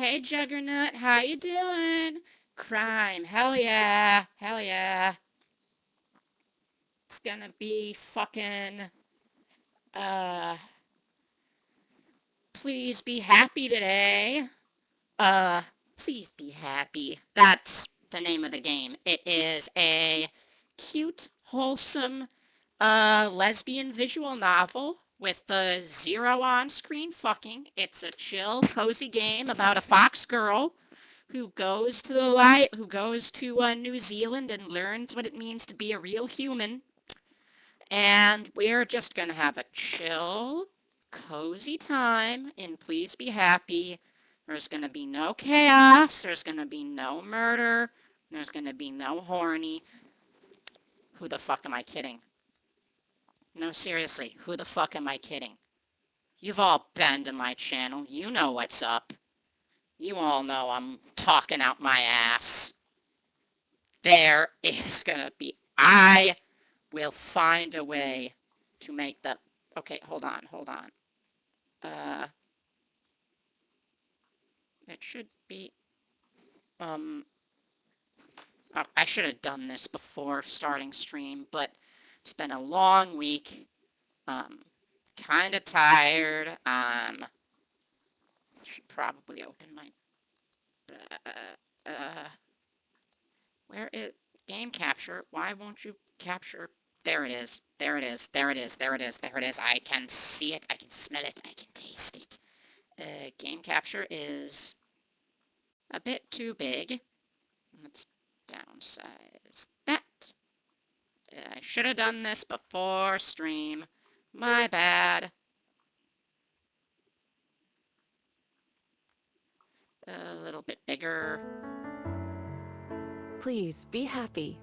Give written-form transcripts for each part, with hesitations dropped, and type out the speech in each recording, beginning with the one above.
Hey Juggernaut, how you doing? Crime, hell yeah, hell yeah. It's gonna be fucking, uh, please be happy today. Uh, please be happy. That's the name of the game. It is a cute, wholesome, lesbian visual novel with the zero on-screen fucking. It's a chill, cozy game about a fox girl who goes to New Zealand and learns what it means to be a real human. And we're just gonna have a chill, cozy time and please be happy. There's gonna be no chaos, there's gonna be no murder, there's gonna be no horny. Who the fuck am I kidding? No, seriously, who the fuck am I kidding? You've all been to my channel, you know what's up. You all know I'm talking out my ass. There is gonna be. I will find a way to make the. Okay, hold on, hold on. Uh, it should be. Um, I should have done this before starting stream, but it's been a long week. Um, kind of tired. Should probably open my. Uh, uh, where is game capture? Why won't you capture? There it is. There it is. There it is. There it is. There it is. I can see it. I can smell it. I can taste it. Game capture is a bit too big. Let's downsize that. I should have done this before stream. My bad. A little bit bigger. Please be happy.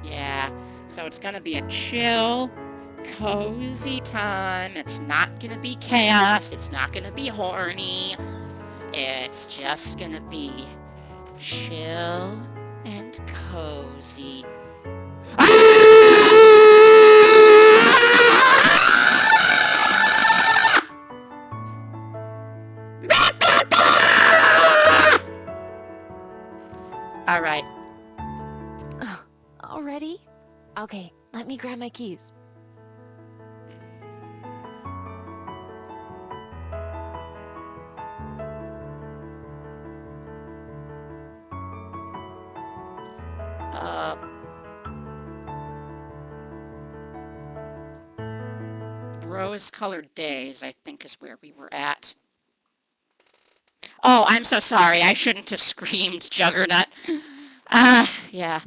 Yeah, so it's gonna be a chill, cozy time. It's not gonna be chaos. It's not gonna be horny. It's just gonna be chill and cozy. All right. Oh, already? Okay, let me grab my keys. Uh, Rose-colored days, I think, is where we were at. Oh, I'm so sorry. I shouldn't have screamed, Juggernaut. Yeah.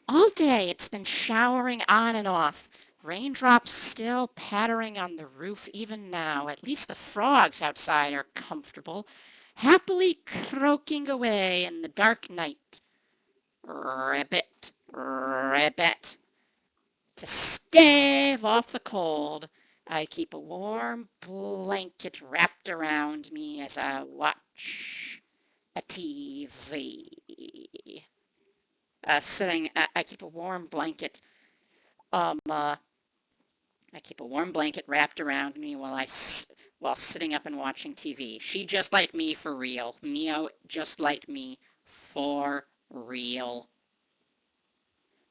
All day it's been showering on and off. Raindrops still pattering on the roof even now. At least the frogs outside are comfortable, happily croaking away in the dark night. Ribbit, ribbit. To stave off the cold, I keep a warm blanket wrapped around me as I watch a TV. I keep a warm blanket, um, uh, I keep a warm blanket wrapped around me while sitting up and watching TV. She just like me for real. Mio just like me for real.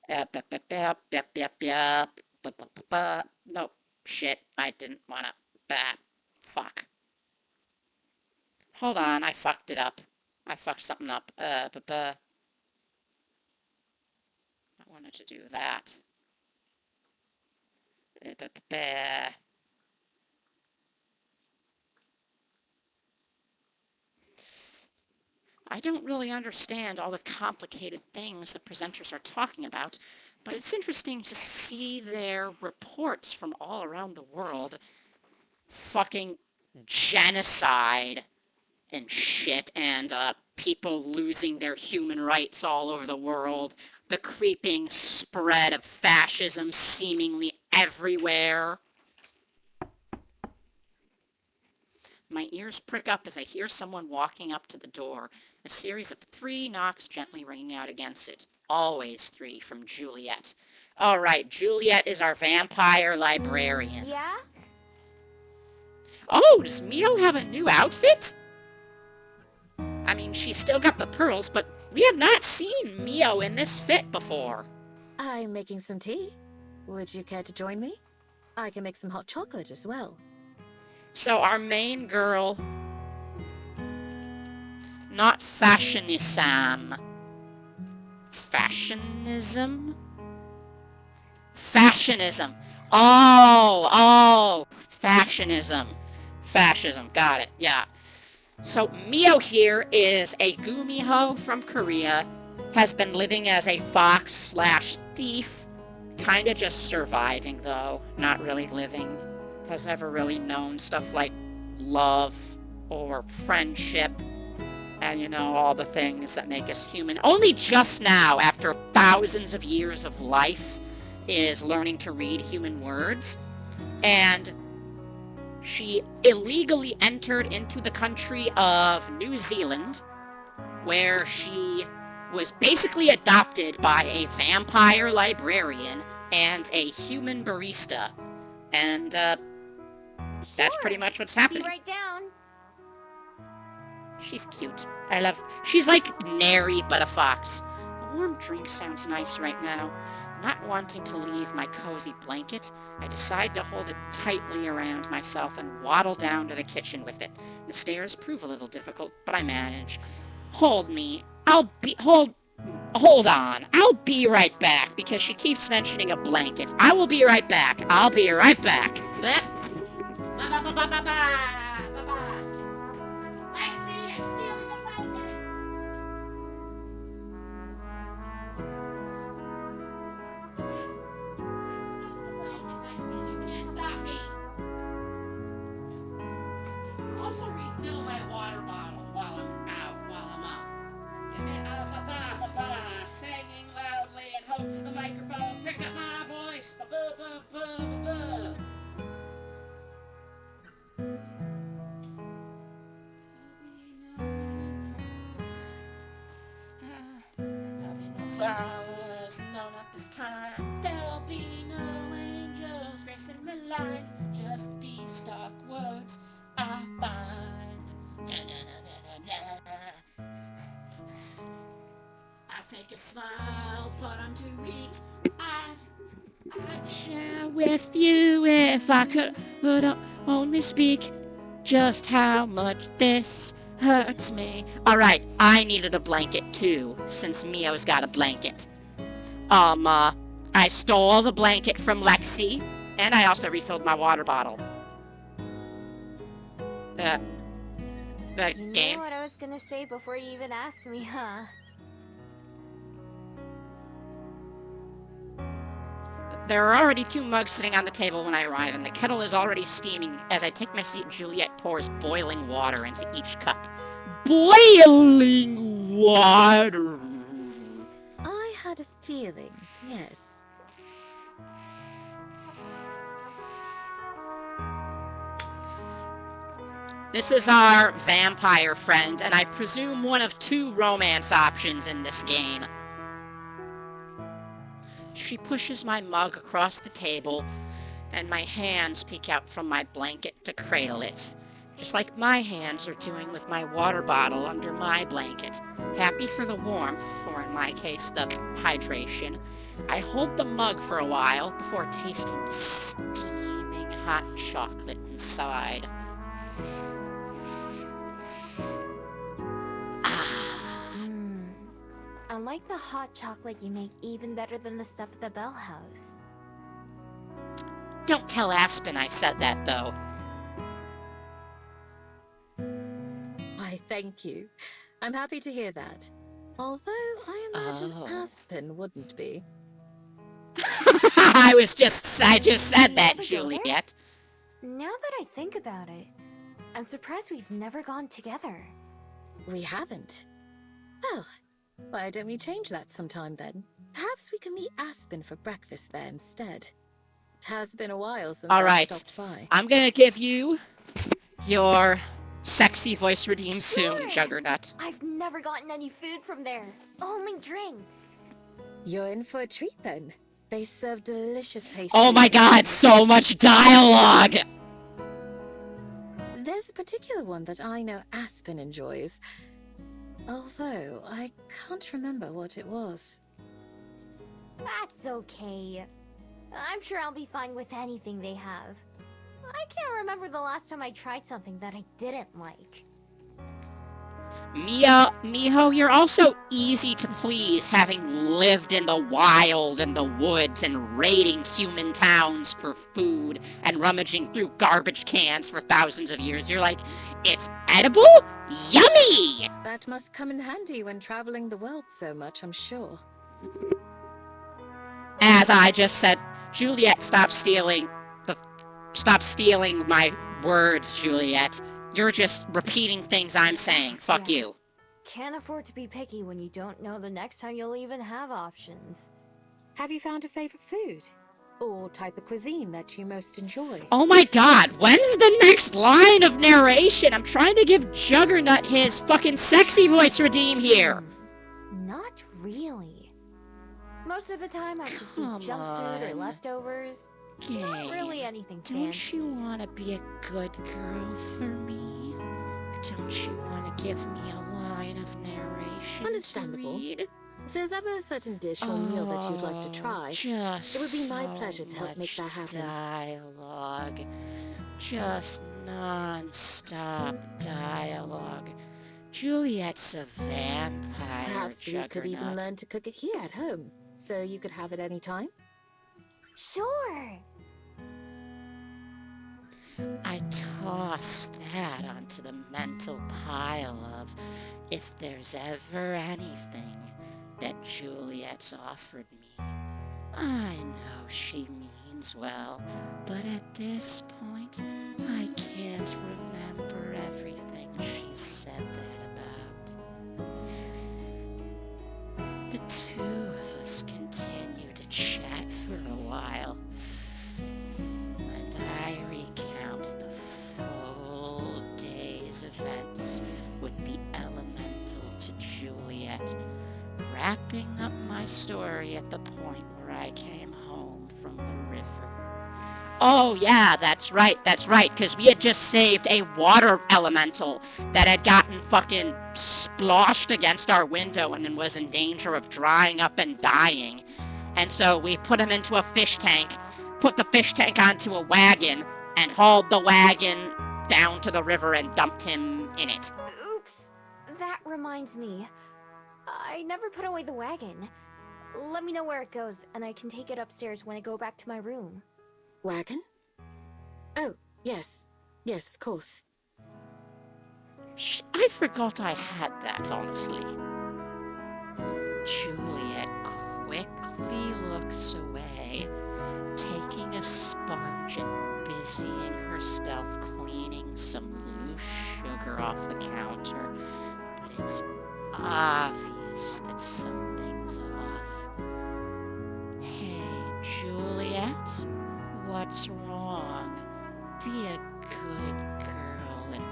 Bep, bep, bep, bep, bep, bep. Nope. Shit. I didn't wanna. Bah. Fuck. Hold on. I fucked it up. I fucked something up. I wanted to do that. I don't really understand all the complicated things the presenters are talking about, but it's interesting to see their reports from all around the world. Fucking genocide and shit, and people losing their human rights all over the world, the creeping spread of fascism seemingly everywhere. My ears prick up as I hear someone walking up to the door, a series of 3 knocks gently ringing out against it. Always 3 from Juliet. All right, Juliet is our vampire librarian. Yeah? Oh, Oh, does Mio have a new outfit? I mean, she's still got the pearls, but we have not seen Mio in this fit before. I'm making some tea. Would you care to join me? I can make some hot chocolate as well. So our main girl, not fashionism. Fashionism? Fashionism. Oh, fashionism. Fascism, got it, yeah. So Mio here is a Gumiho from Korea, has been living as a fox slash thief, kinda just surviving though, not really living. Has never really known stuff like love or friendship and, you know, all the things that make us human. Only just now, after thousands of years of life, is learning to read human words. And she illegally entered into the country of New Zealand, where she was basically adopted by a vampire librarian and a human barista. And, that's pretty much what's happening. Be right down. She's cute. She's like Neri, but a fox. A warm drink sounds nice right now. Not wanting to leave my cozy blanket, I decide to hold it tightly around myself and waddle down to the kitchen with it. The stairs prove a little difficult, but I manage. Hold on. I'll be right back, because she keeps mentioning a blanket. I will be right back. I'll be right back. Bye-bye. Lexi, I'm stealing a blanket. Lexi, you can't stop me. Also refill my water bottle while I'm up. And then singing loudly and hopes the microphone pick up my voice. Ba-ba-ba-ba-ba-ba. There'll be no flowers, no, not this time. There'll be no angels gracing the lines, just these stock words I find. Da-na-na-na-na-na. I'll take a smile, but I'm too weak. I'd share with you if I could only speak just how much this hurts me. Alright, I needed a blanket too, since Mio's got a blanket. I stole the blanket from Lexi, and I also refilled my water bottle. The You game. knew what I was gonna say before you even asked me, huh? There are already 2 mugs sitting on the table when I arrive, and the kettle is already steaming. As I take my seat, Juliet pours boiling water into each cup. Boiling water! I had a feeling, yes. This is our vampire friend, and I presume one of 2 romance options in this game. She pushes my mug across the table, and my hands peek out from my blanket to cradle it. Just like my hands are doing with my water bottle under my blanket. Happy for the warmth, or in my case, the hydration. I hold the mug for a while before tasting the steaming hot chocolate inside. I like the hot chocolate you make even better than the stuff at the Bell House. Don't tell Aspen I said that, though. Why, thank you. I'm happy to hear that. Although I imagine Aspen wouldn't be. I just said that, Never go there? Juliet. Now that I think about it, I'm surprised we've never gone together. We haven't. Well, why don't we change that sometime then? Perhaps we can meet Aspen for breakfast there instead. It has been a while since All I right. stopped by. I'm gonna give you your sexy voice redeem soon, Sure. Juggernaut. I've never gotten any food from there. Only drinks. You're in for a treat then. They serve delicious pastries. Oh my god, so much dialogue! There's a particular one that I know Aspen enjoys, although I can't remember what it was. That's okay. I'm sure I'll be fine with anything they have. I can't remember the last time I tried something that I didn't like. Miho, you're also easy to please, having lived in the wild and the woods and raiding human towns for food and rummaging through garbage cans for thousands of years. You're like, it's edible? Yummy! That must come in handy when traveling the world so much, I'm sure. As I just said, Juliet, stop stealing my words, Juliet. You're just repeating things I'm saying. Fuck Yeah. you. Can't afford to be picky when you don't know the next time you'll even have options. Have you found a favorite food? Or type of cuisine that you most enjoy? Oh my god, when's the next line of narration? I'm trying to give Juggernaut his fucking sexy voice redeem here. Not really. Most of the time I just Come eat junk food or on. leftovers. Okay. Not really anything Don't fancy. you want to be a good girl for me? Don't you want to give me a line of narration Understandable. to read? If there's ever a certain dish or meal that you'd like to try, just it would be my so pleasure to help make much that happen. Dialogue. Just non-stop dialogue. Juliet's a vampire, Perhaps we could even Juggernaut. learn to cook it here at home, so you could have it any time. Sure. I toss that onto the mental pile of if there's ever anything that Juliet's offered me. I know she means well, but at this point, I can't remember everything she said that about. The two of us continued to chat for a while, and I recount the full day's events with the elemental to Juliet, wrapping up my story at the point where I came home from the river. Oh yeah, that's right, because we had just saved a water elemental that had gotten fucking sploshed against our window and was in danger of drying up and dying. And so we put him into a fish tank, put the fish tank onto a wagon, and hauled the wagon down to the river and dumped him in it. Oops. That reminds me. I never put away the wagon. Let me know where it goes, and I can take it upstairs when I go back to my room. Wagon? Oh, yes. Yes, of course. I forgot I had that, honestly. Juliet quickly looks away, taking a sponge and busying herself cleaning some loose sugar off the counter. But it's obvious that something's off. Hey, Juliet, what's wrong? Be a good girl and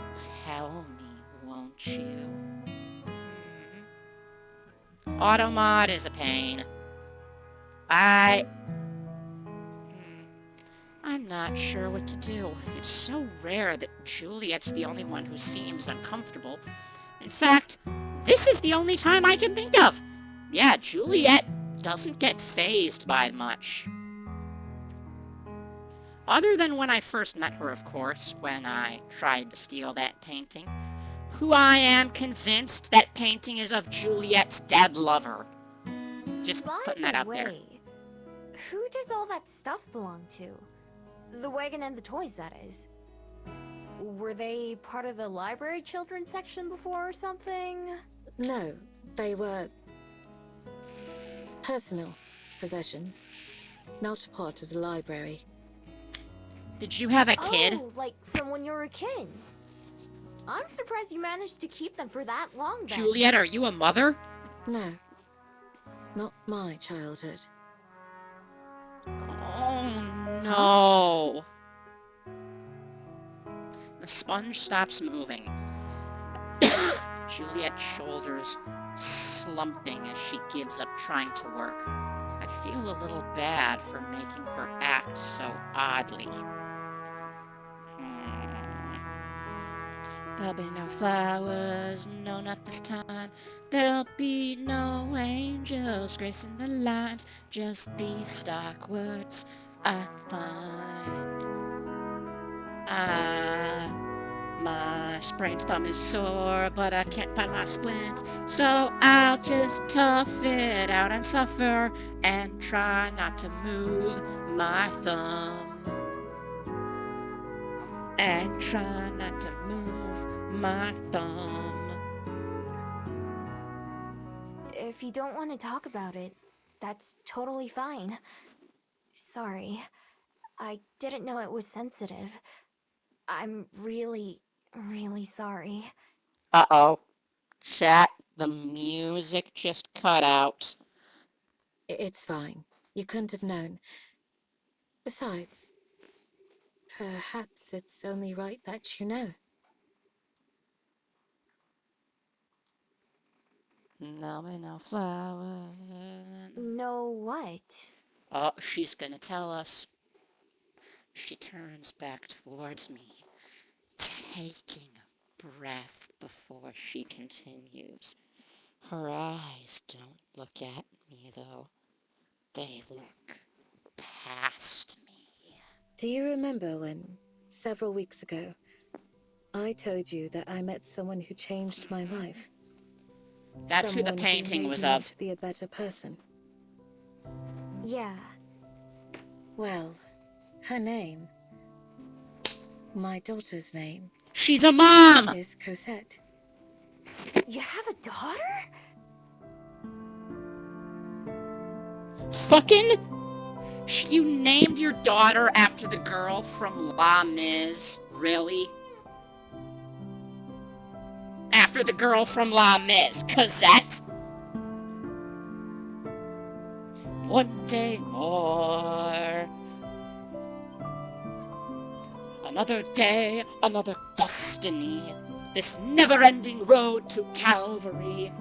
tell me, won't you? Automod is a pain. I'm not sure what to do. It's so rare that Juliet's the only one who seems uncomfortable. In fact, this is the only time I can think of. Yeah, Juliet doesn't get fazed by much. Other than when I first met her, of course, when I tried to steal that painting, who I am convinced that painting is of Juliet's dead lover. Just By putting that the out there. way, who does all that stuff belong to? The wagon and the toys, that is. Were they part of the library children's section before or something? No, they were personal possessions, not part of the library. Did you have a kid? Oh, like from when you were a kid. I'm surprised you managed to keep them for that long then. Juliet, are you a mother? No, not my childhood. Oh no. The sponge stops moving. Juliet's shoulders slumping as she gives up trying to work. I feel a little bad for making her act so oddly. There'll be no flowers, no, not this time. There'll be no angels gracing the lines, just these stock words I find. My sprained thumb is sore, but I can't find my splint, so I'll just tough it out and suffer and try not to move my thumb. And try not to move my thumb. If you don't want to talk about it, that's totally fine. Sorry. I didn't know it was sensitive. I'm really sorry. Uh-oh. Chat, the music just cut out. It's fine. You couldn't have known. Besides, perhaps it's only right that you know. No, no flower. No what? Oh, she's gonna tell us. She turns back towards me, taking a breath before she continues. Her eyes don't look at me, though. They look past me. Do you remember when, several weeks ago, I told you that I met someone who changed my life? That's who the Someone painting made was me want of. to be a better person. Yeah. Well, her name, my daughter's name, She's a mom! is Cosette. You have a daughter? Fucking... You named your daughter after the girl from La Mis. Really? After the girl from La Mis. Cosette? One day more. Another day, another destiny. This never-ending road to Calvary.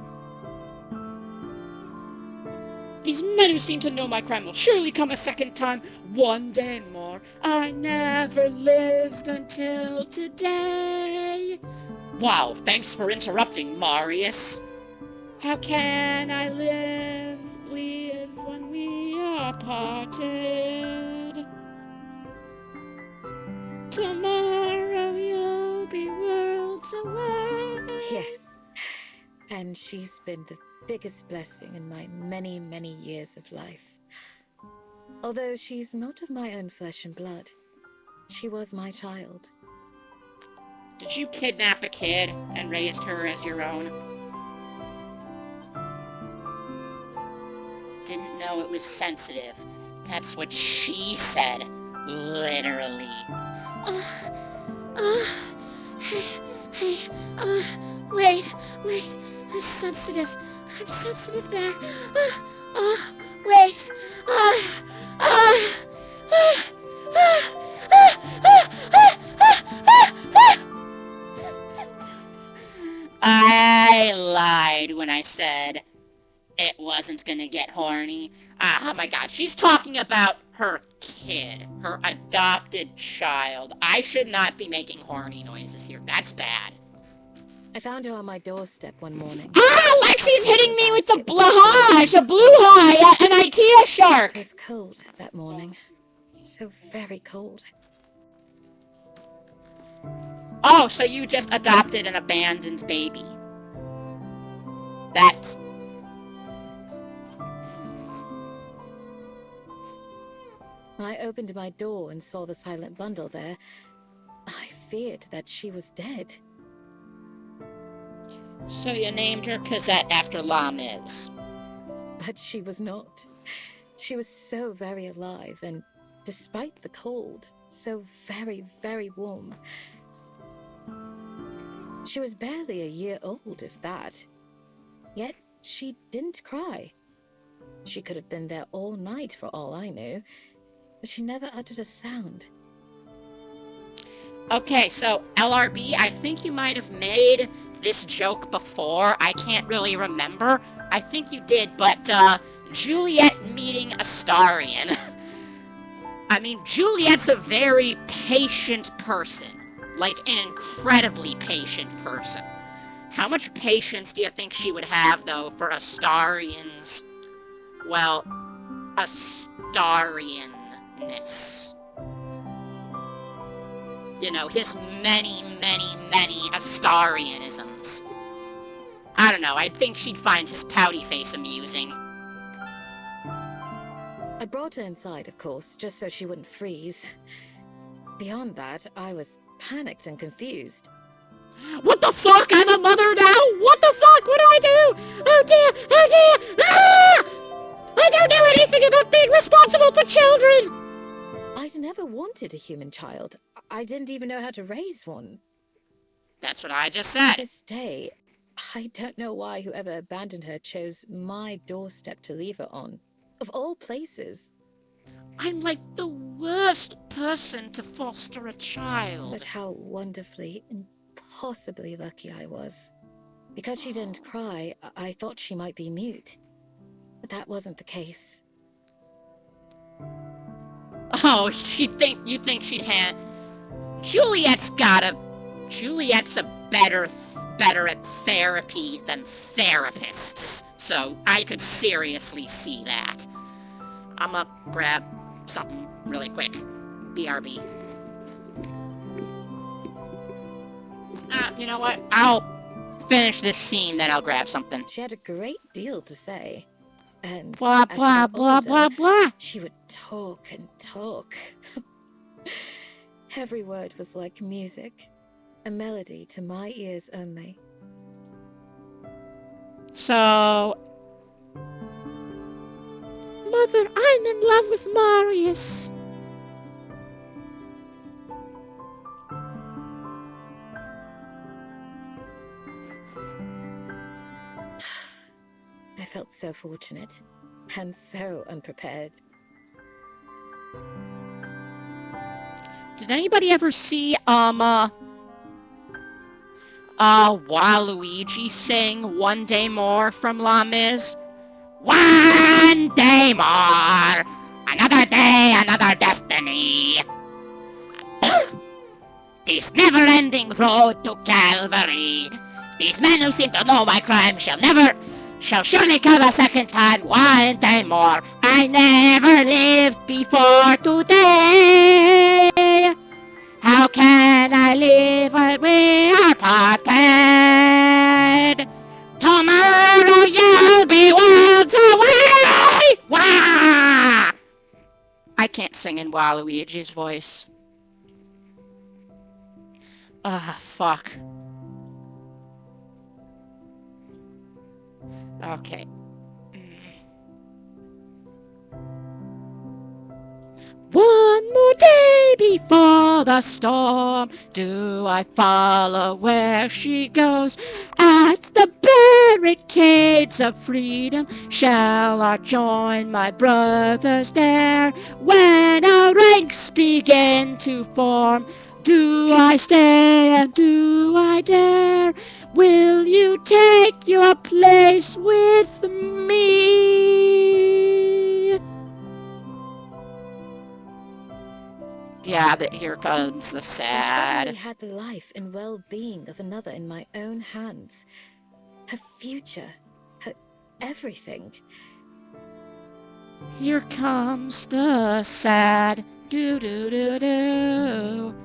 These men who seem to know my crime will surely come a second time. One day more. I never lived until today. Wow, thanks for interrupting, Marius. How can I live when we are parted? Tomorrow you'll be worlds away. Yes, and she's been the biggest blessing in my many, many years of life. Although she's not of my own flesh and blood, she was my child. Did you kidnap a kid and raised her as your own? Didn't know it was sensitive. That's what she said. Literally. Wait. I'm sensitive. I'm sensitive there. Wait. I lied when I said it wasn't gonna get horny. Oh my god, she's talking about her kid, her adopted child. I should not be making horny noises here. That's bad. I found her on my doorstep one morning. Ah, Lexi's hitting me with the blahage, a blue eye, an IKEA shark. It was cold that morning. So very cold. Oh, so you just adopted an abandoned baby. That's... When I opened my door and saw the silent bundle there, I feared that she was dead. So you named her Cosette after La Mis. But she was not. She was so very alive, and despite the cold, so very, very warm. She was barely a year old, if that. Yet she didn't cry. She could have been there all night for all I knew, but she never uttered a sound. Okay, so LRB, I think you might have made this joke before. I can't really remember. I think you did, but Juliet meeting Astarion. I mean, Juliet's a very patient person. like an incredibly patient person. How much patience do you think she would have, though, for Astarian's, well, Astarianness? You know, his many, many, many Astarianisms. I don't know, I think she'd find his pouty face amusing. I brought her inside, of course, just so she wouldn't freeze. Beyond that, I was panicked and confused. What the fuck? I'm a mother now? What the fuck? What do I do? Oh dear! Oh dear! Ah! I don't know anything about being responsible for children! I'd never wanted a human child. I didn't even know how to raise one. That's what I just To said. this day, I don't know why whoever abandoned her chose my doorstep to leave her on. Of all places. I'm like the worst person to foster a But child. how wonderfully, impossibly lucky I was. Because she didn't cry, I thought she might be mute. But that wasn't the case. Oh, you think she'd have... Juliet's a better at therapy than therapists. So I could seriously see that. I'ma grab something really quick. BRB. You know what? I'll finish this scene, then I'll grab something. She had a great deal to say. And Blah, as she blah, got blah, older, blah, blah. she would talk and talk. Every word was like music. A melody to my ears only. So... Mother, I'm in love with Marius. I felt so fortunate. And so unprepared. Did anybody ever see, Waluigi sing One Day More from Les Mis? One day more! Another day, another destiny! This never-ending road to Calvary. These men who seem to know my crime shall surely come a second time. One day more. I never lived before today. How can I live when we are parted? Tomorrow you'll be worlds away! Wah! I can't sing in Waluigi's voice. Fuck. Okay. One more day before the storm, do I follow where she goes? At the barricades of freedom, shall I join my brothers there? When our ranks begin to form, do I stay and do I dare? Will you take your place with me? Yeah, here comes the I sad. suddenly had the life and well-being of another in my own hands. Her future, her everything. Here comes the sad. Do do do do.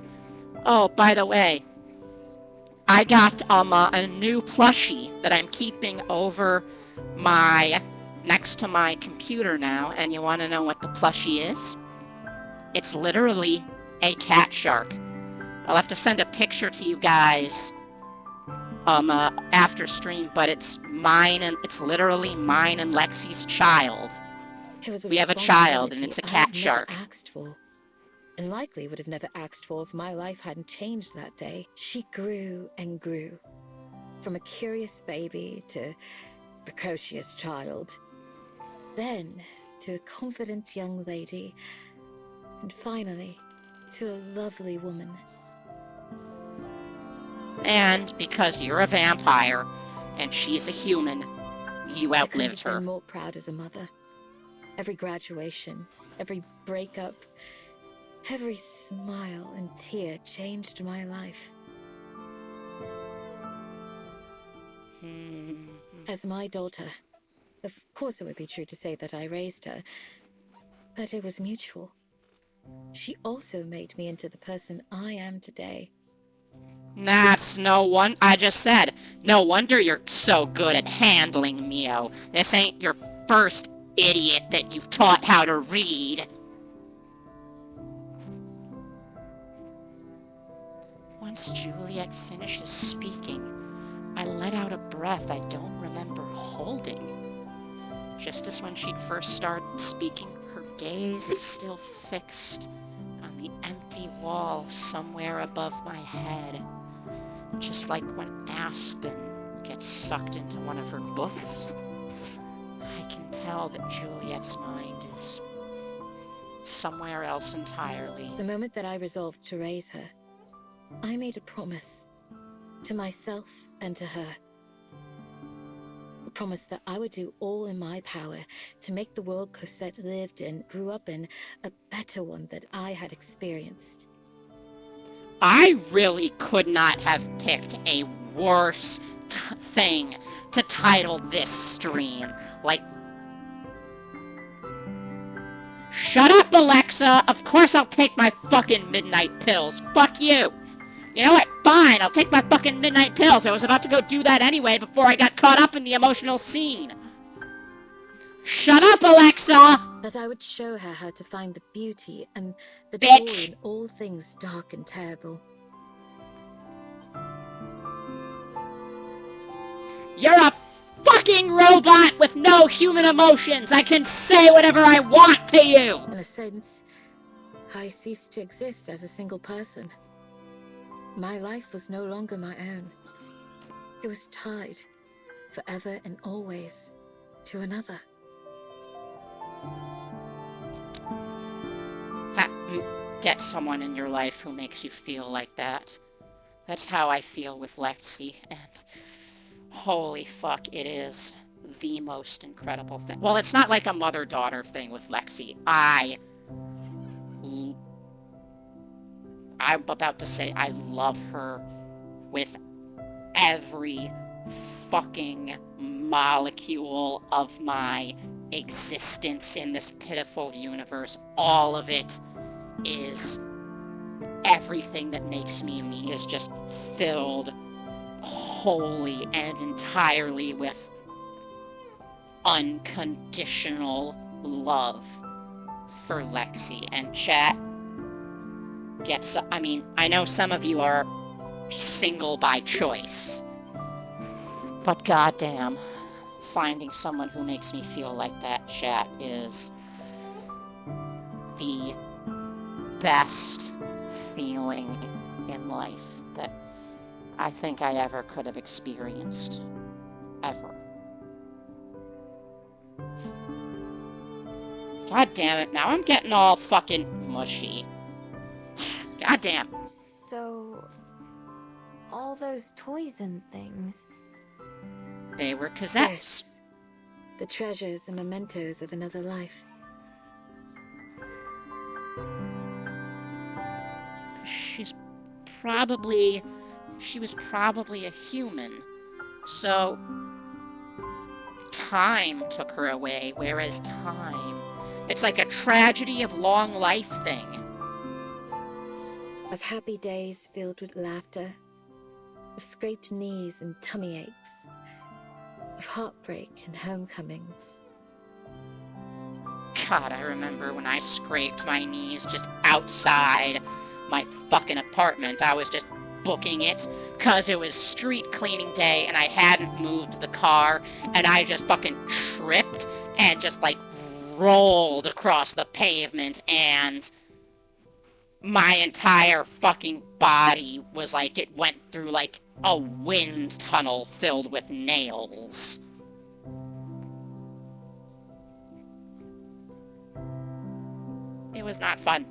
Oh, by the way, I got a new plushie that I'm keeping over next to my computer now, and you want to know what the plushie is? It's literally a cat shark. I'll have to send a picture to you guys after stream, but it's mine, and it's literally mine and Lexi's child. It was We have a child, and it's a cat I had shark. never asked for, and likely would have never asked for if my life hadn't changed that day. She grew and grew, from a curious baby to precocious child, then to a confident young lady, and finally to a lovely woman. And because you're a vampire and she's a human, you I couldn't outlived have her. been more proud as a mother. Every graduation, every breakup, Every smile and tear changed my life. As my daughter, of course it would be true to say that I raised her, but it was mutual. She also made me into the person I am today. That's no one. I just said, no wonder you're so good at handling Mio. This ain't your first idiot that you've taught how to read. Once Juliet finishes speaking, I let out a breath I don't remember holding. Just as when she'd first started speaking, her gaze is still fixed on the empty wall somewhere above my head. Just like when Aspen gets sucked into one of her books. I can tell that Juliet's mind is somewhere else entirely. The moment that I resolved to raise her, I made a promise to myself and to her. A promise that I would do all in my power to make the world Cosette lived in, grew up in, a better one that I had experienced. I really could not have picked a worse thing to title this stream. Like, shut up, Alexa! Of course I'll take my fucking midnight pills. Fuck you! You know what? Fine, I'll take my fucking midnight pills. I was about to go do that anyway before I got caught up in the emotional scene. Shut up, Alexa! That I would show her how to find the beauty and the Bitch. joy in all things dark and terrible. You're a fucking robot with no human emotions. I can say whatever I want to you. In a sense, I ceased to exist as a single person. My life was no longer my own. It was tied, forever and always, to another. Get someone in your life who makes you feel like that. That's how I feel with Lexi, and holy fuck, it is the most incredible thing. Well, it's not like a mother-daughter thing with Lexi. I'm about to say I love her with every fucking molecule of my existence in this pitiful universe. All of it is everything that makes me me, is just filled wholly and entirely with unconditional love for Lexi. And chat gets, I mean, I know some of you are single by choice, but goddamn, finding someone who makes me feel like that, chat, is the best feeling in life that I think I ever could have experienced. Ever. God damn it, now I'm getting all fucking mushy. God damn. So, all those toys and things. They were Cosette's. Yes, the treasures and mementos of another life. She was probably a human. So, time took her away, whereas time, it's like a tragedy of long life thing. Of happy days filled with laughter, of scraped knees and tummy aches, of heartbreak and homecomings. God, I remember when I scraped my knees just outside my fucking apartment. I was just booking it because it was street cleaning day and I hadn't moved the car, and I just fucking tripped and just like rolled across the pavement, and my entire fucking body was like, it went through like a wind tunnel filled with nails. It was not fun.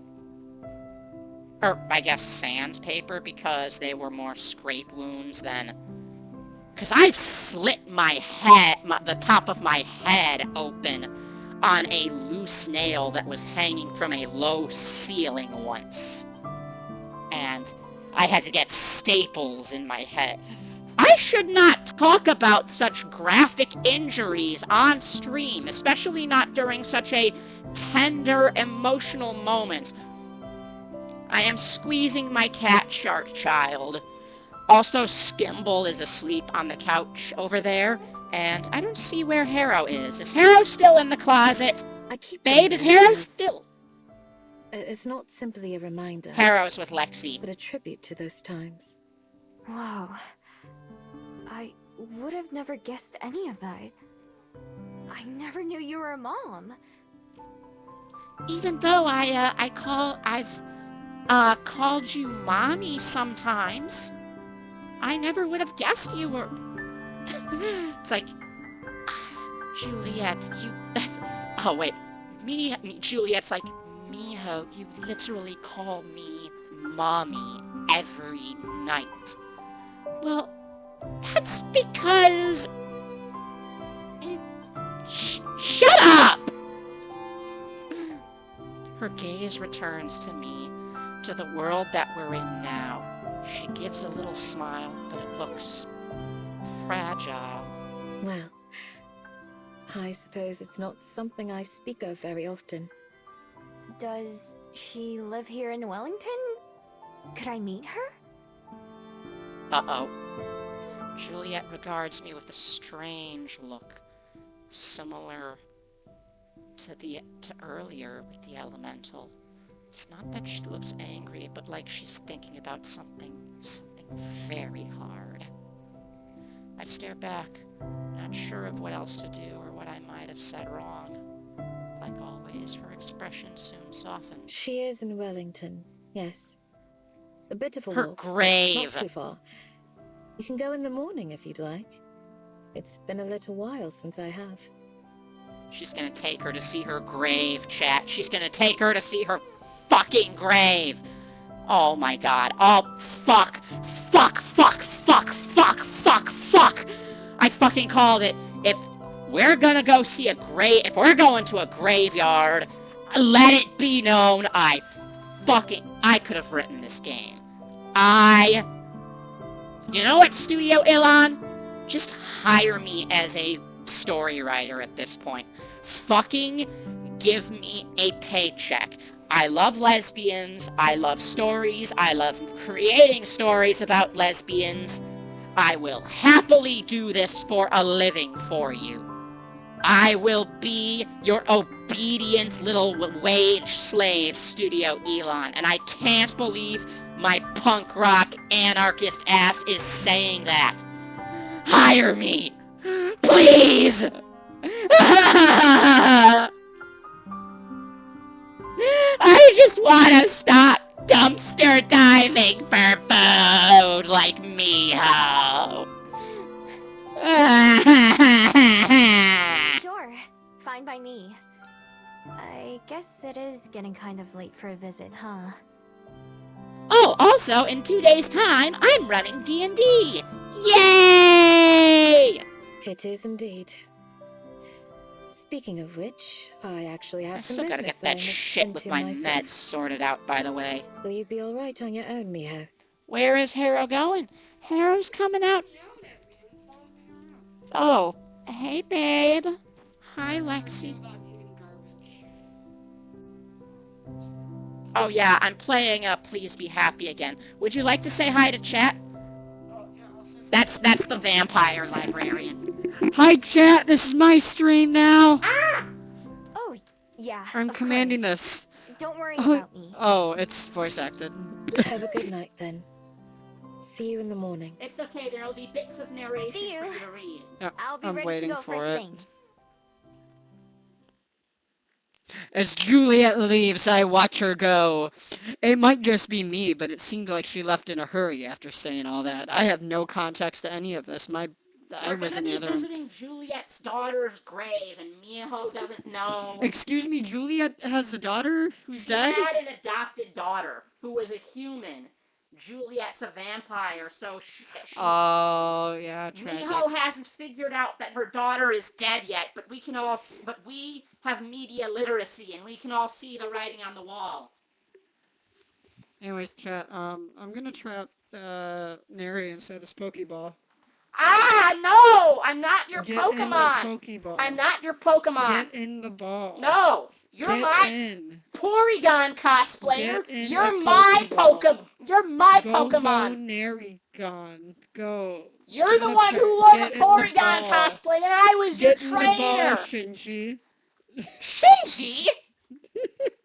Or, I guess, sandpaper, because they were more scrape wounds than... Because I've slit my head, the top of my head open on a loose nail that was hanging from a low ceiling once. And I had to get staples in my head. I should not talk about such graphic injuries on stream, especially not during such a tender, emotional moment. I am squeezing my cat shark child. Also, Skimble is asleep on the couch over there, and I don't see where Harrow is. Is Harrow still in the closet? I keep Babe, is thinking Harrow this still... It's not simply a reminder, Harrow's with Lexi. but a tribute to those times. Whoa. I would have never guessed any of that. I never knew you were a mom. Even though I've called you mommy sometimes, I never would have guessed you were... It's like, Juliet, you... Oh, wait. Juliet's like, Miho, you literally call me mommy every night. Well, that's because... Shut up! Her gaze returns to me, to the world that we're in now. She gives a little smile, but it looks fragile. Well, I suppose it's not something I speak of very often. Does she live here in Wellington? Could I meet her? Uh-oh. Juliet regards me with a strange look, similar to earlier with the elemental. It's not that she looks angry, but like she's thinking about something very hard. I stare back, not sure of what else to do or what I might have said wrong. Like always, her expression soon softens. She is in Wellington, yes. A bit of a Her walk. grave! Not too far. You can go in the morning if you'd like. It's been a little while since I have. She's gonna take her to see her grave, chat. She's gonna take her to see her fucking grave! Oh my god. Oh, fuck! Fuck, fuck, fuck, fuck, fuck, fuck! I fucking called it. If we're gonna go see a grave, if we're going to a graveyard, let it be known I could have written this game. You know what, Studio Ilan? Just hire me as a story writer at this point. Fucking give me a paycheck. I love lesbians. I love stories. I love creating stories about lesbians. I will happily do this for a living for you. I will be your obedient little wage slave, Studio Elon, and I can't believe my punk rock anarchist ass is saying that. Hire me! Please! I just want to stop dumpster diving for food like Miho. Sure. Fine by me. I guess it is getting kind of late for a visit, huh? Oh, also, in 2 days' time, I'm running D&D. Yay! It is indeed. Speaking of which, I actually I have some still gotta business get that I must shit tend with to my myself. meds sorted out, by the way. Will you be alright on your own, Miho? Where is Harrow going? Harrow's coming out. Oh, hey, babe. Hi, Lexi. Oh, yeah, I'm playing Please Be Happy again. Would you like to say hi to chat? That's the vampire librarian. Hi, chat. This is my stream now. Oh, yeah. I'm of commanding course. this. Don't worry Oh, about me. oh, it's voice acted. Have a good night then. See you in the morning. It's okay, there'll be bits of narration See you. for you to read. Yeah, I'll be I'm ready waiting to go for first it. thing. As Juliet leaves, I watch her go. It might just be me, but it seemed like she left in a hurry after saying all that. I have no context to any of this. I We're was gonna in the be other room. visiting Juliet's daughter's grave, and Miho doesn't know. Excuse me, Juliet has a daughter who's She dead? had an adopted daughter who was a human Juliet's a vampire, so Oh, yeah, tragic. Miho hasn't figured out that her daughter is dead yet, but we have media literacy and we can all see the writing on the wall. Anyways, chat, I'm gonna trap, Neri inside this Pokeball. Ah, no! I'm not your Get Pokemon! in the Pokeball. I'm not your Pokemon! Get in the ball. No! You're Get my in. Porygon cosplayer! Get in You're a my Pokeball. You're my Go, Pokemon! Go, Neri-gon. Go. You're the Get one in who wore Get the in the Porygon ball. cosplay and I was Get your in the ball, trainer! Shinji. Shinji?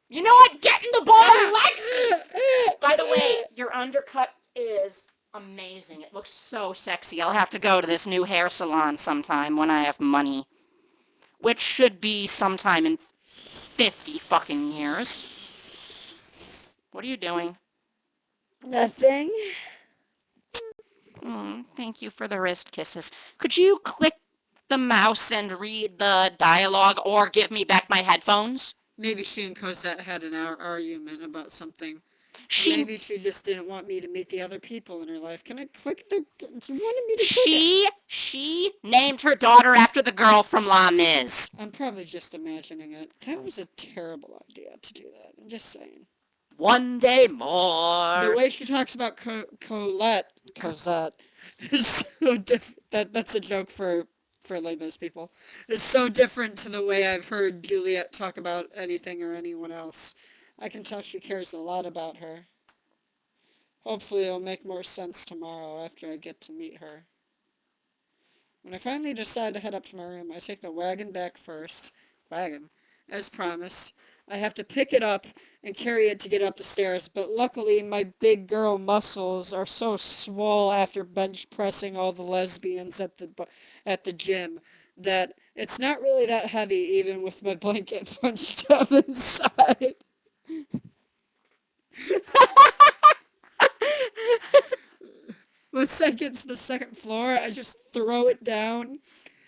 You know what? Get in the ball, Lexi! By the way, your undercut is amazing. It looks so sexy. I'll have to go to this new hair salon sometime when I have money. Which should be sometime in 50 fucking years. What are you doing? Nothing. Thank you for the wrist kisses. Could you click the mouse and read the dialogue or give me back my headphones? Maybe she and Cosette had an argument about something. She Maybe she just didn't want me to meet the other people in her life. Can I click the... You wanted me to click it? She named her daughter after the girl from La Miz. I'm probably just imagining it. That was a terrible idea to do that. I'm just saying. One day The more. way she talks about Cosette is so different. That's a joke for Les Mis people. It's so different to the way I've heard Juliet talk about anything or anyone else. I can tell she cares a lot about her. Hopefully it'll make more sense tomorrow after I get to meet her. When I finally decide to head up to my room, I take the wagon back first. Wagon. As promised. I have to pick it up and carry it to get up the stairs, but luckily my big girl muscles are so swole after bench pressing all the lesbians at the gym that it's not really that heavy even with my blanket punched up inside. Once I get to the second floor, I just throw it down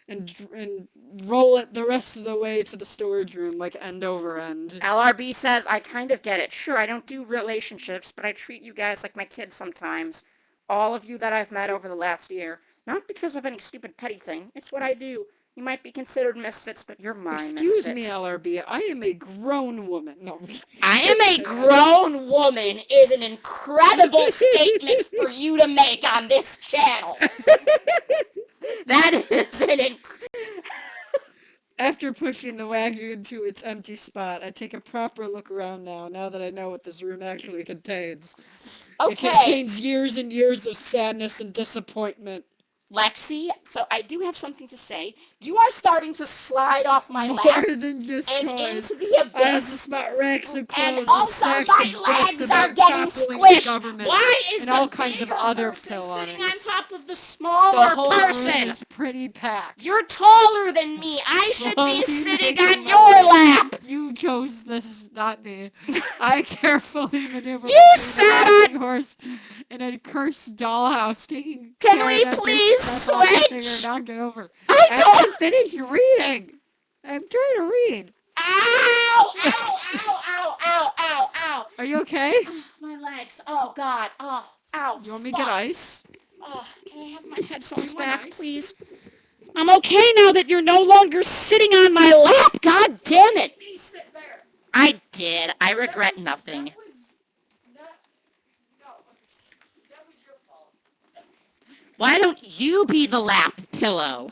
and roll it the rest of the way to the storage room, like end over end. LRB says, I kind of get it. Sure, I don't do relationships, but I treat you guys like my kids sometimes. All of you that I've met over the last year. Not because of any stupid petty thing. It's what I do. You might be considered misfits, but you're my Excuse misfits. me, LRB. I am a grown woman. No. I am a grown woman is an incredible statement for you to make on this channel. That is an After pushing the wagon to its empty spot, I take a proper look around now that I know what this room actually contains. It Okay, contains years and years of sadness and disappointment. Lexi, so I do have something to say. You are starting to slide off my lap More than just and toys. into the I have abyss. to spot racks of clothes And also sacks my of books legs about are getting toppling squished. government Why is and the all kinds of bigger other person pillars. sitting on top of the The smaller whole person? room is pretty packed. You're taller than me. I should Slowly be sitting making on my your way. lap. You chose this, not me. I carefully maneuver You between sat the rocking horse and a cursed dollhouse, taking Can care we not to please step off the thing switch? or knock it over. I I don't. haven't finished reading. I'm trying to read. Ow! Ow! Ow! Ow! Ow! Ow! Ow! Are you okay? My legs. Oh God. Oh. Ow. You want me to get fuck. ice? Oh, can I have my headphones want back, ice? please? I'm okay now that you're no longer sitting on my lap. God damn it! I did. I regret nothing. Why don't you be the lap pillow?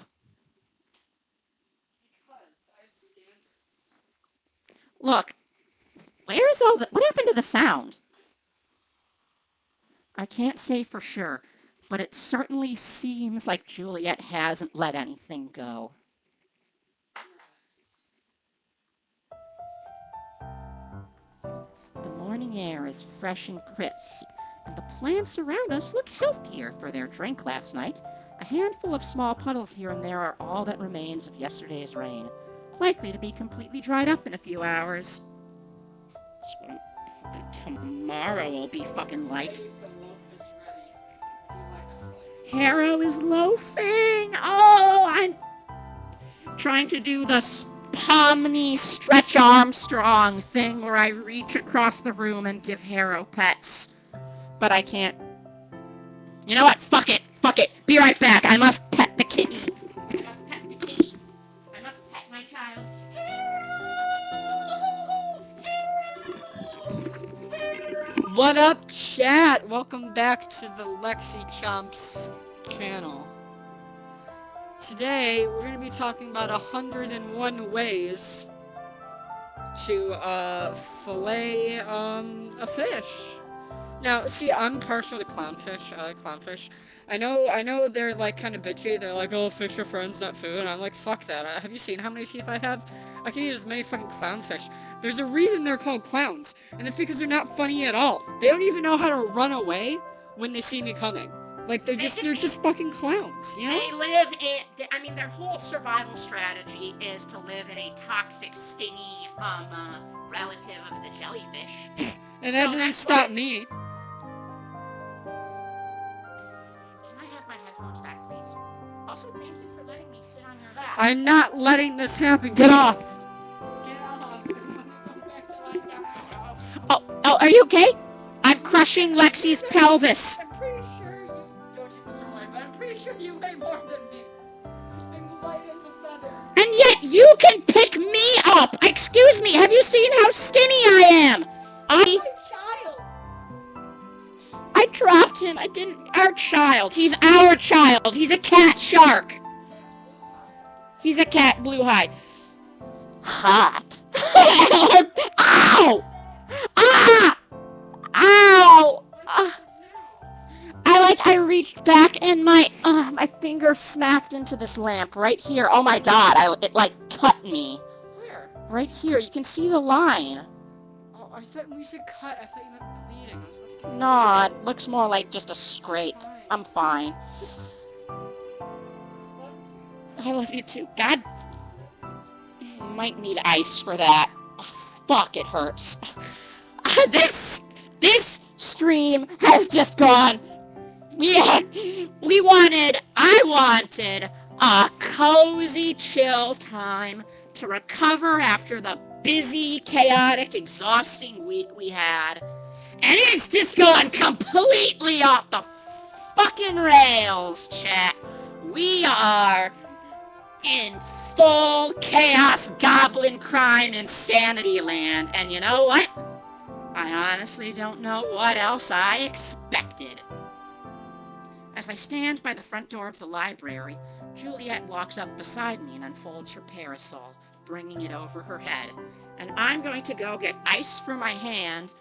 Look, where's all the... What happened to the sound? I can't say for sure, but it certainly seems like Juliet hasn't let anything go. The morning air is fresh and crisp, and the plants around us look healthier for their drink last night. A handful of small puddles here and there are all that remains of yesterday's rain, likely to be completely dried up in a few hours. That's what I'm hoping tomorrow will be fucking like. Harrow is loafing. Oh, I'm trying to do the Pomni Stretch Armstrong thing where I reach across the room and give Harrow pets. But I can't You know what? Fuck it. Fuck it. Be right back. I must pet the kitty. I must pet the kitty. I must pet my child. What up, chat? Welcome back to the Lexi Chomps channel. Today, we're going to be talking about 101 ways to fillet a fish. Now, see, I'm partial to clownfish. I like clownfish. I know they're like kind of bitchy. They're like, oh, fish are friends, not food. And I'm like, fuck that. Have you seen how many teeth I have? I can eat as many fucking clownfish. There's a reason they're called clowns, and it's because they're not funny at all. They don't even know how to run away when they see me coming. Like, they're just fucking clowns, you know? They live in, I mean, their whole survival strategy is to live in a toxic, stingy, relative of the jellyfish. And that So doesn't that's stop why- me. Can I have my headphones back, please? Also, thank you for letting me sit on your lap. I'm not letting this happen. Get off! Get off! Oh, are you okay? I'm crushing Lexi's pelvis. I'm pretty sure you don't take this away, but I'm pretty sure you weigh more than me. I'm light as a feather. And yet you can pick me up. Excuse me, have you seen how skinny I am? My child! I dropped him. I didn't. Our child. He's our child. He's a cat shark. He's a cat blue high. Hot. Ow! Ah! Ow! I reached back and my finger smacked into this lamp right here. Oh my god, it like cut me. Where? Right here, you can see the line. Oh, I thought when you said cut, I thought you meant bleeding. I was about to get No, it looks more like just a scrape. I'm fine. I love you too. God. Might need ice for that. Oh, fuck, it hurts. This stream has just gone. Yeah, I wanted a cozy chill time to recover after the busy, chaotic, exhausting week we had. And it's just gone completely off the fucking rails, chat. We are in full chaos, goblin crime, insanity land. And you know what? I honestly don't know what else I expected. As I stand by the front door of the library, Juliet walks up beside me and unfolds her parasol, bringing it over her head. And I'm going to go get ice for my hand,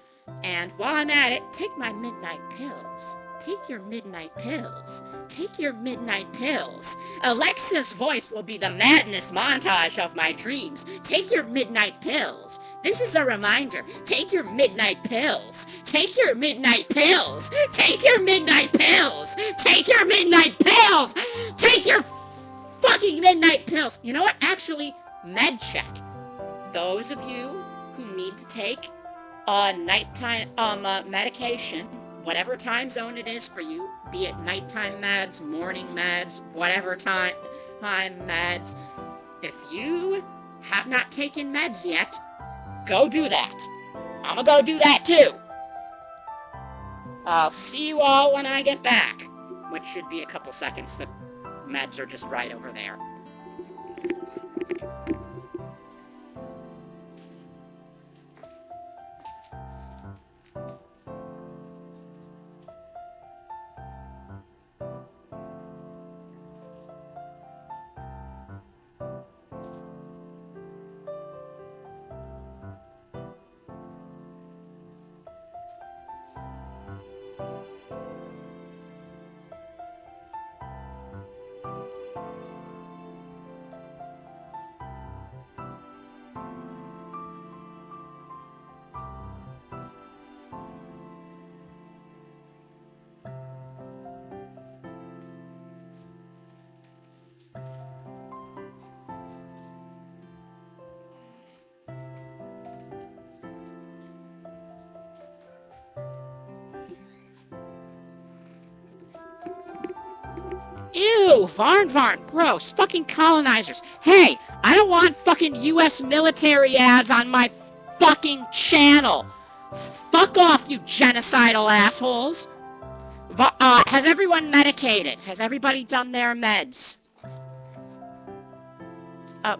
and while I'm at it, take my midnight pills. Take your midnight pills. Take your midnight pills. Alexa's voice will be the madness montage of my dreams. Take your midnight pills. This is a reminder. Take your midnight pills. Take your midnight pills. Take your midnight pills. Take your midnight pills. Take your fucking midnight pills. You know what? Actually, med check. Those of you who need to take nighttime medication, whatever time zone it is for you, be it nighttime meds, morning meds, whatever time meds, if you have not taken meds yet, go do that. I'm gonna go do that too. I'll see you all when I get back, which should be a couple seconds. The meds are just right over there. Ew, Varn, gross, fucking colonizers. Hey, I don't want fucking US military ads on my fucking channel. Fuck off, you genocidal assholes. Has everyone medicated? Has everybody done their meds?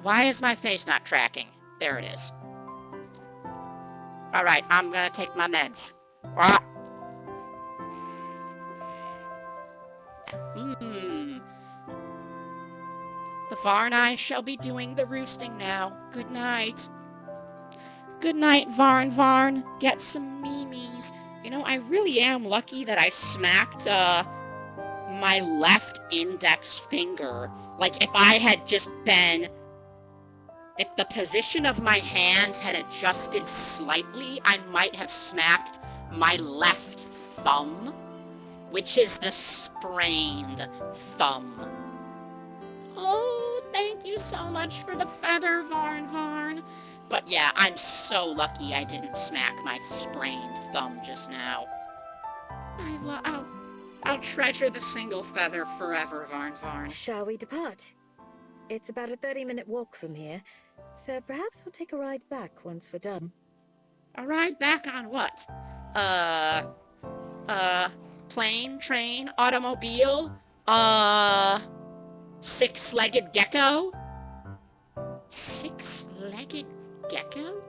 Why is my face not tracking? There it is. Alright, I'm gonna take my meds. The Varn shall be doing the roosting now. Good night. Good night, Varn. Get some memes. You know, I really am lucky that I smacked, my left index finger. Like, if I had just been... If the position of my hand had adjusted slightly, I might have smacked my left thumb, which is the sprained thumb. Oh, thank you so much for the feather, Varn. But yeah, I'm so lucky I didn't smack my sprained thumb just now. I'll treasure the single feather forever, Varn. Shall we depart? It's about a 30-minute walk from here, so perhaps we'll take a ride back once we're done. A ride back on what? Plane, train, automobile, six-legged gecko? Six-legged gecko?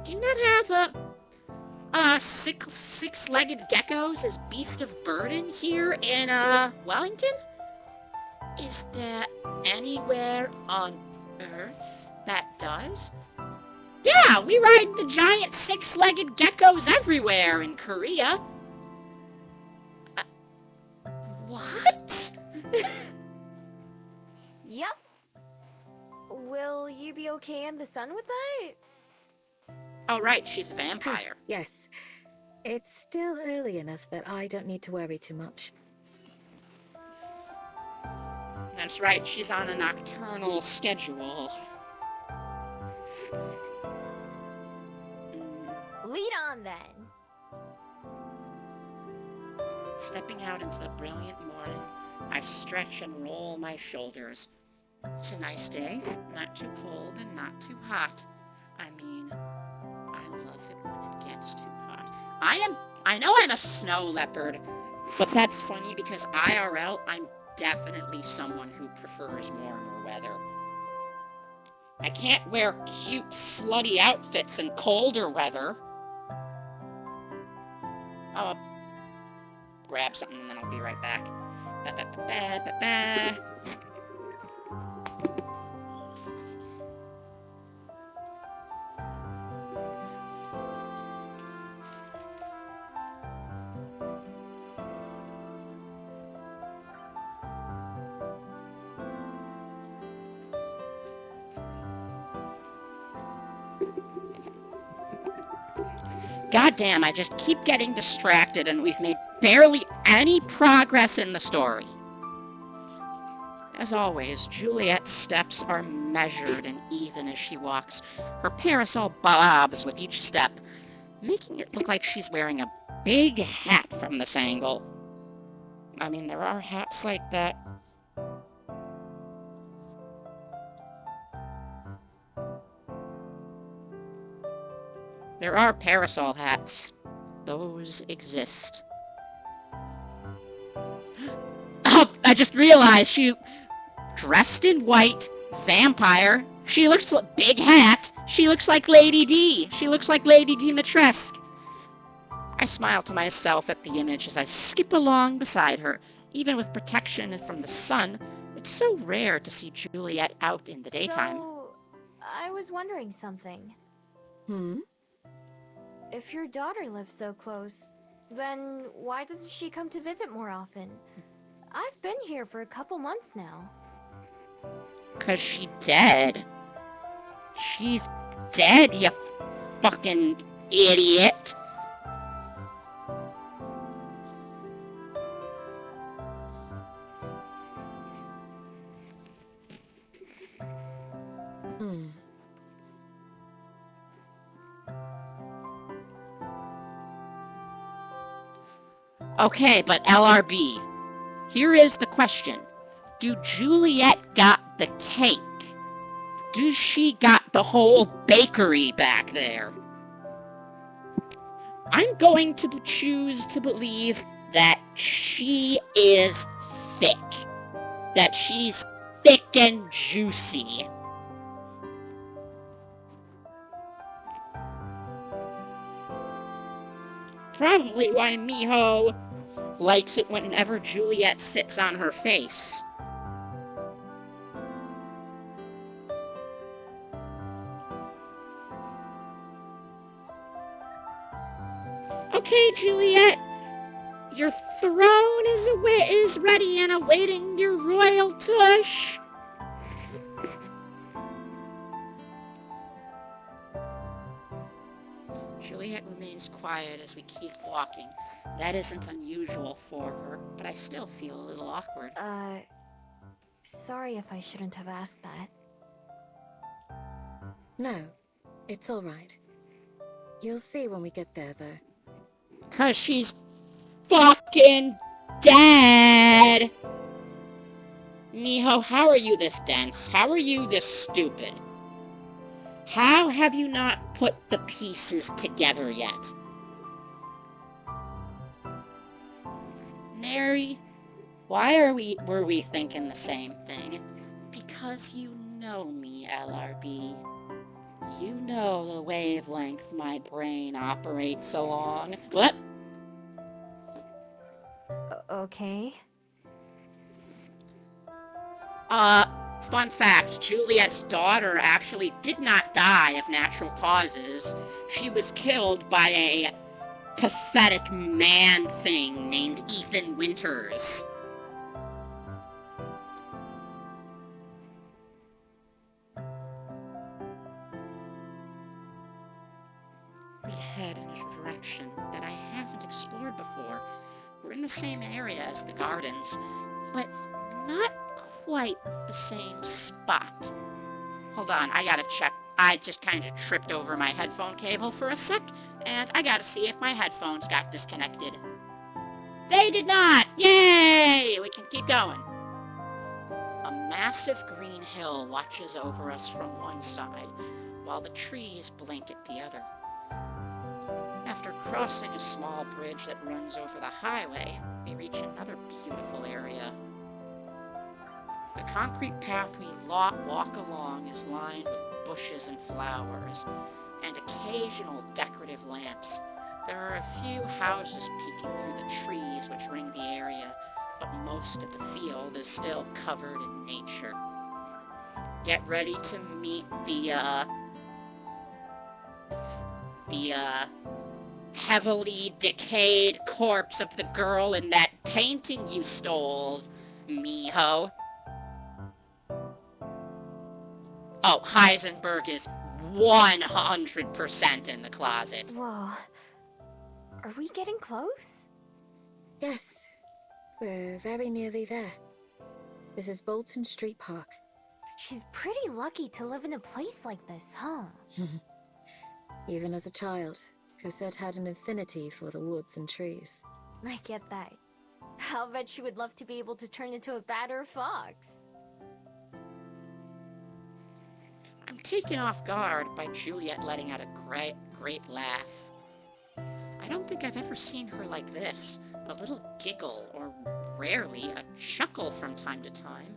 Do you not have six-legged geckos as beast of burden here in, Wellington? Is there anywhere on Earth that does? Yeah, we ride the giant six-legged geckos everywhere in Korea. What? Yep. Will you be okay in the sun with that? Oh, right, she's a vampire. Yes. It's still early enough that I don't need to worry too much. That's right, she's on a nocturnal schedule. Lead on then. Stepping out into the brilliant morning, I stretch and roll my shoulders. It's a nice day, not too cold and not too hot. I mean, I love it when it gets too hot. I know I'm a snow leopard, but that's funny because IRL, I'm definitely someone who prefers warmer weather. I can't wear cute, slutty outfits in colder weather. I'll grab something and then I'll be right back. Ba-ba-ba-ba-ba-ba. Goddamn, I just keep getting distracted and we've made barely any progress in the story. As always, Juliet's steps are measured and even as she walks. Her parasol bobs with each step, making it look like she's wearing a big hat from this angle. I mean, there are hats like that. There are parasol hats. Those exist. Oh, I just realized she... Dressed in white, vampire. She looks like... Big hat. She looks like Lady D. She looks like Lady Dimitrescu. I smile to myself at the image as I skip along beside her. Even with protection from the sun, it's so rare to see Juliet out in the daytime. So, I was wondering something. Hmm? If your daughter lives so close, then why doesn't she come to visit more often? I've been here for a couple months now. 'Cause she dead. She's dead, you fucking idiot. Okay, but LRB, here is the question. Do Juliet got the cake? Does she got the whole bakery back there? I'm going to choose to believe that she is thick. That she's thick and juicy. Probably why Miho likes it whenever Juliet sits on her face. Okay, Juliet, your throne is ready and awaiting your royal tush. Juliet remains quiet as we keep walking. That isn't unusual for her, but I still feel a little awkward. Sorry if I shouldn't have asked that. No, it's all right. You'll see when we get there, though. 'Cause she's fucking dead! Miho, how are you this dense? How are you this stupid? How have you not put the pieces together yet? Mary, why were we thinking the same thing? Because you know me, LRB. You know the wavelength my brain operates along. What? Okay. Fun fact, Juliet's daughter actually did not die of natural causes. She was killed by a pathetic man thing named Ethan Winters. We head in a direction that I haven't explored before. We're in the same area as the gardens, but not quite the same spot. Hold on, I gotta check. I just kind of tripped over my headphone cable for a sec, and I gotta see if my headphones got disconnected. They did not! Yay! We can keep going. A massive green hill watches over us from one side, while the trees blink at the other. After crossing a small bridge that runs over the highway, we reach another beautiful area. The concrete path we walk along is lined with bushes and flowers, and occasional decorative lamps. There are a few houses peeking through the trees which ring the area, but most of the field is still covered in nature. Get ready to meet the heavily decayed corpse of the girl in that painting you stole, Miho. Oh, Heisenberg is 100% in the closet. Whoa. Are we getting close? Yes, we're very nearly there. This is Bolton Street Park. She's pretty lucky to live in a place like this, huh? Even as a child, Cosette had an affinity for the woods and trees. I get that. I'll bet she would love to be able to turn into a bat or a fox. I'm taken off guard by Juliet letting out a great laugh. I don't think I've ever seen her like this. A little giggle, or rarely a chuckle from time to time,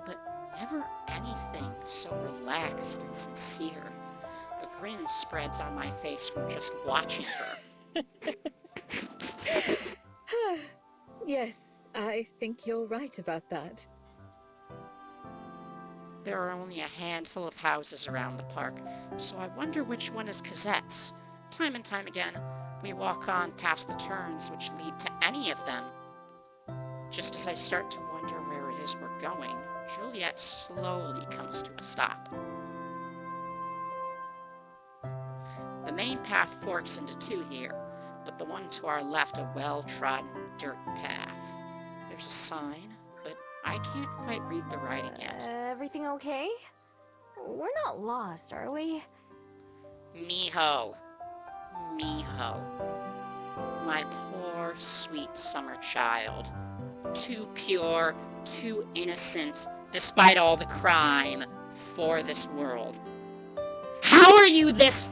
but never anything so relaxed and sincere. A grin spreads on my face from just watching her. Yes, I think you're right about that. There are only a handful of houses around the park, so I wonder which one is Cosette's. Time and time again, we walk on past the turns which lead to any of them. Just as I start to wonder where it is we're going, Juliet slowly comes to a stop. The main path forks into two here, but the one to our left a well-trodden dirt path. There's a sign, but I can't quite read the writing yet. Everything okay? We're not lost, are we? Miho. Miho. My poor, sweet summer child. Too pure, too innocent, despite all the crime, for this world. How are you this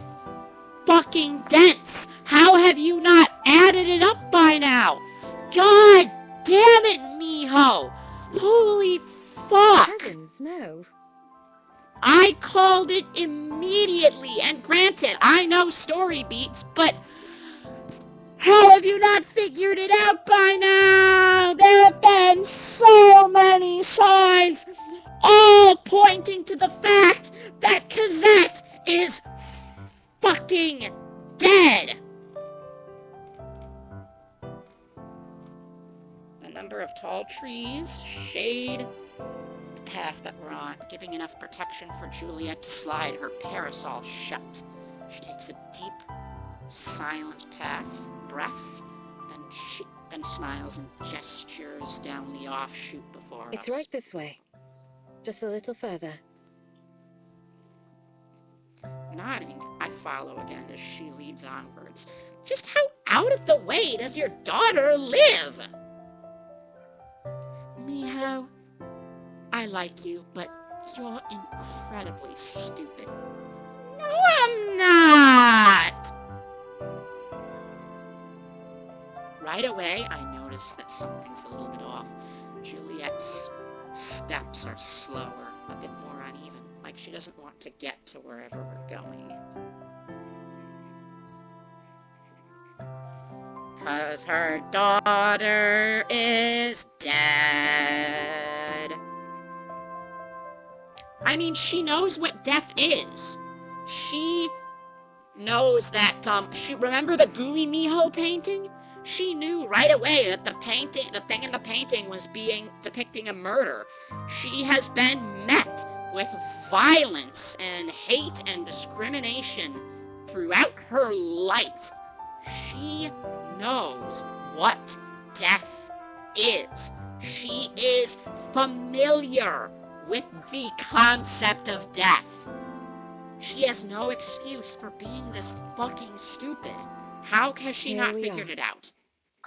fucking dense? How have you not added it up by now? God damn it, Miho! Holy fuck! Heavens, no. I called it immediately, and granted, I know story beats, but how have you not figured it out by now? There have been so many signs, all pointing to the fact that Cosette is fucking dead. A number of tall trees shade the path that we're on, giving enough protection for Juliet to slide her parasol shut. She takes a deep, silent breath, then smiles and gestures down the offshoot before It's us. right this way. Just a little further. Nodding, I follow again as she leads onwards. Just how out of the way does your daughter live? Miho, I like you, but you're incredibly stupid. No, I'm not! Right away, I notice that something's a little bit off. Juliet's steps are slower, a bit more uneven, like she doesn't want to get to wherever we're going. 'Cause her daughter is dead. I mean, she knows what death is. She knows that, remember the Gooey Miho painting? She knew right away that the thing in the painting was depicting a murder. She has been met with violence and hate and discrimination throughout her life. She knows what death is. She is familiar with the concept of death. She has no excuse for being this fucking stupid. How has she Here not we figured are. it out?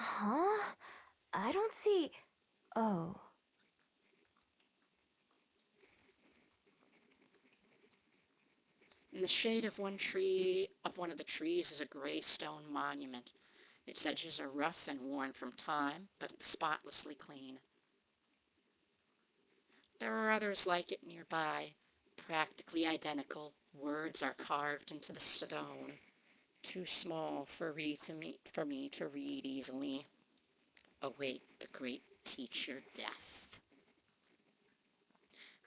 Huh? I don't see. Oh. In the shade of one of the trees is a gray stone monument. Its edges are rough and worn from time, but it's spotlessly clean. There are others like it nearby, practically identical. Words are carved into the stone, too small for me to read easily. Await the great teacher Death.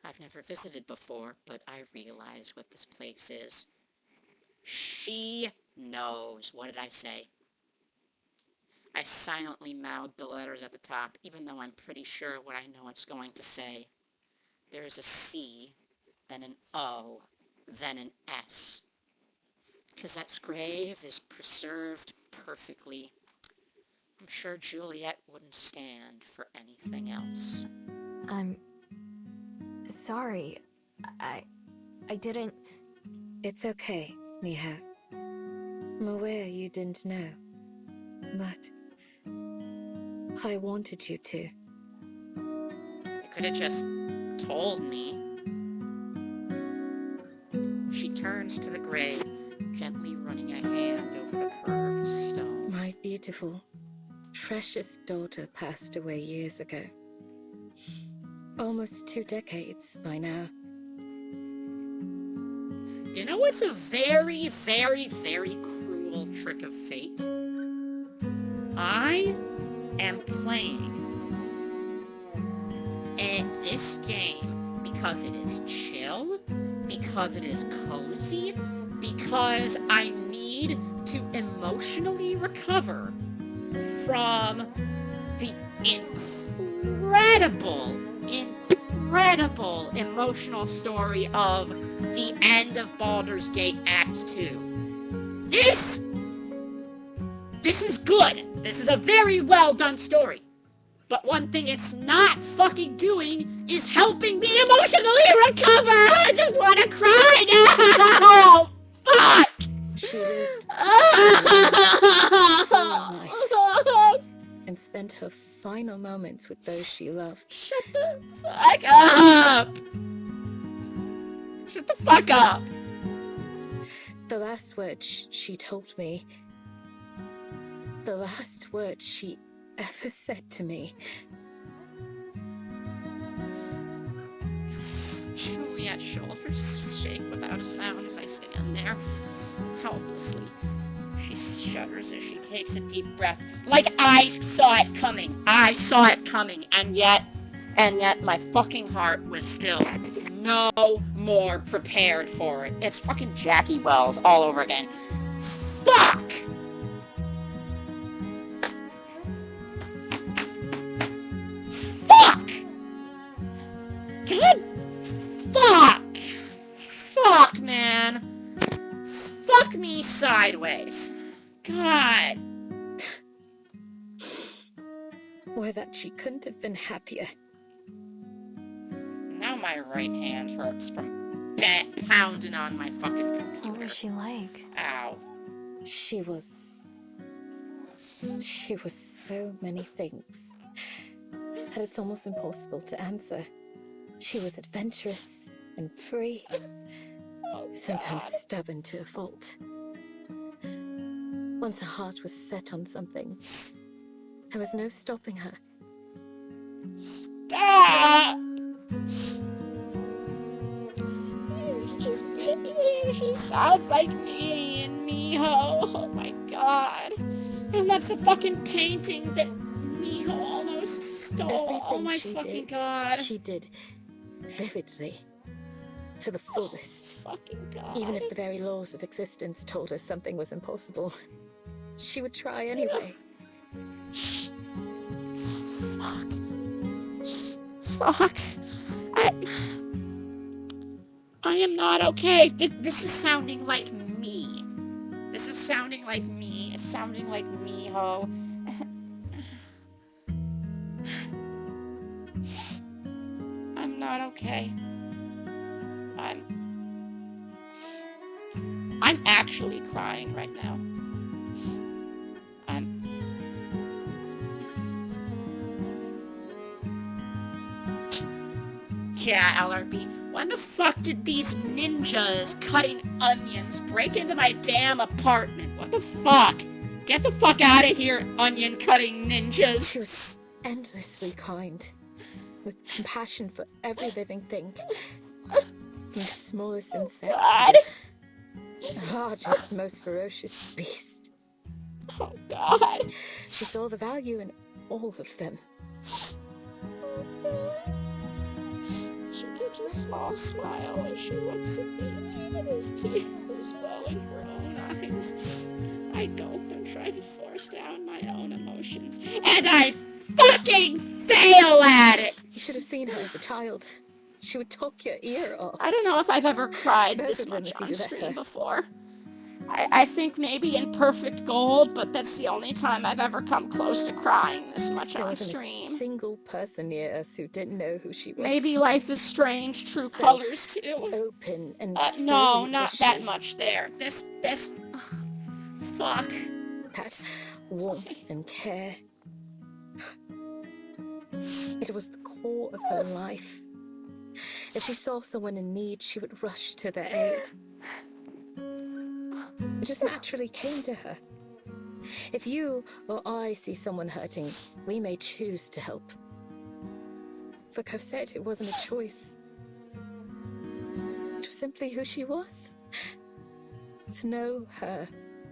I've never visited before, but I realize what this place is. She knows. What did I say? I silently mouthed the letters at the top, even though I'm pretty sure what I know it's going to say. There's a C, then an O, then an S. Cosette's grave is preserved perfectly. I'm sure Juliet wouldn't stand for anything else. I'm sorry. I didn't. It's okay, Miho. I'm aware you didn't know. But I wanted you to. You could have just told me. She turns to the grave, gently running a hand over the curved stone. My beautiful, precious daughter passed away years ago. Almost 2 decades by now. You know what's a very, very, very cruel trick of fate? I am playing this game because it is chill, because it is cozy, because I need to emotionally recover from the incredible emotional story of the end of Baldur's Gate Act 2. This is good. This is a very well done story. But one thing it's not fucking doing is helping me emotionally recover. I just want to cry now. Fuck. She lived and spent her final moments with those she loved. Shut the fuck up. Shut the fuck up. The last words she told me, the last words she ever said to me. Juliet's shoulders shake without a sound as I stand there, helplessly. She shudders as she takes a deep breath. Like I saw it coming. I saw it coming. And yet my fucking heart was still no more prepared for it. It's fucking Jackie Wells all over again. Fuck! Fuck! God! Fuck! Fuck, man! Fuck me sideways. God. Or that she couldn't have been happier. Now my right hand hurts from pounding on my fucking What computer. was she like? Ow. She was so many things that it's almost impossible to answer. She was adventurous and free, sometimes stubborn to a fault. Once her heart was set on something, there was no stopping her. Stop! She sounds like me and Miho. Oh my god. And that's the fucking painting that Miho almost stole. Oh my she fucking did, god. she did vividly, to the fullest. Fucking god. Even if the very laws of existence told her something was impossible, she would try anyway. Fuck. I am not okay. This is sounding like me. This is sounding like me. It's sounding like Miho. I'm not okay. I'm actually crying right now. Yeah, LRB. When the fuck did these ninjas cutting onions break into my damn apartment? What the fuck? Get the fuck out of here, onion cutting ninjas. She was endlessly kind, with compassion for every living thing. From the smallest insect God. to the largest, most ferocious beast. Oh god. She saw the value in all of them. She gives a small smile when she looks at me, even as tears well in her own eyes. I gulp and try to force down my own emotions, and I fucking fail at it! You should have seen her as a child. She would talk your ear off. I don't know if I've ever cried Both this of them, much if you on do that stream her. before. I think maybe in Perfect Gold, but that's the only time I've ever come close to crying this much There on wasn't stream. a single person near us who didn't know who she was. Maybe Life is Strange, True So Colors too. open and No, free not was that she. much there. This, fuck. That warmth and care. It was the core of her life. If she saw someone in need, she would rush to their aid. It just naturally came to her. If you or I see someone hurting, we may choose to help. For Cosette, it wasn't a choice. It was simply who she was. To know her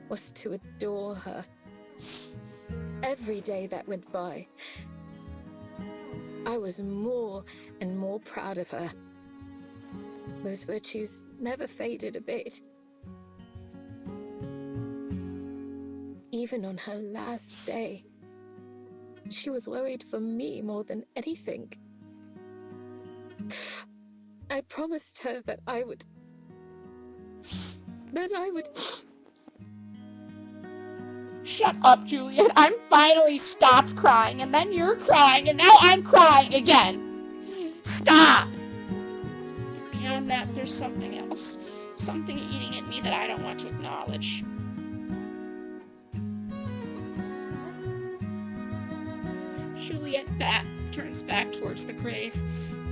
was to adore her. Every day that went by, I was more and more proud of her. Those virtues never faded a bit. Even on her last day, she was worried for me more than anything. I promised her that I would... Shut up, Juliet. I'm finally stopped crying, and then you're crying, and now I'm crying again. Stop! Beyond that, there's something else. Something eating at me that I don't want to acknowledge. Juliet turns back towards the grave,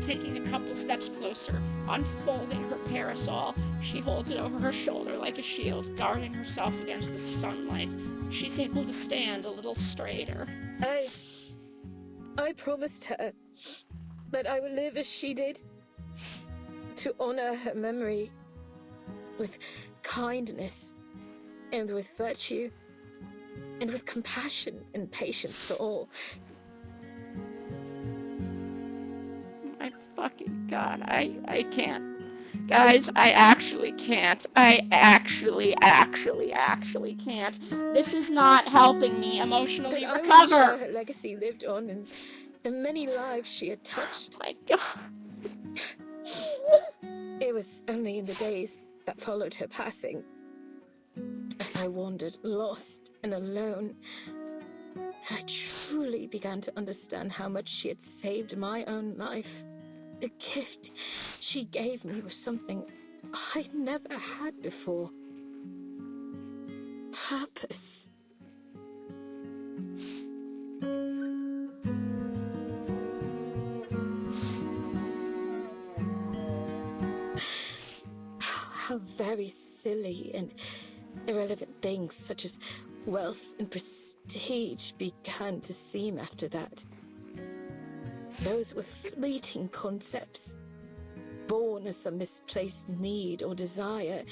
taking a couple steps closer. Unfolding her parasol, she holds it over her shoulder like a shield, guarding herself against the sunlight. She's able to stand a little straighter. I promised her that I would live as she did, to honor her memory with kindness and with virtue and with compassion and patience for all. My fucking god, I can't. Guys, I actually can't. I actually can't. This is not helping me emotionally That I would ensure recover. her legacy lived on in the many lives she had touched. My god. It was only in the days that followed her passing, as I wandered lost and alone, that I truly began to understand how much she had saved my own life. The gift she gave me was something I'd never had before. Purpose. How very silly and irrelevant things such as wealth and prestige began to seem after that. Those were fleeting concepts, born as some misplaced need or desire.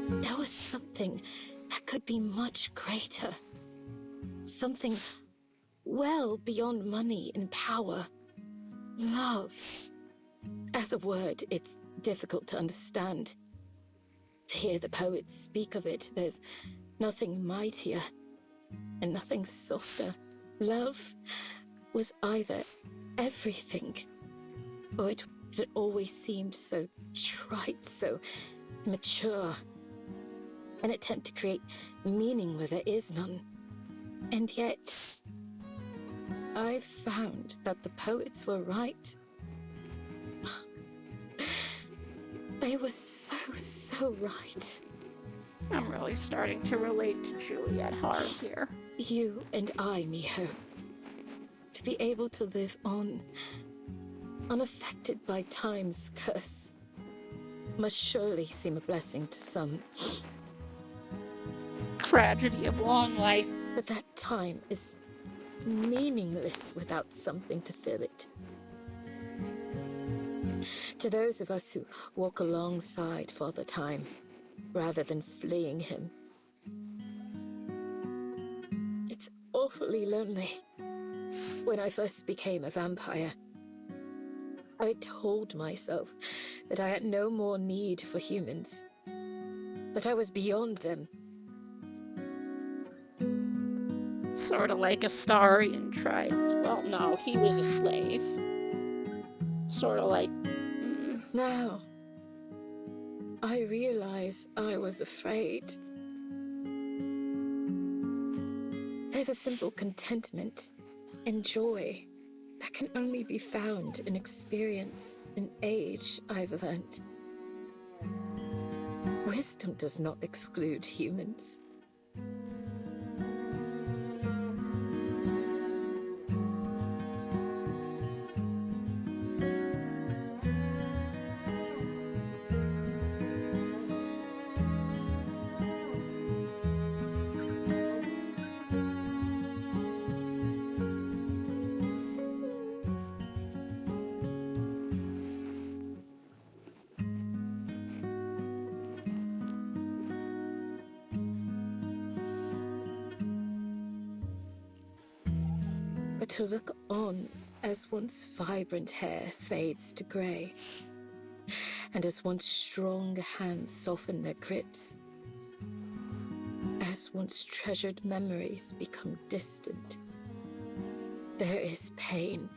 There was something that could be much greater. Something well beyond money and power. Love. As a word, it's difficult to understand. To hear the poets speak of it, there's nothing mightier and nothing softer. Love was either everything, or it always seemed so trite, so mature. An attempt to create meaning where there is none. And yet, I've found that the poets were right. They were so right. I'm really starting to relate to Juliet hard here. You and I, Miho. To be able to live on, unaffected by time's curse, must surely seem a blessing to some. Tragedy of long life. But that time is meaningless without something to fill it. To those of us who walk alongside Father Time, rather than fleeing him, it's awfully lonely. When I first became a vampire, I told myself that I had no more need for humans, that I was beyond them. Sort of like Astarion tried. Well, no, he was a slave. Sort of like... Now, I realize I was afraid. There's a simple contentment and joy that can only be found in experience and age, I've learned. Wisdom does not exclude humans. But to look on as once vibrant hair fades to grey, and as once strong hands soften their grips, as once treasured memories become distant, there is pain.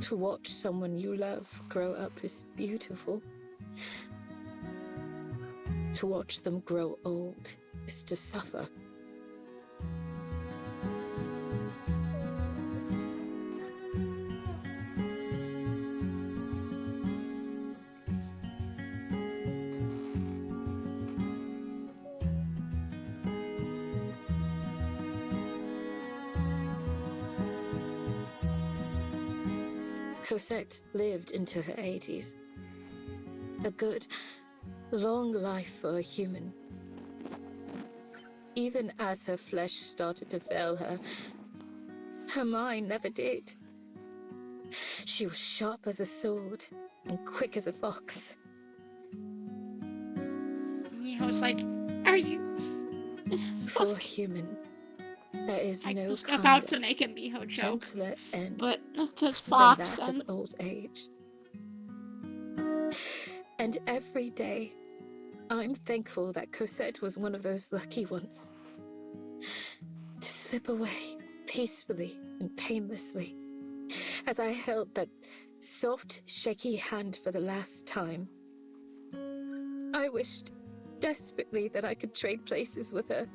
To watch someone you love grow up is beautiful. To watch them grow old is to suffer. Cosette lived into her 80s. A good, long life for a human. Even as her flesh started to fail her, her mind never did. She was sharp as a sword and quick as a fox. Miho's like, are you... For a human, there is I no was kinder, about to make a Miho joke, gentler end but because than Fox that and... of old age. And every day, I'm thankful that Cosette was one of those lucky ones. To slip away peacefully and painlessly, as I held that soft, shaky hand for the last time. I wished desperately that I could trade places with her.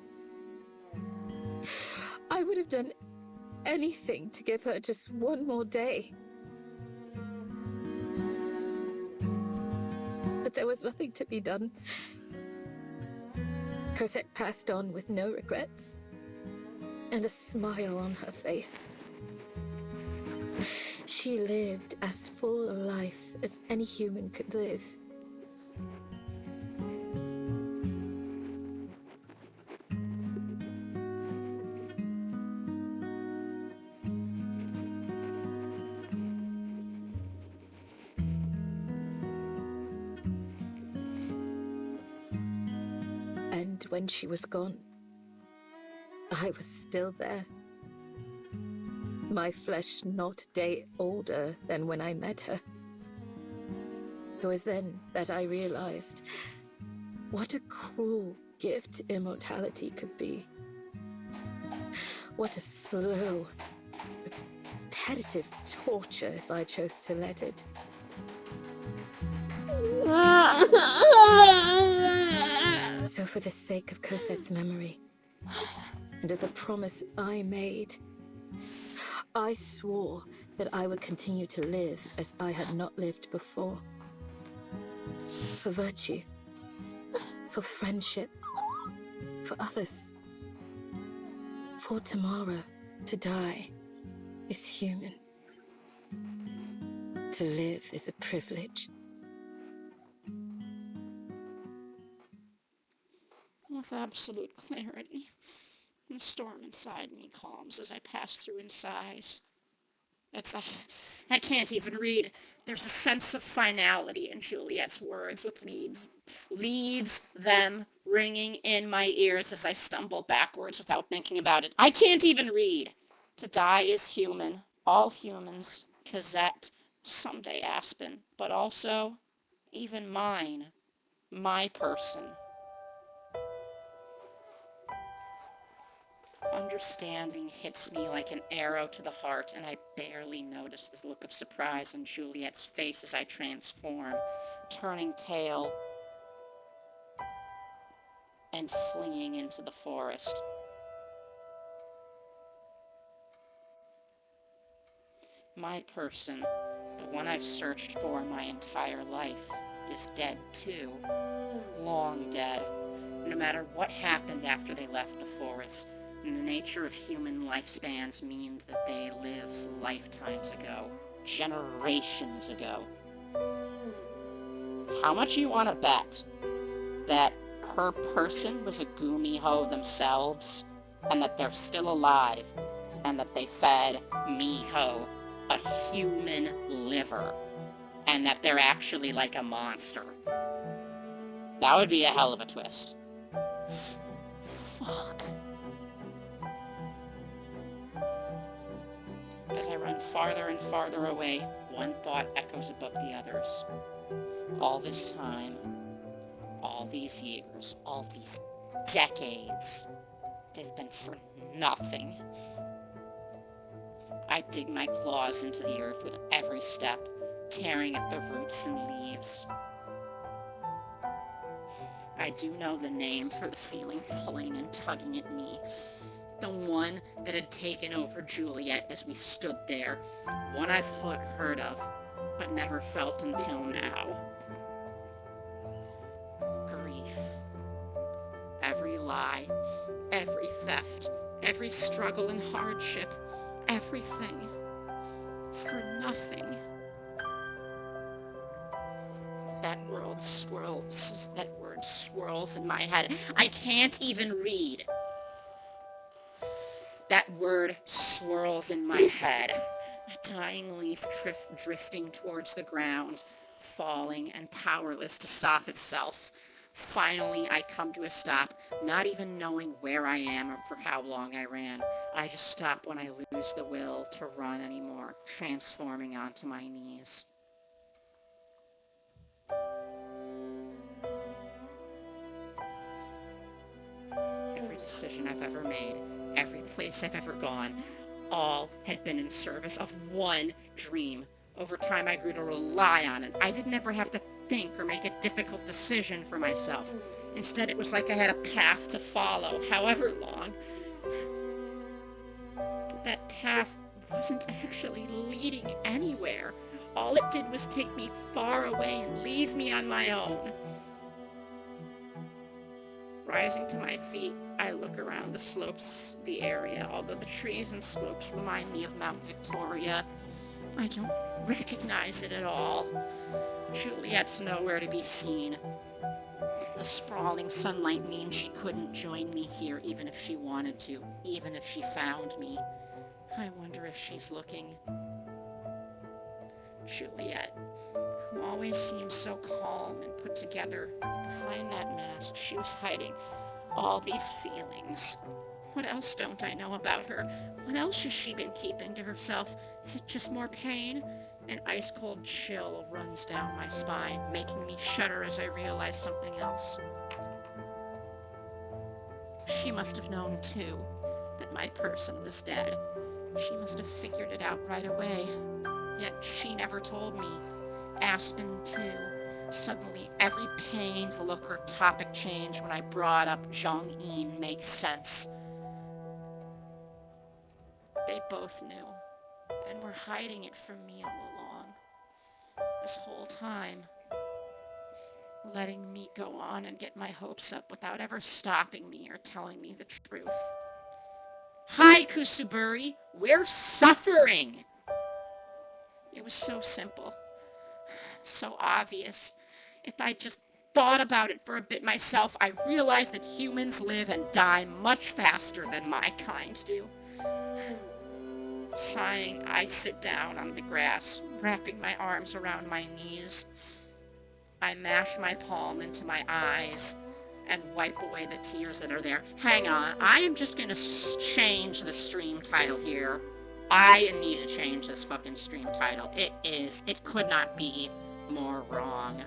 I would have done anything to give her just one more day. But there was nothing to be done. Cosette passed on with no regrets, and a smile on her face. She lived as full a life as any human could live. And when she was gone, I was still there. My flesh not a day older than when I met her. It was then that I realized what a cruel gift immortality could be. What a slow, repetitive torture if I chose to let it. So for the sake of Cosette's memory, and of the promise I made, I swore that I would continue to live as I had not lived before. For virtue, for friendship, for others. For tomorrow, to die is human. To live is a privilege. With absolute clarity, the storm inside me calms as I pass through and sighs. I can't even read. There's a sense of finality in Juliet's words with leaves them ringing in my ears as I stumble backwards without thinking about it. I can't even read. To die is human. All humans. Cosette. Someday Aspen. But also, even mine. My person. Understanding hits me like an arrow to the heart, and I barely notice the look of surprise on Juliet's face as I transform, turning tail and fleeing into the forest. My person, the one I've searched for my entire life, is dead too. Long dead. No matter what happened after they left the forest, and the nature of human lifespans mean that they lived lifetimes ago, generations ago. How much you want to bet that her person was a Gumiho themselves, and that they're still alive, and that they fed Miho a human liver, and that they're actually like a monster? That would be a hell of a twist. Fuck. As I run farther and farther away, one thought echoes above the others. All this time, all these years, all these decades, they've been for nothing. I dig my claws into the earth with every step, tearing at the roots and leaves. I do know the name for the feeling pulling and tugging at me. The one that had taken over Juliet as we stood there. One I've heard of, but never felt until now. Grief. Every lie, every theft, every struggle and hardship, everything. For nothing. That word swirls in my head. I can't even read. That word swirls in my head. A dying leaf drifting towards the ground, falling and powerless to stop itself. Finally, I come to a stop, not even knowing where I am or for how long I ran. I just stop when I lose the will to run anymore, transforming onto my knees. Every decision I've ever made, every place I've ever gone, all had been in service of one dream. Over time, I grew to rely on it. I didn't ever have to think or make a difficult decision for myself. Instead, it was like I had a path to follow, however long. But that path wasn't actually leading anywhere. All it did was take me far away and leave me on my own. Rising to my feet, I look around the slopes, the area, although the trees and slopes remind me of Mount Victoria. I don't recognize it at all. Juliet's nowhere to be seen. The sprawling sunlight means she couldn't join me here even if she wanted to, even if she found me. I wonder if she's looking. Juliet, who always seems so calm and put together, behind that mask she was hiding all these feelings. What else don't I know about her? What else has she been keeping to herself? Is it just more pain? An ice-cold chill runs down my spine, making me shudder as I realize something else. She must have known, too, that my person was dead. She must have figured it out right away. Yet she never told me. Aspen, too. Suddenly, every pained look or topic change when I brought up Jong-un makes sense. They both knew, and were hiding it from me all along. This whole time, letting me go on and get my hopes up without ever stopping me or telling me the truth. Hi, Kusuburi, we're suffering! It was so simple, so obvious. If I just thought about it for a bit myself, I realized that humans live and die much faster than my kind do. Sighing, I sit down on the grass, wrapping my arms around my knees. I mash my palm into my eyes and wipe away the tears that are there. Hang on, I am just going to change the stream title here. I need to change this fucking stream title. It could not be more wrong.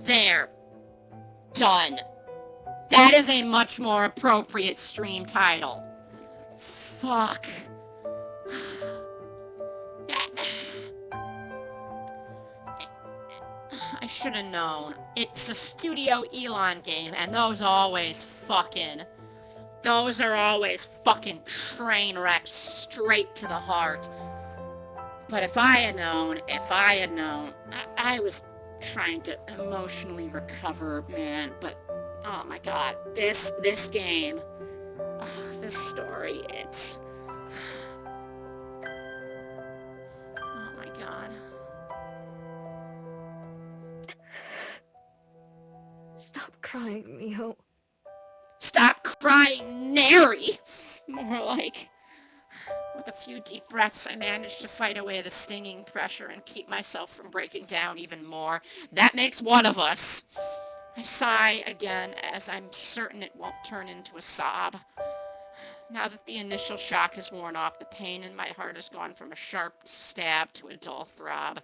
There. Done. That is a much more appropriate stream title. Fuck. I should have known. It's a Studio Elon game, and those are always fucking train wrecks straight to the heart. But if I had known, I was trying to emotionally recover, man, but oh my god, this game, this story, it's, oh my god. Stop crying, Mio. Stop crying, Neri! More like, with a few deep breaths, I managed to fight away the stinging pressure and keep myself from breaking down even more. That makes one of us. I sigh again, as I'm certain it won't turn into a sob. Now that the initial shock has worn off, the pain in my heart has gone from a sharp stab to a dull throb.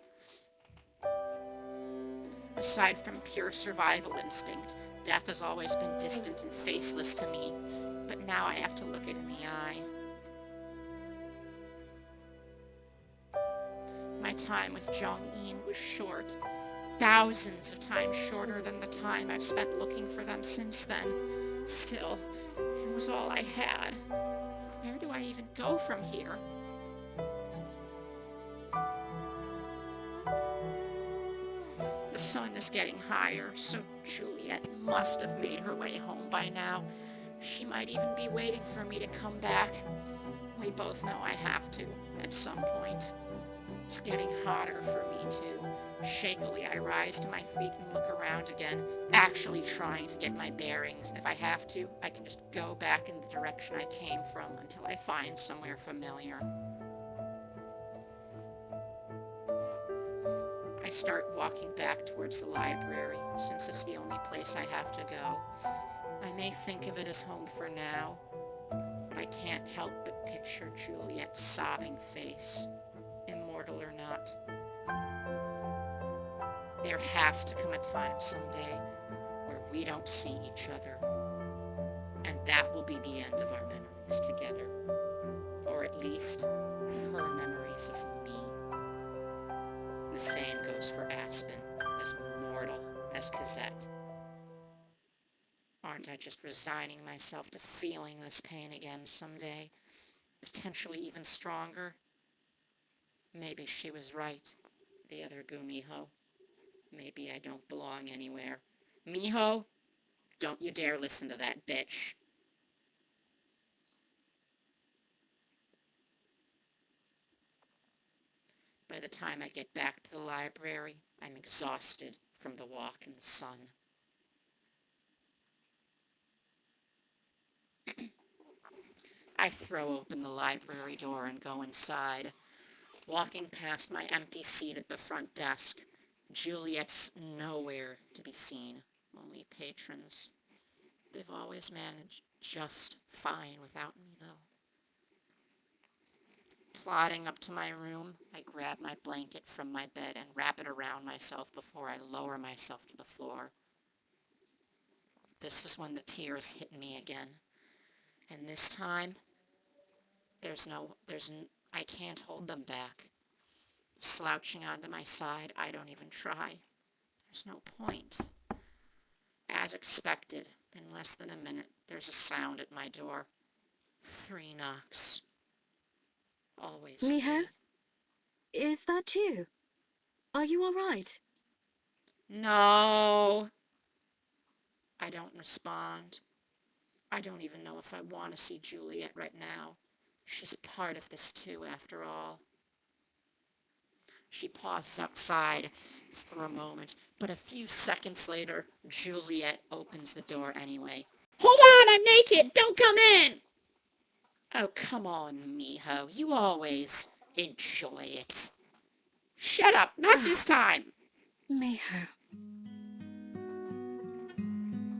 Aside from pure survival instinct, death has always been distant and faceless to me, but now I have to look it in the eye. My time with Jong-un was short, thousands of times shorter than the time I've spent looking for them since then. Still, it was all I had. Where do I even go from here? The sun is getting higher, so Juliet must have made her way home by now. She might even be waiting for me to come back. We both know I have to, at some point. It's getting hotter for me, too. Shakily, I rise to my feet and look around again, actually trying to get my bearings. If I have to, I can just go back in the direction I came from until I find somewhere familiar. I start walking back towards the library, since it's the only place I have to go. I may think of it as home for now, but I can't help but picture Juliet's sobbing face, immortal or not. There has to come a time someday where we don't see each other, and that will be the end of our memories together, or at least her memories of me. The same goes for Aspen, as mortal as Cosette. Aren't I just resigning myself to feeling this pain again someday? Potentially even stronger? Maybe she was right, the other Gumiho. Maybe I don't belong anywhere. Miho, don't you dare listen to that bitch. By the time I get back to the library, I'm exhausted from the walk in the sun. I throw open the library door and go inside. Walking past my empty seat at the front desk, Juliet's nowhere to be seen, only patrons. They've always managed just fine without me, though. Plodding up to my room, I grab my blanket from my bed and wrap it around myself before I lower myself to the floor. This is when the tears hit me again. And this time, I can't hold them back. Slouching onto my side, I don't even try. There's no point. As expected, in less than a minute, there's a sound at my door. 3 knocks. Always. Miho? 3. Is that you? Are you alright? No. I don't respond. I don't even know if I want to see Juliet right now. She's part of this too, after all. She pauses outside for a moment, but a few seconds later, Juliet opens the door anyway. Hold on, I'm naked! Don't come in! Oh, come on, Miho. You always enjoy it. Shut up! Not this time! Miho.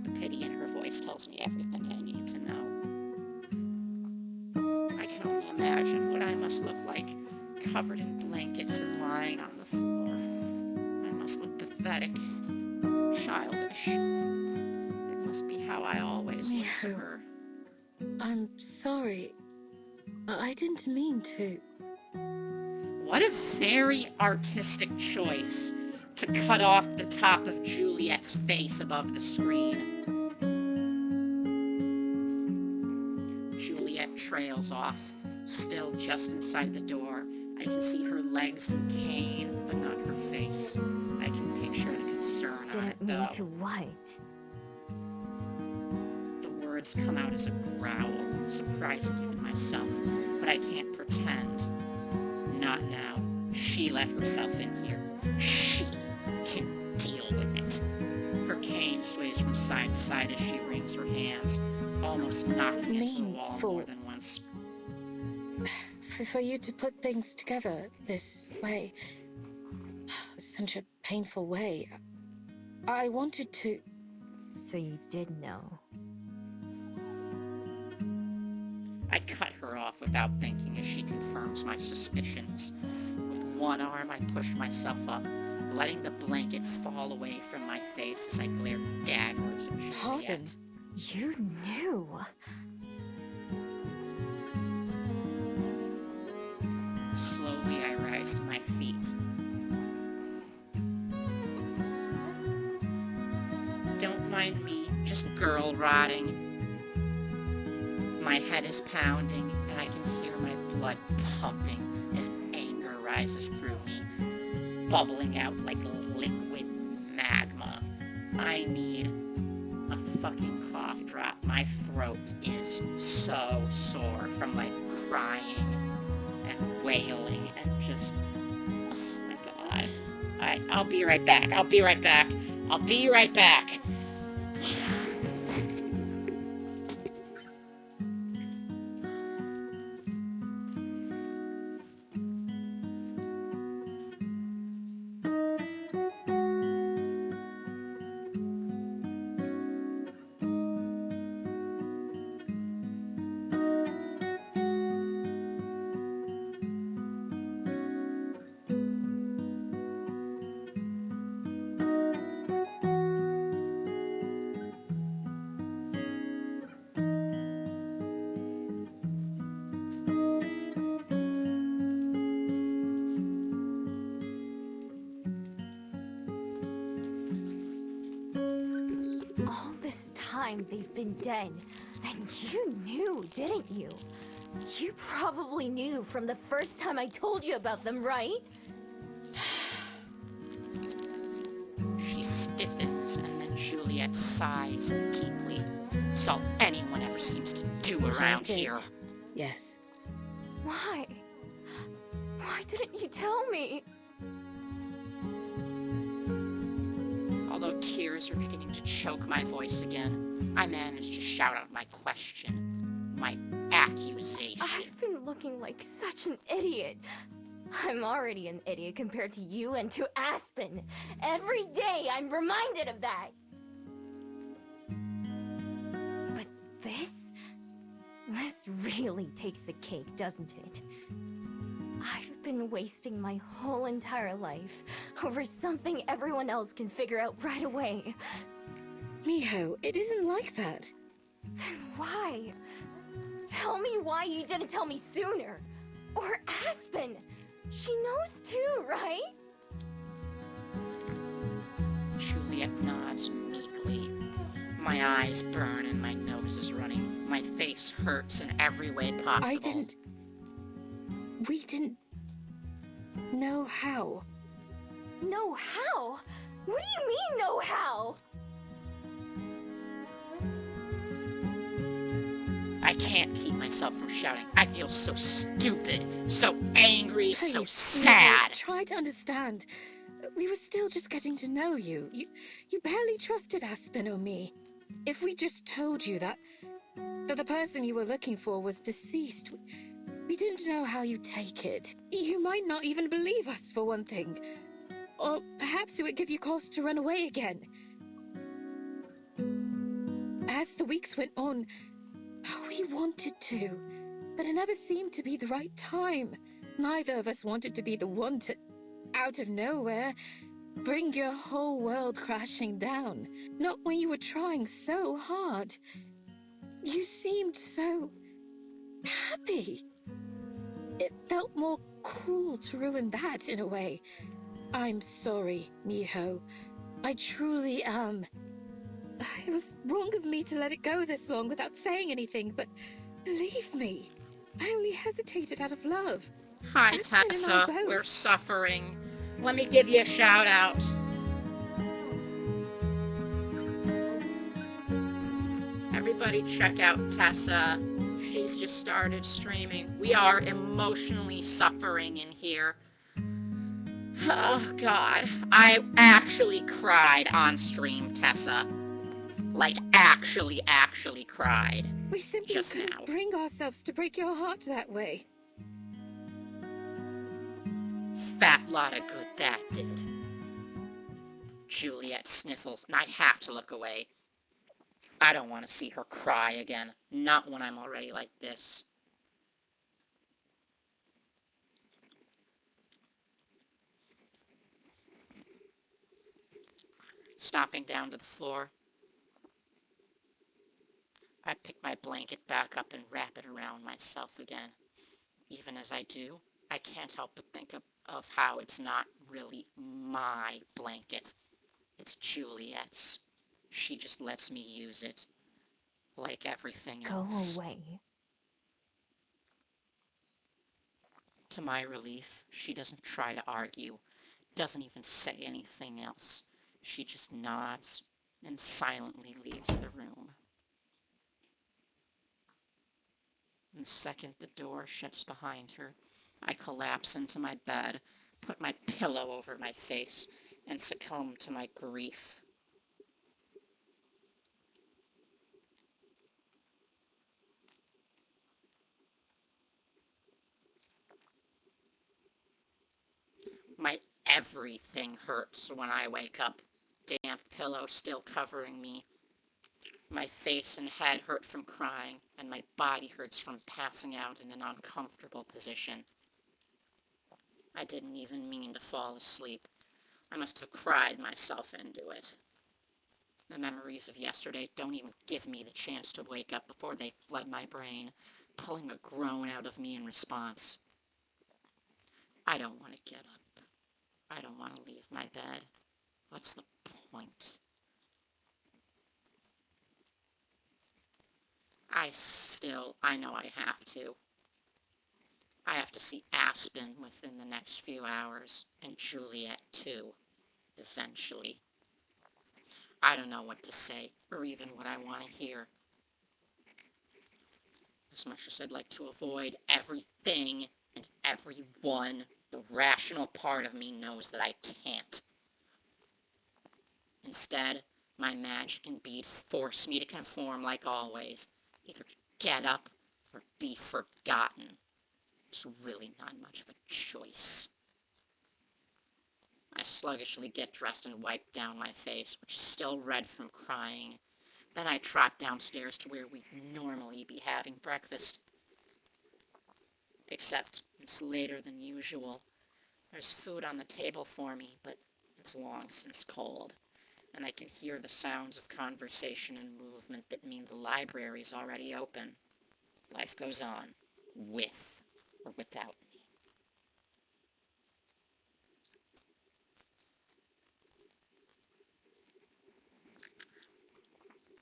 The pity in her voice tells me everything I need to know. I can only imagine what I must look like, covered in blankets and lying on the floor. I must look pathetic, childish. It must be how I always look to Miho. her. I'm sorry. I didn't mean to. What a very artistic choice to cut off the top of Juliet's face above the screen. Juliet trails off, still just inside the door. I can see her legs and cane, but not her face. I can picture the concern on it, Didn't mean though. to what? The words come out as a growl, surprising even myself, but I can't pretend. Not now. She let herself in here. She can deal with it. Her cane sways from side to side as she wrings her hands, almost knocking into the wall more than once. For you to put things together this way, such a painful way, I wanted to... So you did know. I cut her off without thinking as she confirms my suspicions. With one arm, I push myself up, letting the blanket fall away from my face as I glare daggers at Juliet. Pardon? You knew. Slowly, I rise to my feet. Don't mind me, just girl rotting. My head is pounding, and I can hear my blood pumping as anger rises through me, bubbling out like liquid magma. I need a fucking cough drop. My throat is so sore from, like, crying and wailing and just... Oh my god. I'll be right back. I'll be right back. I'll be right back. All this time they've been dead, and you knew, didn't you? You probably knew from the first time I told you about them, right? She stiffens, and then Juliet sighs deeply. It's all anyone ever seems to do around did. here. Yes. Why? Why didn't you tell me? Although tears are beginning to choke my voice again, I manage to shout out my question, my accusation. I've been looking like such an idiot. I'm already an idiot compared to you and to Aspen. Every day I'm reminded of that. But this really takes the cake, doesn't it? I've been wasting my whole entire life over something everyone else can figure out right away. Miho, it isn't like that. Then why? Tell me why you didn't tell me sooner. Or Aspen. She knows too, right? Juliet nods meekly. My eyes burn and my nose is running. My face hurts in every way possible. We didn't know how. Know how? What do you mean, know how? I can't keep myself from shouting. I feel so stupid, so angry, so Please, sad. Miho, try to understand. We were still just getting to know you. You barely trusted Aspen or me. If we just told you that the person you were looking for was deceased, we didn't know how you'd take it. You might not even believe us, for one thing. Or perhaps it would give you cause to run away again. As the weeks went on, we wanted to, but it never seemed to be the right time. Neither of us wanted to be the one to, out of nowhere, bring your whole world crashing down. Not when you were trying so hard. You seemed so happy. It felt more cruel to ruin that in a way. I'm sorry, Miho. I truly am. It was wrong of me to let it go this long without saying anything, but believe me, I only hesitated out of love. Hi, Aspen and I Tessa. both. We're suffering. Let me give you a shout out. Everybody check out Tessa. She's just started streaming. We are emotionally suffering in here. Oh, God. I actually cried on stream, Tessa. Like, actually cried. We simply Just couldn't now. bring ourselves to break your heart that way. Fat lot of good that did. Juliet sniffles, and I have to look away. I don't want to see her cry again. Not when I'm already like this. Stomping down to the floor, I pick my blanket back up and wrap it around myself again. Even as I do, I can't help but think of how it's not really my blanket. It's Juliet's. She just lets me use it. Like everything Go else. away. To my relief, she doesn't try to argue. Doesn't even say anything else. She just nods and silently leaves the room. And the second the door shuts behind her, I collapse into my bed, put my pillow over my face, and succumb to my grief. My everything hurts when I wake up, damp pillow still covering me. My face and head hurt from crying, and my body hurts from passing out in an uncomfortable position. I didn't even mean to fall asleep. I must have cried myself into it. The memories of yesterday don't even give me the chance to wake up before they flood my brain, pulling a groan out of me in response. I don't want to get up. I don't want to leave my bed. What's the point? I know I have to. I have to see Aspen within the next few hours, and Juliet too, eventually. I don't know what to say, or even what I want to hear. As much as I'd like to avoid everything and everyone, the rational part of me knows that I can't. Instead, my magic and bead force me to conform like always. Either get up or be forgotten. It's really not much of a choice. I sluggishly get dressed and wipe down my face, which is still red from crying. Then I trot downstairs to where we'd normally be having breakfast. Except it's later than usual. There's food on the table for me, but it's long since cold, and I can hear the sounds of conversation and movement that mean the library's already open. Life goes on, with or without me.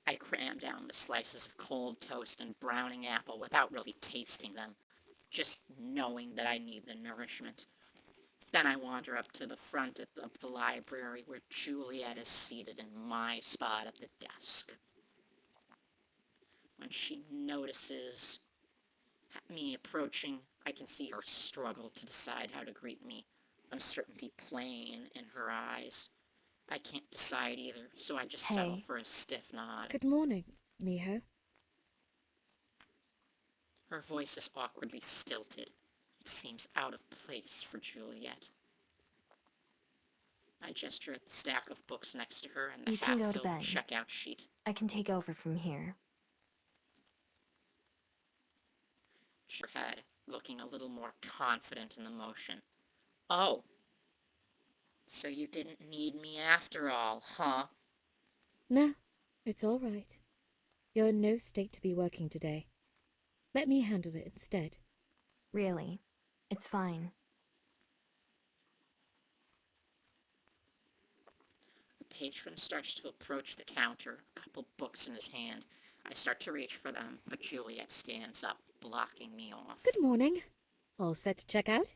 I cram down the slices of cold toast and browning apple without really tasting them, just knowing that I need the nourishment. Then I wander up to the front of the library where Juliet is seated in my spot at the desk. When she notices me approaching, I can see her struggle to decide how to greet me, uncertainty plain in her eyes. I can't decide either, so I just settle Hey. for a stiff nod. Good morning, Miho. Her voice is awkwardly stilted. It seems out of place for Juliet. I gesture at the stack of books next to her and the You can go to half-filled bed. checkout sheet. I can take over from here. Her head, looking a little more confident in the motion. Oh, so you didn't need me after all, huh? No, it's all right. You're in no state to be working today. Let me handle it instead. Really. It's fine. The patron starts to approach the counter, a couple books in his hand. I start to reach for them, but Juliet stands up, blocking me off. Good morning. All set to check out?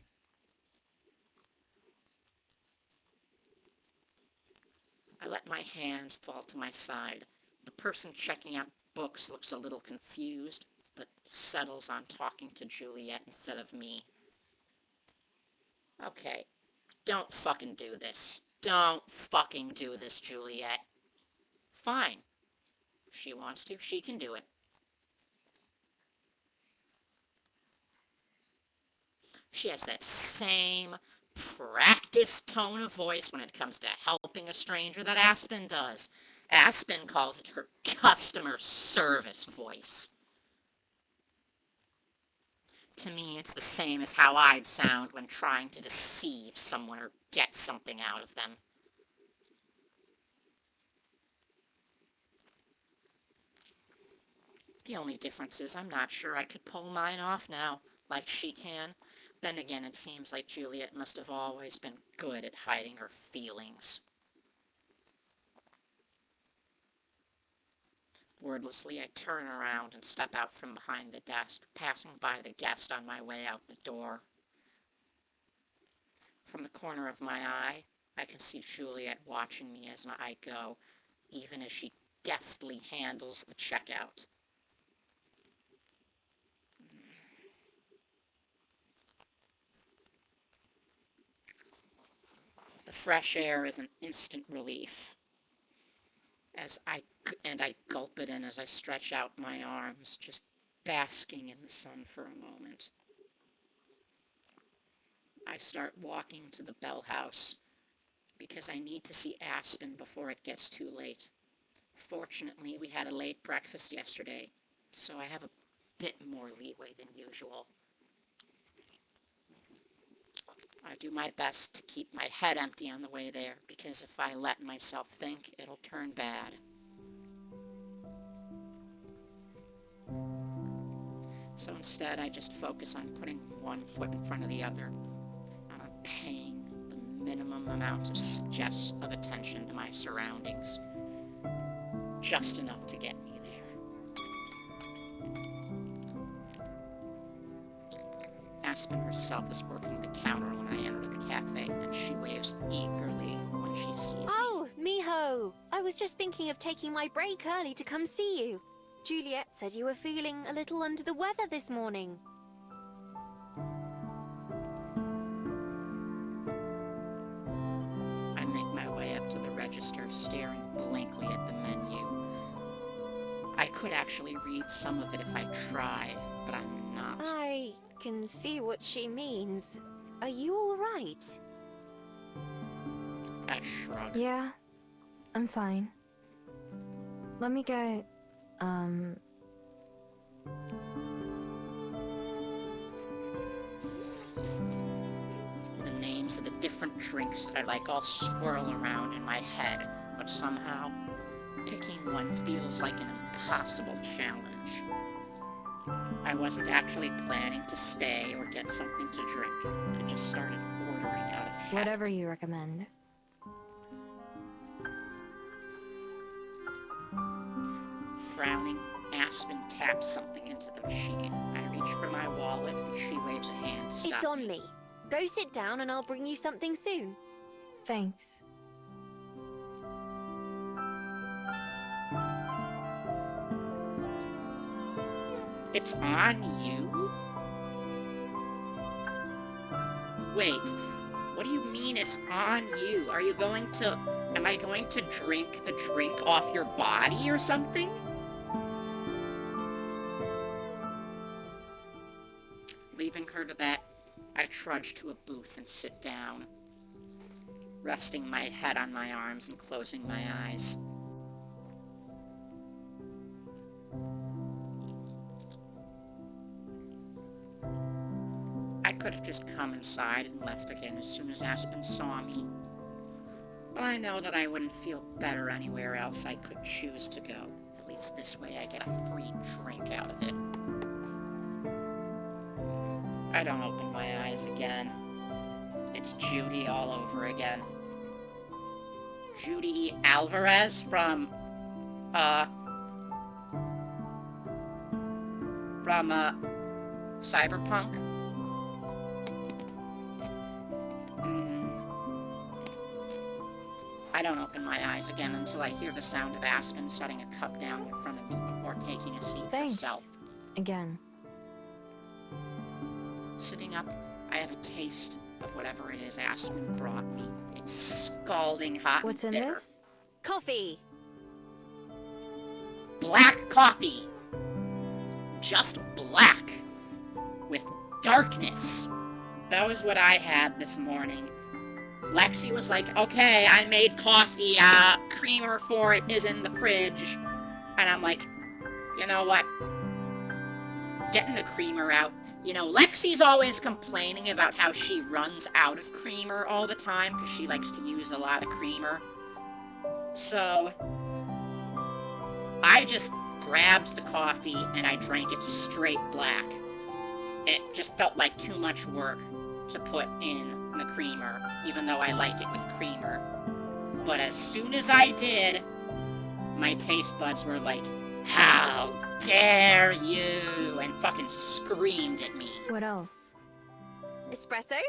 I let my hand fall to my side. The person checking out books looks a little confused, but settles on talking to Juliet instead of me. Okay, don't fucking do this. Don't fucking do this, Juliet. Fine. If she wants to, she can do it. She has that same practiced tone of voice when it comes to helping a stranger that Aspen does. Aspen calls it her customer service voice. To me, it's the same as how I'd sound when trying to deceive someone or get something out of them. The only difference is I'm not sure I could pull mine off now, like she can. Then again, it seems like Juliet must have always been good at hiding her feelings. Wordlessly, I turn around and step out from behind the desk, passing by the guest on my way out the door. From the corner of my eye, I can see Juliet watching me as I go, even as she deftly handles the checkout. The fresh air is an instant relief. I gulp it in as I stretch out my arms, just basking in the sun for a moment. I start walking to the Bell House because I need to see Aspen before it gets too late. Fortunately, we had a late breakfast yesterday, so I have a bit more leeway than usual. I do my best to keep my head empty on the way there, because if I let myself think, it'll turn bad. So instead, I just focus on putting one foot in front of the other, and on paying the minimum amount of attention to my surroundings, just enough to get me there. Aspen herself is working the counter when I enter the cafe, and she waves eagerly when she sees me. Oh, Miho! I was just thinking of taking my break early to come see you. Juliet said you were feeling a little under the weather this morning. I make my way up to the register, staring blankly at the menu. I could actually read some of it if I tried, but I'm not. I can see what she means. Are you alright? I shrug. Yeah, I'm fine. Let me go, The names of the different drinks that I like all swirl around in my head, but somehow, picking one feels like an impossible challenge. I wasn't actually planning to stay or get something to drink. I just started ordering out of habit. Whatever you recommend. Frowning, Aspen taps something into the machine. I reach for my wallet, but she waves a hand to stop. It's on me. Go sit down and I'll bring you something soon. Thanks. It's on you? Wait, what do you mean it's on you? Am I going to drink the drink off your body or something? Leaving her to that, I trudge to a booth and sit down, resting my head on my arms and closing my eyes. I could have just come inside and left again as soon as Aspen saw me, but I know that I wouldn't feel better anywhere else I could choose to go. At least this way I get a free drink out of it. I don't open my eyes again. It's Judy all over again. Judy Alvarez from Cyberpunk. I don't open my eyes again until I hear the sound of Aspen setting a cup down in front of me before taking a seat Thanks. herself. Again. Sitting up, I have a taste of whatever it is Aspen brought me. It's scalding hot What's in and bitter. this? Coffee! Black coffee. Just black. With darkness. That was what I had this morning. Lexi was like, okay, I made coffee, creamer for it is in the fridge. And I'm like, you know what? Getting the creamer out. You know, Lexi's always complaining about how she runs out of creamer all the time because she likes to use a lot of creamer. So, I just grabbed the coffee and I drank it straight black. It just felt like too much work to put in the creamer, even though I like it with creamer. But as soon as I did, my taste buds were like, how dare you, and fucking screamed at me. What else? Espresso?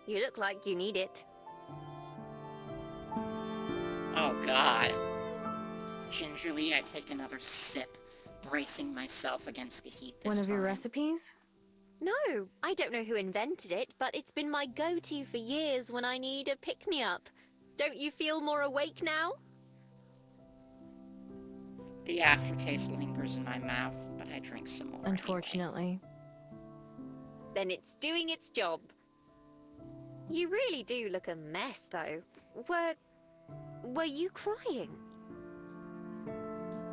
You look like you need it. Oh, God. Gingerly, I take another sip, bracing myself against the heat this One of your time. recipes? No, I don't know who invented it, but it's been my go-to for years when I need a pick-me-up. Don't you feel more awake now? The aftertaste lingers in my mouth, but I drink some more. Anyway. Unfortunately. Then it's doing its job. You really do look a mess, though. Were you crying?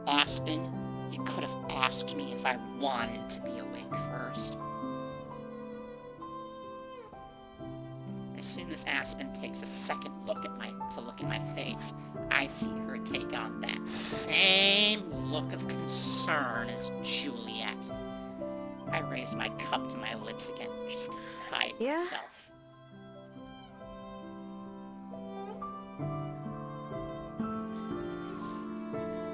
Aspen, you could have asked me if I wanted to be awake first. As soon as Aspen takes a second look at my face, I see her take on that same look of concern as Juliet. I raise my cup to my lips again, just to hide Yeah? myself.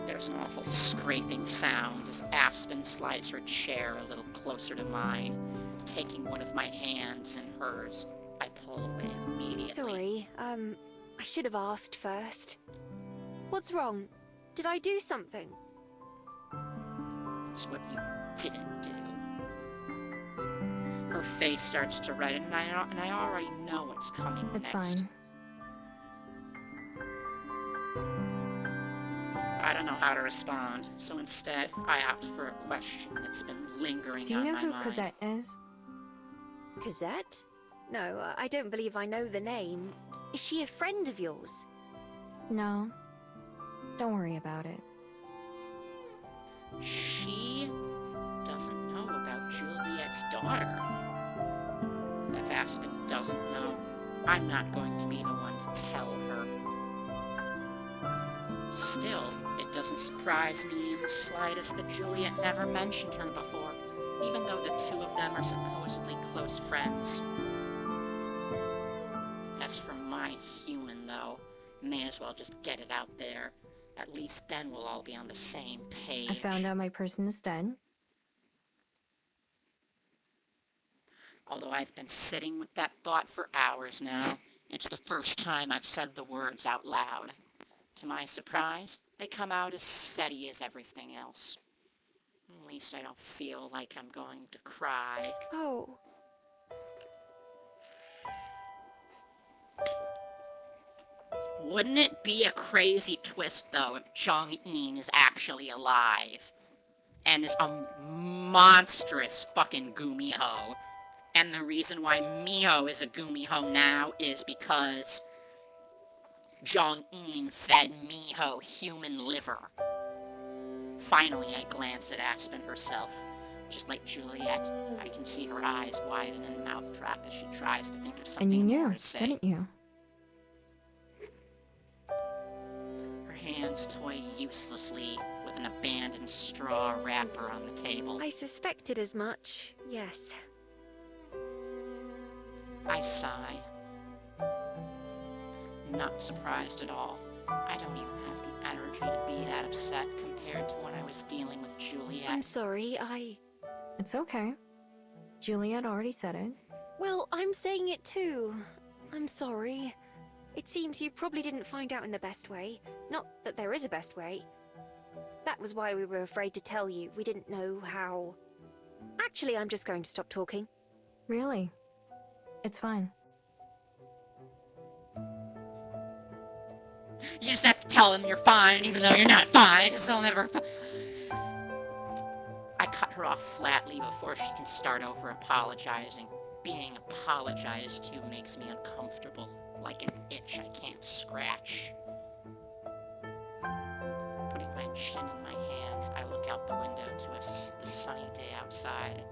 There's an awful scraping sound as Aspen slides her chair a little closer to mine, taking one of my hands in hers. I pull away immediately. Sorry, I should have asked first. What's wrong? Did I do something? It's what you didn't do. Her face starts to redden, and I already know what's coming It's next. fine. I don't know how to respond, so instead, I opt for a question that's been lingering Do you on know my who mind. Cosette is? Cosette? No, I don't believe I know the name. Is she a friend of yours? No. Don't worry about it. She doesn't know about Juliet's daughter. If Aspen doesn't know, I'm not going to be the one to tell her. Still, it doesn't surprise me in the slightest that Juliet never mentioned her before, even though the two of them are supposedly close friends. As for my human, though, may as well just get it out there. At least then we'll all be on the same page. I found out my person is dead. Although I've been sitting with that thought for hours now, it's the first time I've said the words out loud. To my surprise, they come out as steady as everything else. At least I don't feel like I'm going to cry. Oh. Wouldn't it be a crazy twist, though, if Jong-un is actually alive? And is a monstrous fucking Gumiho? And the reason why Miho is a Gumiho now is because Jong-un fed Miho human liver. Finally, I glance at Aspen herself. Just like Juliet, I can see her eyes widen and mouth drop as she tries to think of And you something more knew, to say. didn't you? Her hands toy uselessly with an abandoned straw wrapper on the table. I suspected as much, yes. I sigh. Not surprised at all. I don't even have the energy to be that upset compared to when I was dealing with I'm Juliet. sorry, It's okay. Juliet already said it. Well, I'm saying it too. I'm sorry. It seems you probably didn't find out in the best way. Not that there is a best way. That was why we were afraid to tell you. We didn't know how... Actually, I'm just going to stop talking. Really? It's fine. You just have to tell them you're fine, even though you're not fine, because they'll never... I cut her off flatly before she can start over apologizing. Being apologized to makes me uncomfortable, like an itch I can't scratch. Putting my chin in my hands, I look out the window to the sunny day outside.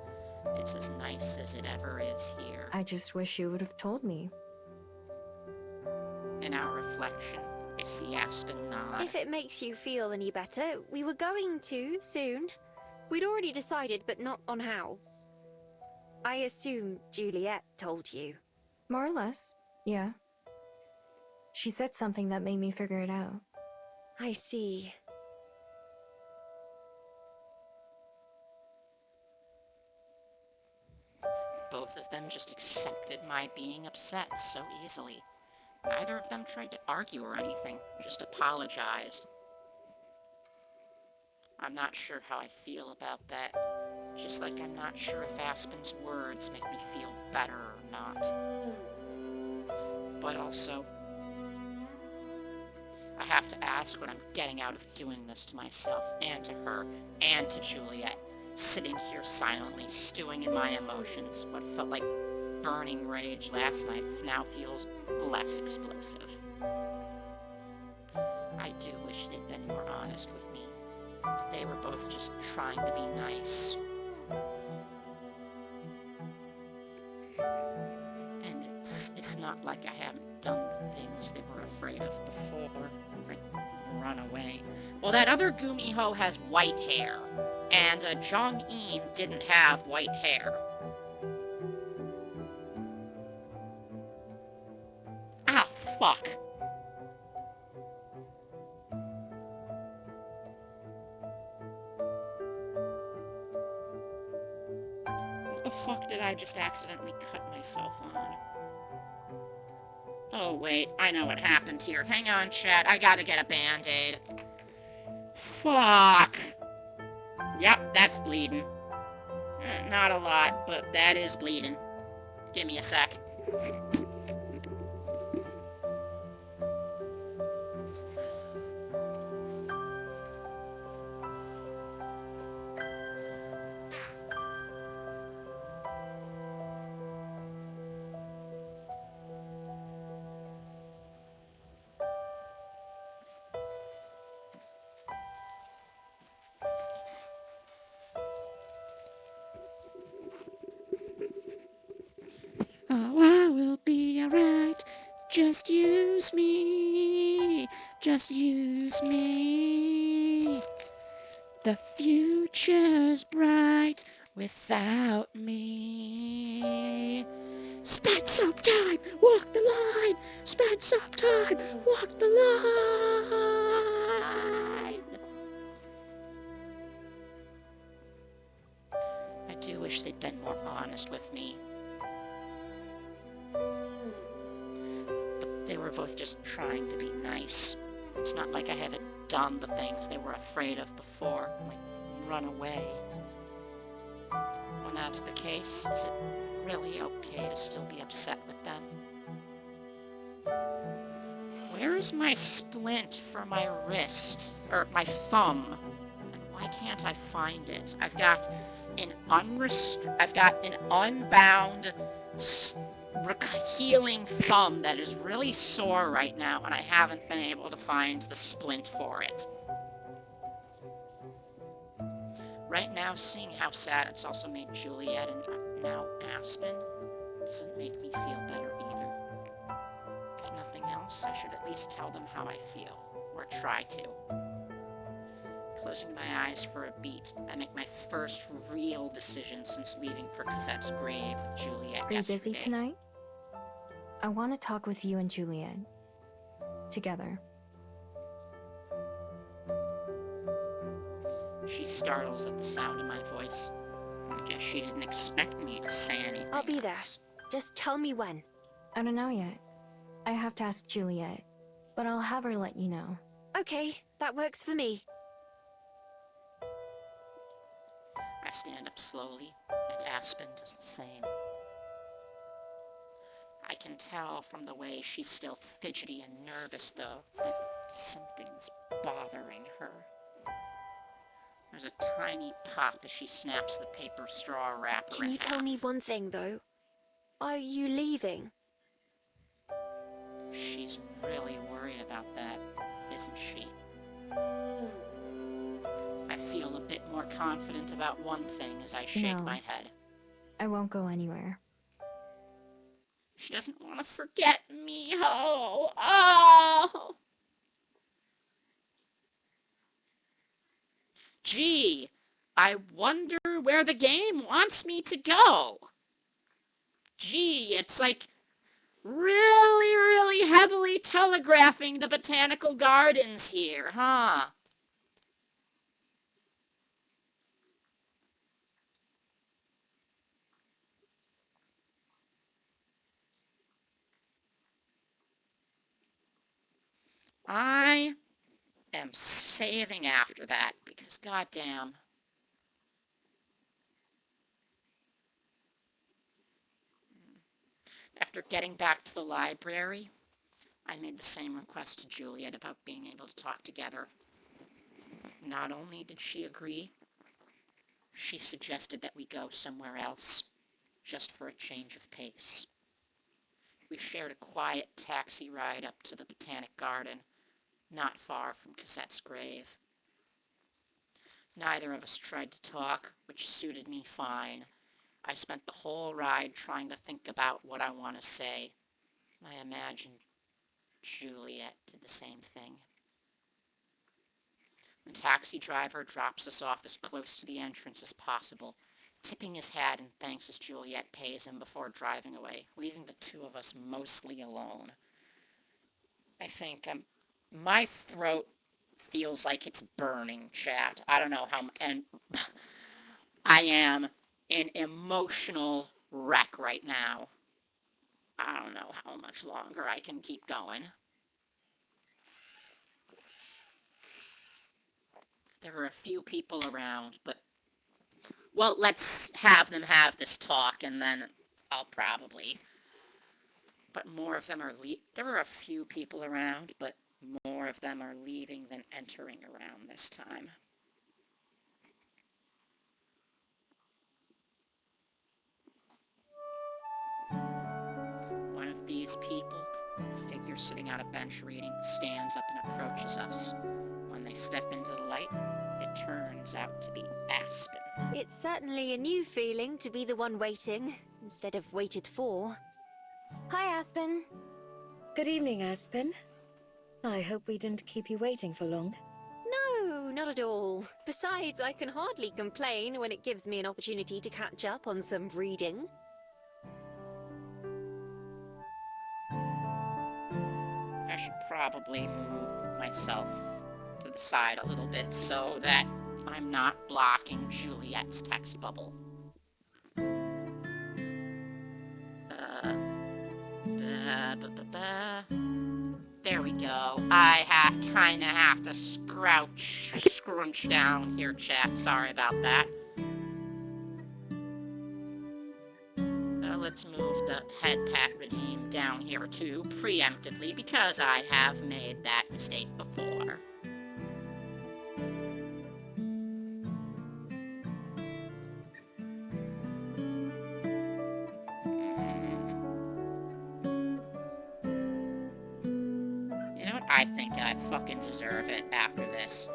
It's as nice as it ever is here. I just wish you would have told me. In our reflection, I see Aspen nod. If it makes you feel any better, we were going to, soon. We'd already decided, but not on how. I assume Juliet told you. More or less, yeah. She said something that made me figure it out. I see. Both of them just accepted my being upset so easily. Neither of them tried to argue or anything, just apologized. I'm not sure how I feel about that. Just like I'm not sure if Aspen's words make me feel better or not. But also, I have to ask what I'm getting out of doing this to myself, and to her, and to Juliet. Sitting here silently, stewing in my emotions. What felt like burning rage last night now feels less explosive. I do wish they'd been more honest with me. They were both just trying to be nice. And it's not like I haven't done the things they were afraid of before, like run away. Well, that other Gumiho has white hair, and Jong-un didn't have white hair. Ah, fuck. What the fuck did I just accidentally cut myself on? Oh, wait, I know what happened here. Hang on, chat. I gotta get a band-aid. Fuck. Yep, that's bleeding. Not a lot, but that is bleeding. Give me a sec. Oh, I will be alright. Just use me. Just use me. The future's bright without me. Spend some time, walk the line. Spend some time, walk the line. I do wish they'd been more honest with me. They were both just trying to be nice. It's not like I haven't done the things they were afraid of before, like run away. When that's the case, is it really okay to still be upset with them? Where is my splint for my wrist? Or my thumb? And why can't I find it? I've got an unbound healing thumb that is really sore right now, and I haven't been able to find the splint for it. Right now, seeing how sad it's also made Juliet and now Aspen doesn't make me feel better either. If nothing else, I should at least tell them how I feel, or try to. Closing my eyes for a beat, I make my first real decision since leaving for Cosette's grave with Juliet Are you yesterday. busy tonight? I want to talk with you and Juliet. Together. She startles at the sound of my voice. I guess she didn't expect me to say anything. I'll be there. else. Just tell me when. I don't know yet. I have to ask Juliet, but I'll have her let you know. Okay, that works for me. I stand up slowly, and Aspen does the same. I can tell from the way she's still fidgety and nervous, though, that something's bothering her. There's a tiny pop as she snaps the paper straw wrapper Can in you tell half. me one thing, though? Are you leaving? She's really worried about that, isn't she? I feel a bit more confident about one thing as I shake No. my head. I won't go anywhere. She doesn't want to forget me. Oh! Gee, I wonder where the game wants me to go. Gee, it's like really, really heavily telegraphing the botanical gardens here, huh? I am saving after that because goddamn. After getting back to the library, I made the same request to Juliet about being able to talk together. Not only did she agree, she suggested that we go somewhere else, just for a change of pace. We shared a quiet taxi ride up to the Botanic Garden, not far from Cosette's grave. Neither of us tried to talk, which suited me fine. I spent the whole ride trying to think about what I want to say. I imagine Juliet did the same thing. The taxi driver drops us off as close to the entrance as possible, tipping his hat in thanks as Juliet pays him before driving away, leaving the two of us mostly alone. I think my throat feels like it's burning, chat. I don't know how, and I am an emotional wreck right now. I don't know how much longer I can keep going. There are a few people around, but, well, let's have them have this talk, and then I'll probably, but more of them are, there are a few people around, but more of them are leaving than entering around this time. One of these people, a figure sitting on a bench reading, stands up and approaches us. When they step into the light, it turns out to be Aspen. It's certainly a new feeling to be the one waiting, instead of waited for. Hi, Aspen. Good evening, Aspen. I hope we didn't keep you waiting for long. No, not at all. Besides, I can hardly complain when it gives me an opportunity to catch up on some reading. I should probably move myself to the side a little bit so that I'm not blocking Juliet's text bubble. There we go. I kinda have to scrunch down here, chat. Sorry about that. Let's move the head pat redeem down here too, preemptively, because I have made that mistake before. You know what? I think I fucking deserve it after this.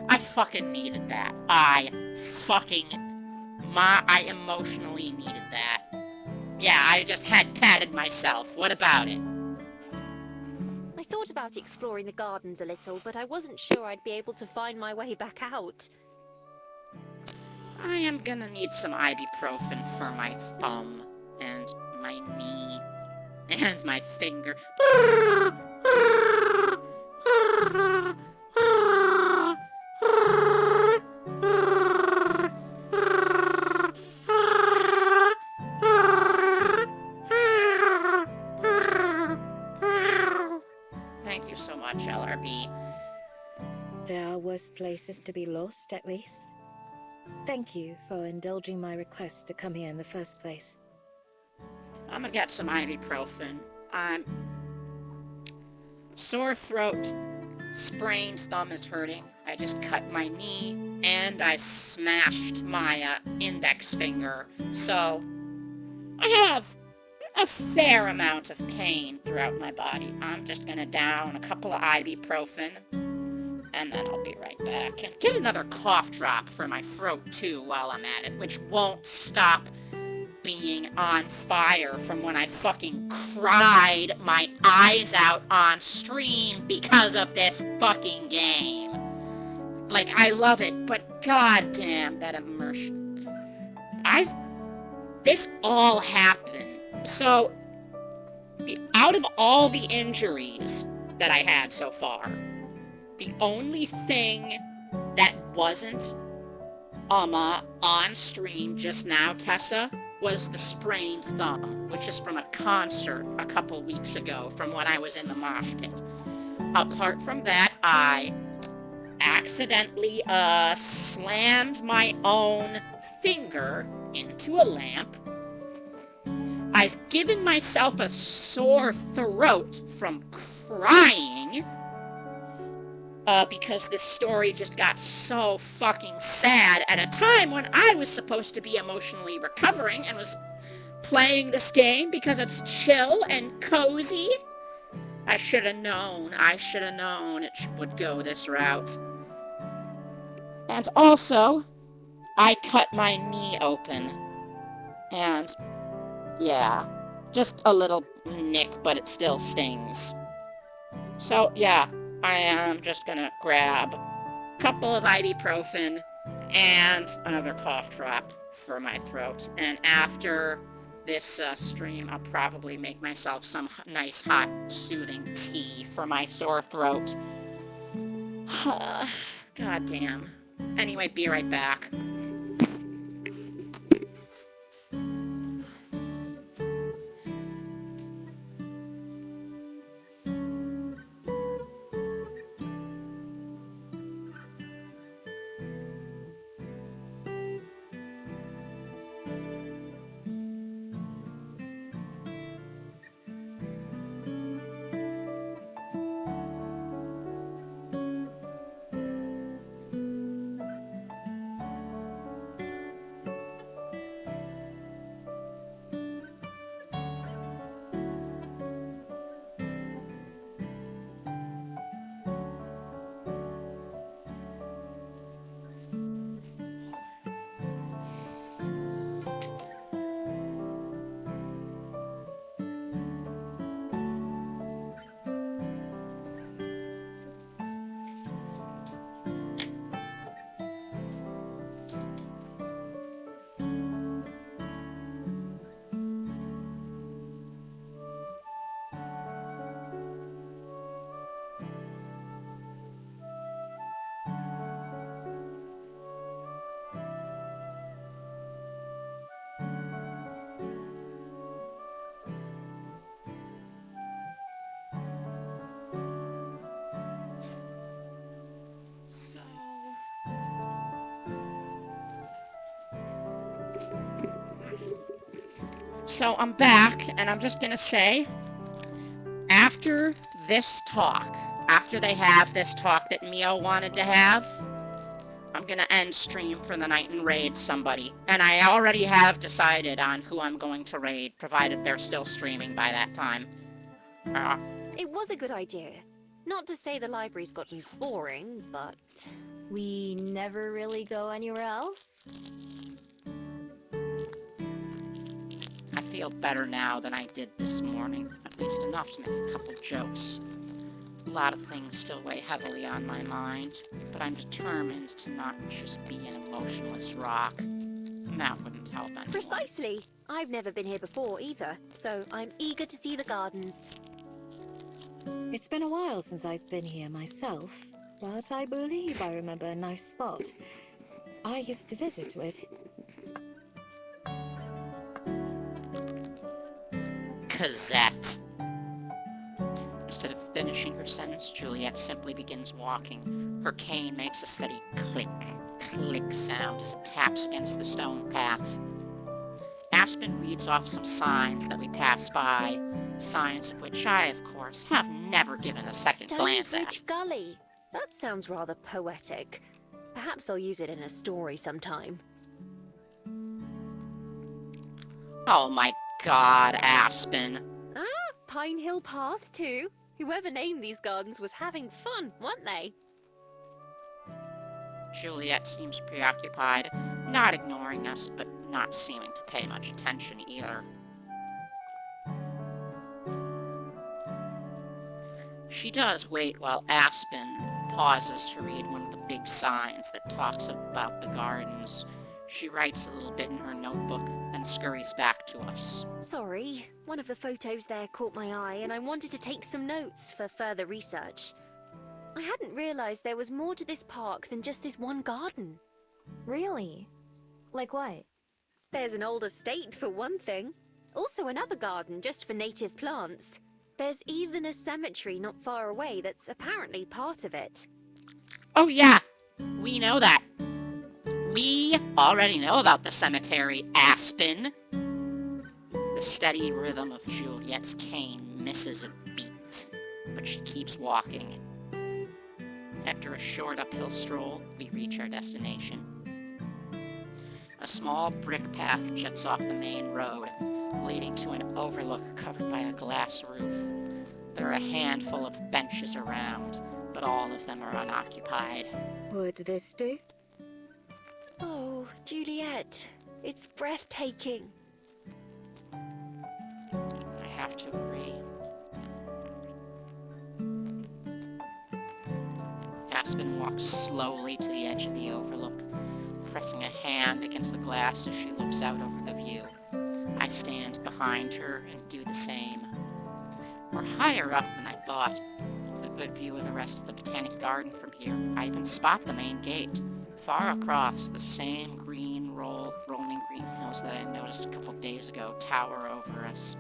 I fucking needed that. I emotionally needed that. Yeah, I just had patted myself. What about it? I thought about exploring the gardens a little, but I wasn't sure I'd be able to find my way back out. I am gonna need some ibuprofen for my thumb and my knee and my finger. Thank you so much, LRB. There are worse places to be lost, at least. Thank you for indulging my request to come here in the first place. I'm gonna get some ibuprofen. I'm sore throat, sprained thumb is hurting. I just cut my knee and I smashed my index finger. So I have a fair amount of pain throughout my body. I'm just gonna down a couple of ibuprofen and then I'll be right back. And get another cough drop for my throat too while I'm at it, which won't stop being on fire from when I fucking cried my eyes out on stream because of this fucking game. Like, I love it, but goddamn that immersion. This all happened So, out of all the injuries that I had so far, the only thing that wasn't on stream just now, Tessa, was the sprained thumb, which is from a concert a couple weeks ago from when I was in the mosh pit. Apart from that, I accidentally slammed my own finger into a lamp. I've given myself a sore throat from crying because this story just got so fucking sad at a time when I was supposed to be emotionally recovering and was playing this game because it's chill and cozy. I should have known it would go this route. And also, I cut my knee open. And, yeah, just a little nick, but it still stings. So, yeah, I am just gonna grab a couple of ibuprofen and another cough drop for my throat. And after this stream, I'll probably make myself some nice hot soothing tea for my sore throat. God damn. Anyway, be right back. So I'm back, and I'm just gonna say, after this talk, after they have this talk that Mio wanted to have, I'm gonna end stream for the night and raid somebody. And I already have decided on who I'm going to raid, provided they're still streaming by that time. It was a good idea. Not to say the library's gotten boring, but We never really go anywhere else? I feel better now than I did this morning, at least enough to make a couple jokes. A lot of things still weigh heavily on my mind, but I'm determined to not just be an emotionless rock. And that wouldn't help anyone. precisely. I've never been here before either, so I'm eager to see the gardens. It's been a while since I've been here myself, but I believe I remember a nice spot I used to visit with. Cosette. Instead of finishing her sentence, Juliet simply begins walking. Her cane makes a steady click, click sound as it taps against the stone path. Aspen reads off some signs that we pass by, signs of which I, of course, have never given a second glance at. Stonebridge Gully. That sounds rather poetic. Perhaps I'll use it in a story sometime. Oh my god, Aspen. Ah, Pine Hill Path too. Whoever named these gardens was having fun, weren't they? Juliet seems preoccupied, not ignoring us, but not seeming to pay much attention either. She does wait while Aspen pauses to read one of the big signs that talks about the gardens. She writes a little bit in her notebook. then scurries back to us. Sorry, one of the photos there caught my eye and I wanted to take some notes for further research. I hadn't realized there was more to this park than just this one garden. Really? Like what? There's an old estate for one thing. Also another garden just for native plants. There's even a cemetery not far away that's apparently part of it. Oh yeah, we know that. We already know about the cemetery, Aspen. The steady rhythm of Juliet's cane misses a beat, but she keeps walking. After a short uphill stroll, we reach our destination. A small brick path jets off the main road, leading to an overlook covered by a glass roof. There are a handful of benches around, but all of them are unoccupied. Would this do? Oh, Juliet, it's breathtaking. I have to agree. Aspen walks slowly to the edge of the overlook, pressing a hand against the glass as she looks out over the view. I stand behind her and do the same. We're higher up than I thought, with a good view of the rest of the Botanic Garden from here. I even spot the main gate. Far across, the same rolling green hills that I noticed a couple days ago tower over us.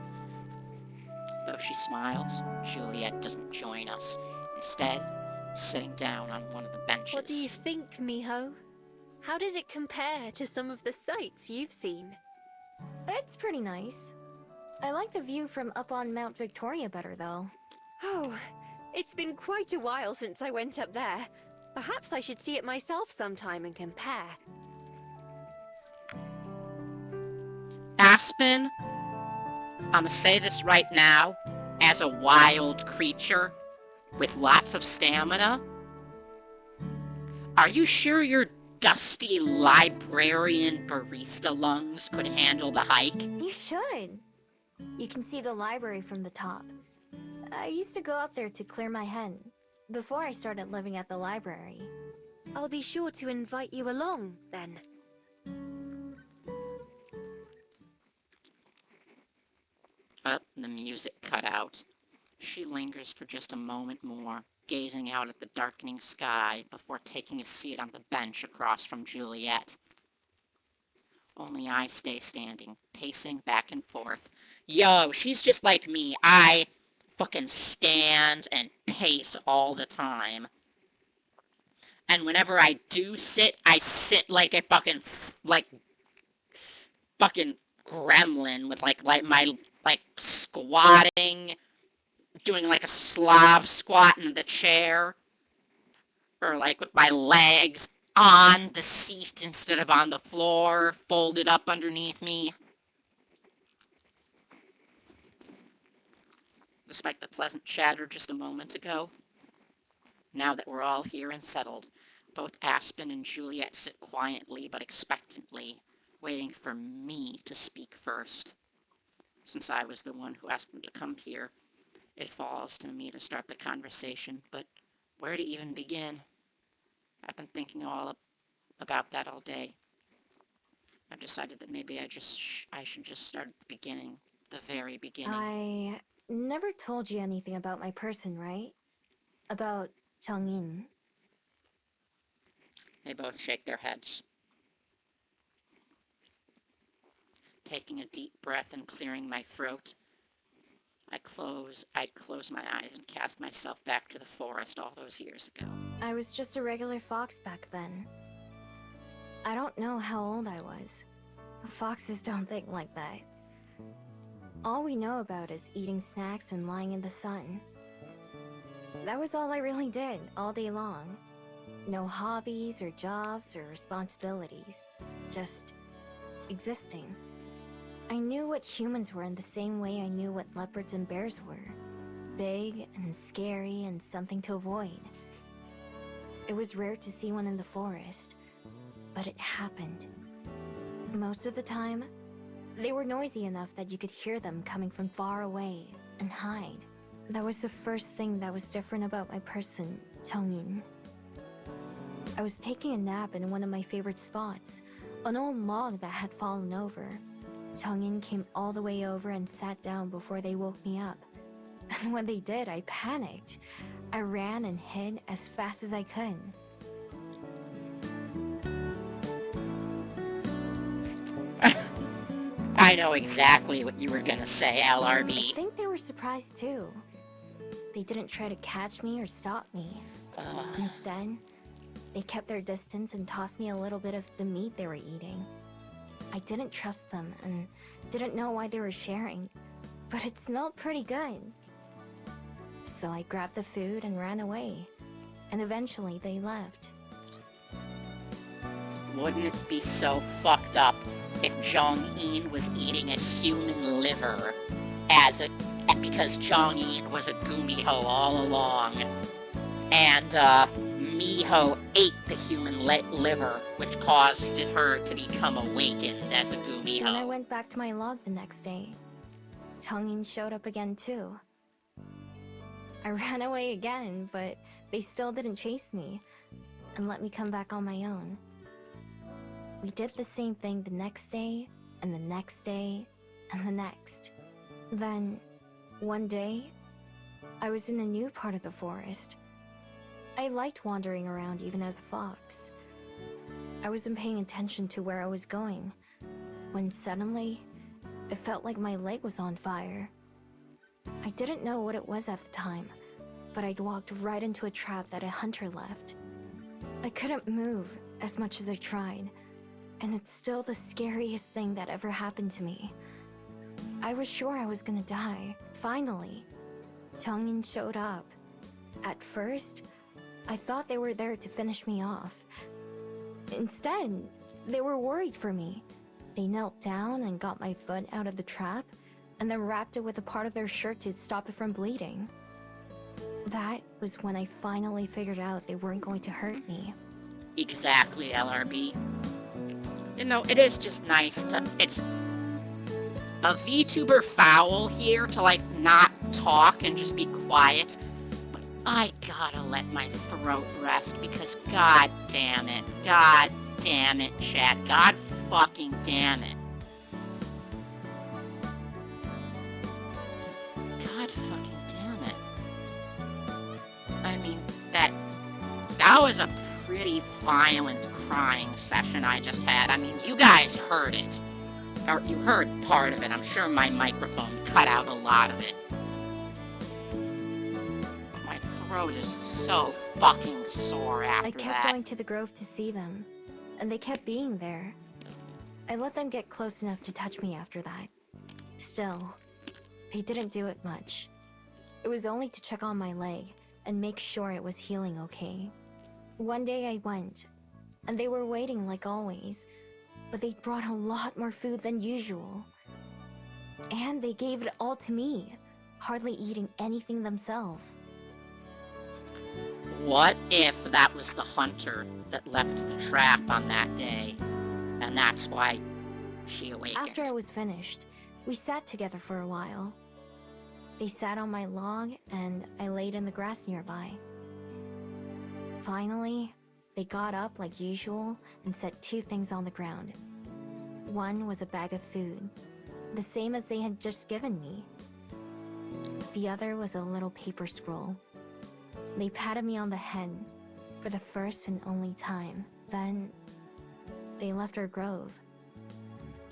Though she smiles, Juliet doesn't join us. Instead, sitting down on one of the benches. What do you think, Miho? How does it compare to some of the sights you've seen? It's pretty nice. I like the view from up on Mount Victoria better, though. Oh, it's been quite a while since I went up there. Perhaps I should see it myself sometime and compare. Aspen, I'ma say this right now, as a wild creature with lots of stamina, are you sure your dusty librarian barista lungs could handle the hike? You should. You can see the library from the top. I used to go up there to clear my head before I started living at the library. I'll be sure to invite you along, then. The music cut out. She lingers for just a moment more, gazing out at the darkening sky before taking a seat on the bench across from Juliet. Only I stay standing, pacing back and forth. Yo, she's just like me. I fucking stand and pace all the time. And whenever I do sit, I sit like a fucking gremlin with like my squatting, doing like a Slav squat in the chair, or like with my legs on the seat instead of on the floor, folded up underneath me. Despite the pleasant chatter just a moment ago, now that we're all here and settled, both Aspen and Juliet sit quietly but expectantly, waiting for me to speak first. Since I was the one who asked them to come here, it falls to me to start the conversation, but where to even begin? I've been thinking about that all day. I've decided that maybe I should just start at the beginning, the very beginning. I never told you anything about my person, right? About Changin. They both shake their heads. Taking a deep breath and clearing my throat, I close my eyes and cast myself back to the forest all those years ago. I was just a regular fox back then. I don't know how old I was. Foxes don't think like that. All we know about is eating snacks and lying in the sun. That was all I really did, all day long. No hobbies or jobs or responsibilities. Just existing. I knew what humans were in the same way I knew what leopards and bears were. Big and scary and something to avoid. It was rare to see one in the forest, but it happened. Most of the time, they were noisy enough that you could hear them coming from far away and hide. That was the first thing that was different about my person, Changin. I was taking a nap in one of my favorite spots, an old log that had fallen over. Changin came all the way over and sat down before they woke me up. And when they did, I panicked. I ran and hid as fast as I could. I know exactly what you were gonna say, I LRB. think they were surprised too. They didn't try to catch me or stop me. Instead, they kept their distance and tossed me a little bit of the meat they were eating. I didn't trust them and didn't know why they were sharing, but it smelled pretty good. So I grabbed the food and ran away, and eventually they left. Wouldn't it be so fucked up if Jong-un was eating a human liver because Jong-un was a Gumiho all along, and Miho ate the human liver, which caused her to become awakened as a When I Gumiho. went back to my log the next day, Changin showed up again too. I ran away again, but they still didn't chase me and let me come back on my own. We did the same thing the next day, and the next day, and the next. Then, one day, I was in a new part of the forest. I liked wandering around even as a fox. I wasn't paying attention to where I was going, when suddenly, it felt like my leg was on fire. I didn't know what it was at the time, but I'd walked right into a trap that a hunter left. I couldn't move as much as I tried, and it's still the scariest thing that ever happened to me. I was sure I was gonna die. Finally, Changin showed up. At first, I thought they were there to finish me off. Instead, they were worried for me. They knelt down and got my foot out of the trap, and then wrapped it with a part of their shirt to stop it from bleeding. That was when I finally figured out they weren't going to hurt me. Exactly, LRB. You know, it is just nice to... It's a VTuber foul here to, like, not talk and just be quiet. But I gotta let my throat rest because god damn it. God damn it, chat. God fucking damn it. God fucking damn it. I mean, that was a pretty violent crying session I just had. I mean, you guys heard it. Or you heard part of it. I'm sure my microphone cut out a lot of it. My throat is so fucking sore after I kept that. going to the grove to see them, and they kept being there. I let them get close enough to touch me after that. Still, they didn't do it much. It was only to check on my leg and make sure it was healing okay. One day I went, and they were waiting like always, but they brought a lot more food than usual. And they gave it all to me, hardly eating anything themselves. What if that was the hunter that left the trap on that day, and that's why she awakened? After I was finished, we sat together for a while. They sat on my log, and I laid in the grass nearby. Finally, they got up like usual and set two things on the ground. One was a bag of food, the same as they had just given me. The other was a little paper scroll. They patted me on the head for the first and only time. Then, they left our grove.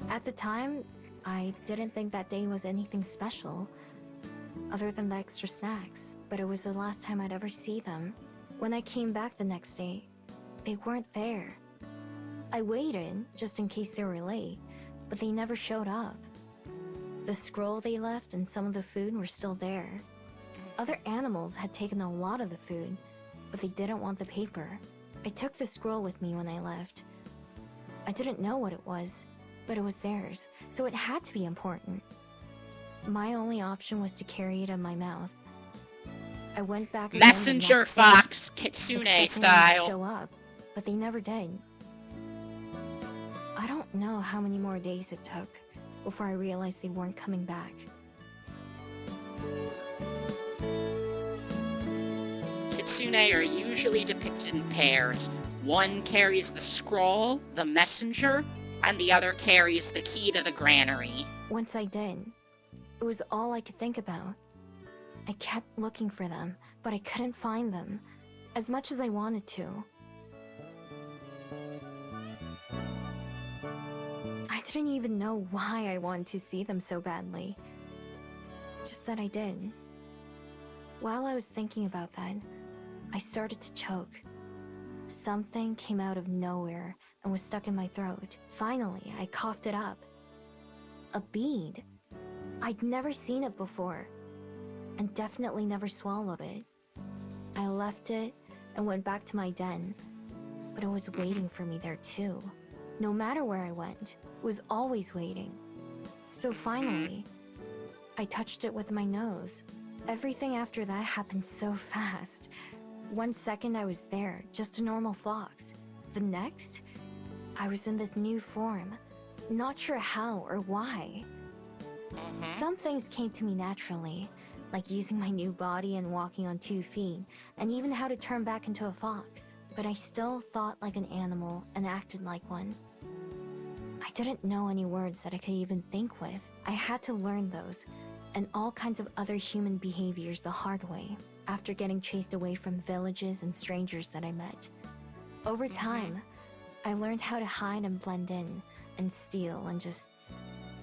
At the time, I didn't think that day was anything special, other than the extra snacks, but it was the last time I'd ever see them. When I came back the next day, they weren't there. I waited, just in case they were late, but they never showed up. The scroll they left and some of the food were still there. Other animals had taken a lot of the food, but they didn't want the paper. I took the scroll with me when I left. I didn't know what it was, but it was theirs, so it had to be important. My only option was to carry it in my mouth. I went back again the Messenger next day, Fox, Kitsune expecting them to style. show up, but they never did. I don't know how many more days it took before I realized they weren't coming back. Kitsune are usually depicted in pairs. One carries the scroll, the messenger, and the other carries the key to the granary. Once I did, it was all I could think about. I kept looking for them, but I couldn't find them, as much as I wanted to. I didn't even know why I wanted to see them so badly. Just that I did. While I was thinking about that, I started to choke. Something came out of nowhere and was stuck in my throat. Finally, I coughed it up. A bead. I'd never seen it before, and definitely never swallowed it. I left it and went back to my den, but it was waiting for me there too. No matter where I went, it was always waiting. So finally, I touched it with my nose. Everything after that happened so fast. 1 second I was there, just a normal fox. The next, I was in this new form. Not sure how or why. Some things came to me naturally, like using my new body and walking on 2 feet, and even how to turn back into a fox. But I still thought like an animal and acted like one. I didn't know any words that I could even think with. I had to learn those, and all kinds of other human behaviors the hard way, after getting chased away from villages and strangers that I met. Over time, I learned how to hide and blend in, and steal, and just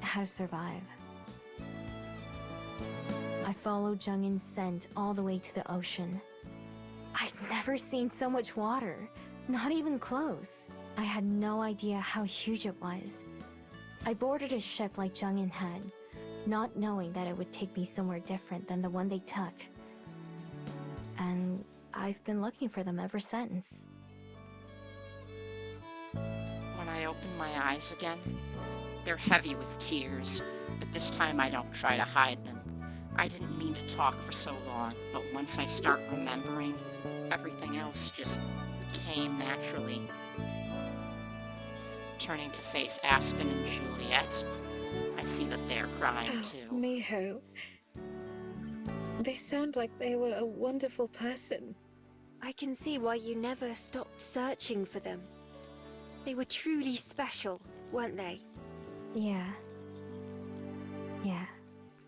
how to survive. I followed Jungin's scent all the way to the ocean. I'd never seen so much water, not even close. I had no idea how huge it was. I boarded a ship like Jungin had, not knowing that it would take me somewhere different than the one they took. And I've been looking for them ever since. When I open my eyes again, they're heavy with tears, but this time I don't try to hide them. I didn't mean to talk for so long, but once I start remembering, everything else just came naturally. Turning to face Aspen and Juliet, I see that they're crying too. Miho. They sound like they were a wonderful person. I can see why you never stopped searching for them. They were truly special, weren't they? Yeah. Yeah,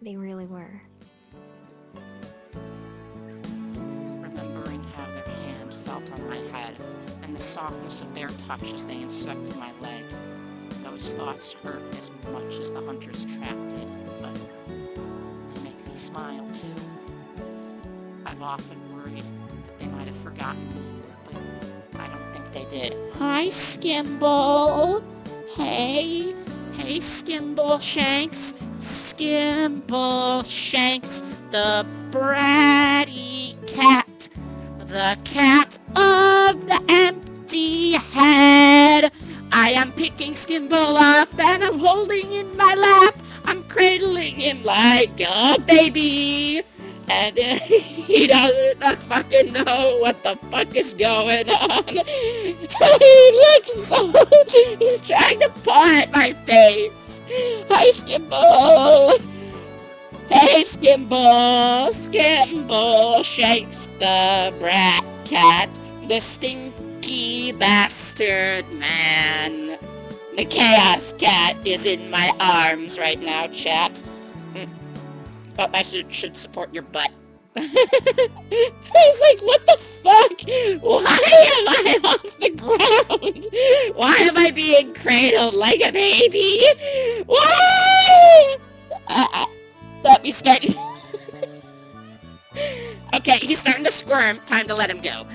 they really were. Remembering how their hand felt on my head and the softness of their touch as they inspected my leg, those thoughts hurt as much as the hunters trapped did, but they make me smile too. I've often worried that they might have forgotten me, but I don't think they did. Hi, Skimble! Hey! Hey, Skimble Shanks! Skimble Shanks, the bratty cat! The cat of the empty head! I am picking Skimble up and I'm holding in my lap. I'm cradling him like a baby. And he doesn't fucking know what the fuck is going on. He looks so... He's trying to paw at my face. Hi, Skimble. Hey, Skimble. Skimble shakes the brat cat. The stinky bastard man. The chaos cat is in my arms right now, chat. But I should support your butt. I was like, what the fuck? Why am I off the ground? Why am I being cradled like a baby? Why? Let me start. Okay, he's starting to squirm. Time to let him go.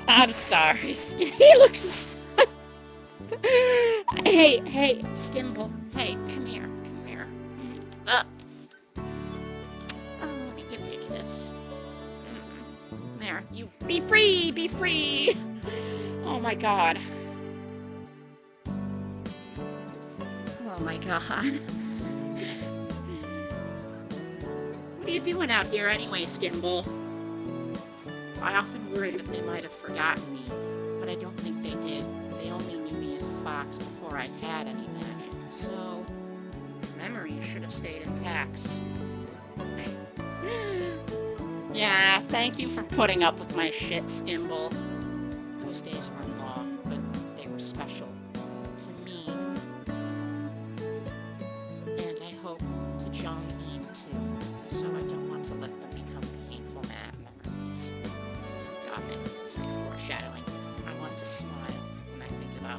I'm sorry. He looks... Hey, Skimble. Hey, come here. Up. Oh, let me give you a kiss. There, you be free, be free. Oh my god. Oh my god. What are you doing out here anyway, Skimble? I often worry that they might have forgotten me, but I don't think they did. They only knew me as a fox before I had any magic, so... memories should have stayed intact. Yeah, thank you for putting up with my shit, Skimble. Those days were long, but they were special.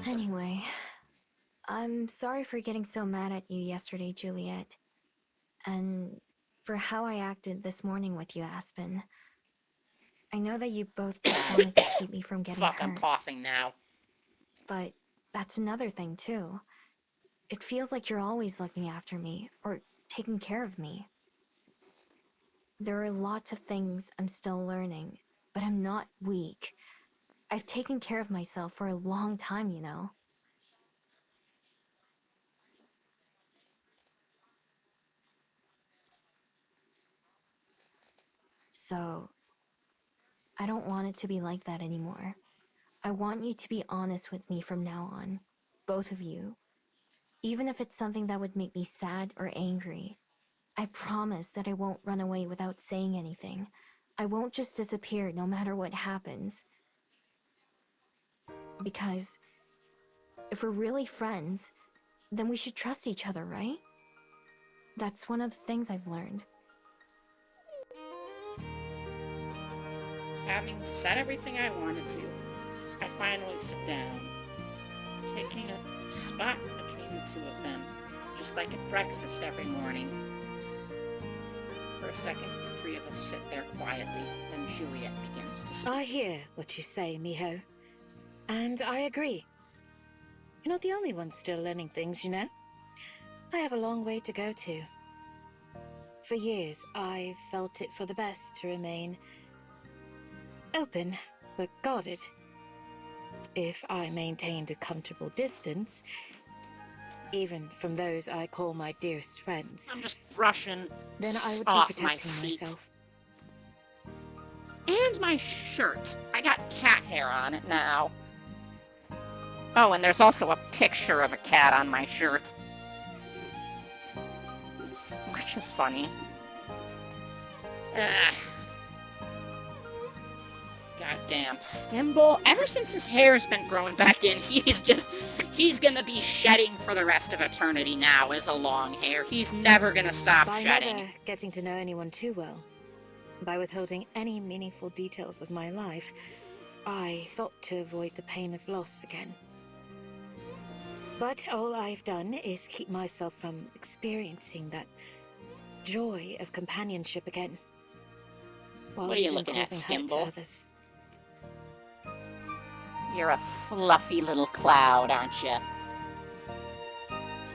something. Anyway, I'm sorry for getting so mad at you yesterday, Juliet. And for how I acted this morning with you, Aspen. I know that you both just wanted to keep me from getting Fuck, I'm hurt, coughing now. but that's another thing too. It feels like you're always looking after me, or taking care of me. There are lots of things I'm still learning, but I'm not weak. I've taken care of myself for a long time, you know. So, I don't want it to be like that anymore. I want you to be honest with me from now on. Both of you. Even if it's something that would make me sad or angry. I promise that I won't run away without saying anything. I won't just disappear no matter what happens. Because if we're really friends, then we should trust each other, right? That's one of the things I've learned. Having said everything I wanted to, I finally sit down, taking a spot in between the two of them, just like at breakfast every morning. For a second, the three of us sit there quietly, then Juliet begins to speak. I hear what you say, Miho. And I agree. You're not the only one still learning things, you know? I have a long way to go too. For years, I felt it for the best to remain open, but guarded. If I maintained a comfortable distance, even from those I call my dearest friends, I'm just brushing then I would be off protecting my seat. myself. And my shirt. I got cat hair on it now. Oh, and there's also a picture of a cat on my shirt. Which is funny. Ugh. Goddamn Skimble. Ever since his hair's been growing back in, he's gonna be shedding for the rest of eternity now as a long hair. He's never gonna stop By shedding. never getting to know anyone too well, by withholding any meaningful details of my life, I thought to avoid the pain of loss again. But all I've done is keep myself from experiencing that joy of companionship again. While What are you even looking at, causing hurt to Skimble? others. You're a fluffy little cloud, aren't you?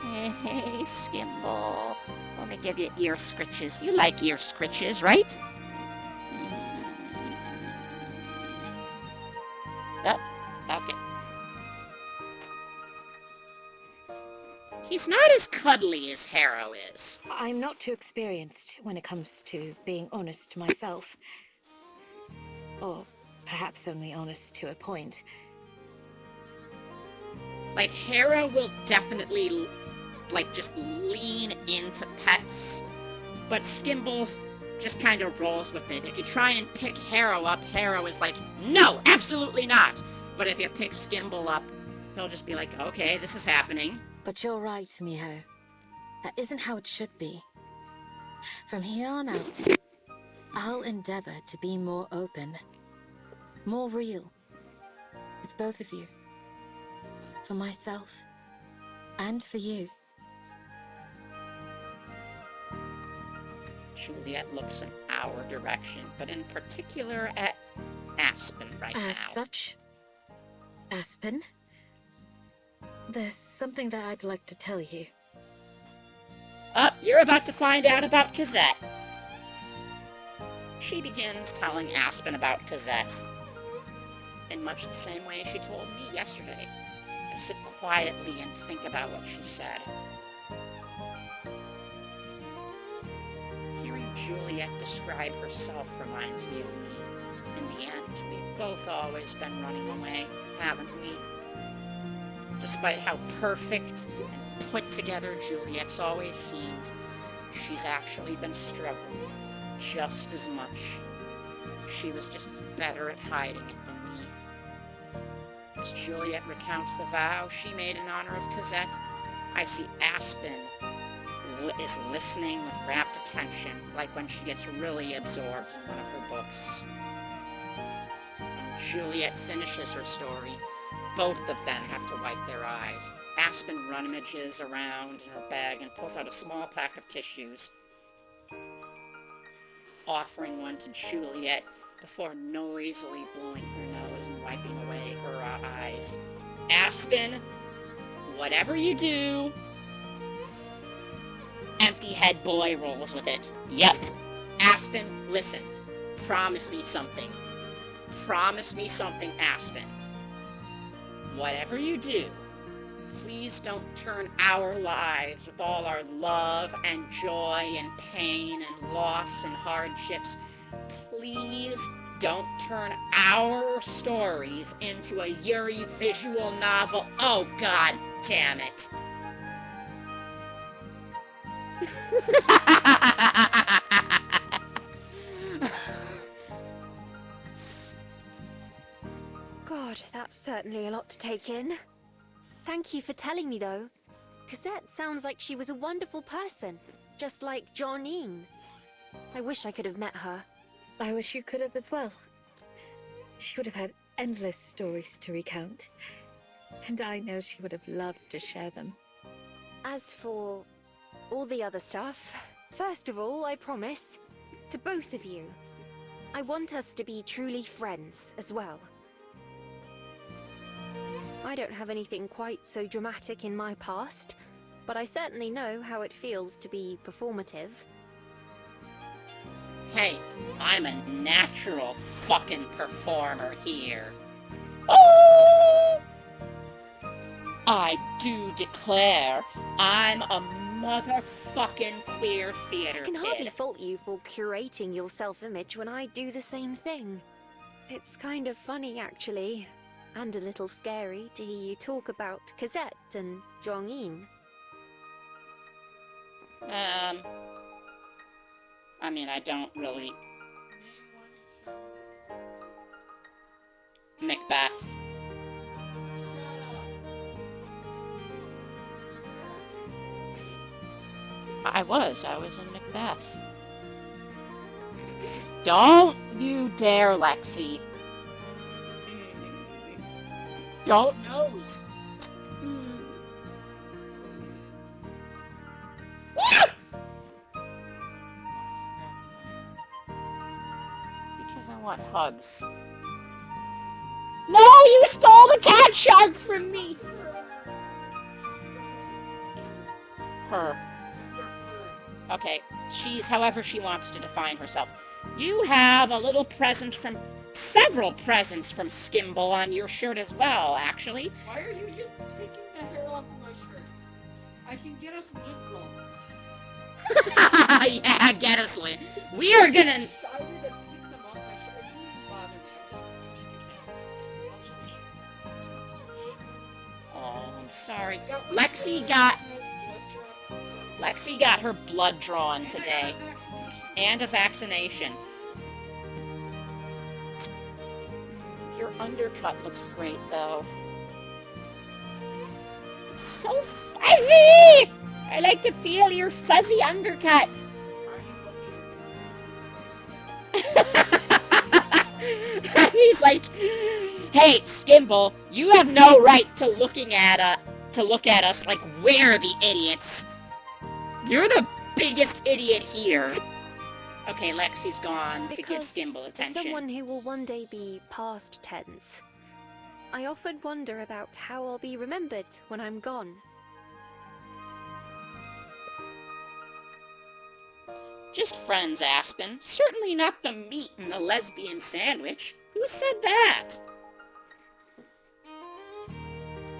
Hey, Skimble. Let me give you ear scritches. You like ear scritches, right? Oh, okay. He's not as cuddly as Harrow is. I'm not too experienced when it comes to being honest to myself. Or perhaps only honest to a point. Like, Harrow will definitely, like, just lean into pets. But Skimbles just kind of rolls with it. If you try and pick Harrow up, Harrow is like, no, absolutely not. But if you pick Skimble up, he'll just be like, okay, this is happening. But you're right, Miho. That isn't how it should be. From here on out, I'll endeavor to be more open, more real, with both of you. For myself, and for you. Juliet looks in our direction, but in particular at Aspen right now. As such, Aspen, there's something that I'd like to tell you. You're about to find out about Cosette. She begins telling Aspen about Cosette. In much the same way she told me yesterday. I sit quietly and think about what she said. Hearing Juliet describe herself reminds me of me. In the end, we've both always been running away, haven't we? Despite how perfect and put together Juliet's always seemed, she's actually been struggling just as much. She was just better at hiding it than me. As Juliet recounts the vow she made in honor of Cosette, I see Aspen is listening with rapt attention, like when she gets really absorbed in one of her books. When Juliet finishes her story, Both of them have to wipe their eyes. Aspen rummages around in her bag and pulls out a small pack of tissues, offering one to Juliet before noisily blowing her nose and wiping away her eyes. Aspen, whatever you do, empty head boy rolls with it. Yep. Aspen, listen. Promise me something. Promise me something, Aspen. Whatever you do, please don't turn our lives with all our love and joy and pain and loss and hardships. Please don't turn our stories into a Yuri visual novel. Oh, God damn it. God, that's certainly a lot to take in. Thank you for telling me, though. Cosette sounds like she was a wonderful person, just like Johnine. I wish I could have met her. I wish you could have as well. She would have had endless stories to recount, and I know she would have loved to share them. As for all the other stuff, first of all, I promise, to both of you, I want us to be truly friends as well. I don't have anything quite so dramatic in my past, but I certainly know how it feels to be performative. Hey, I'm a natural fucking performer here. Oh! I do declare I'm a motherfucking queer theater I can kid. hardly fault you for curating your self-image when I do the same thing. It's kind of funny, actually, and a little scary to hear you talk about Cosette and Zhuangyin. I mean, I don't really... Macbeth. I was in Macbeth. Don't you dare, Lexi. Don't. Nose. Because I want hugs. No, you stole the cat shark from me! Her. Okay, she's however she wants to define herself. You have a little present from... several presents from Skimble on your shirt as well, actually. Why are you just taking the hair off of my shirt? I can get us lip gloss. Yeah, get us lit. We are gonna... Decided to pick them off my shirt. It doesn't even bother me. I just stick hands. Oh, I'm sorry. Yeah, Lexi got her blood drawn today. And a vaccination. Your undercut looks great, though. It's so fuzzy! I like to feel your fuzzy undercut. He's like, hey, Skimble, you have no right to look at us like we're the idiots. You're the biggest idiot here. Okay, Lexi's gone to give Because Skimble as attention. someone who will one day be past tense, I often wonder about how I'll be remembered when I'm gone. Just friends, Aspen. Certainly not the meat in the lesbian sandwich. Who said that?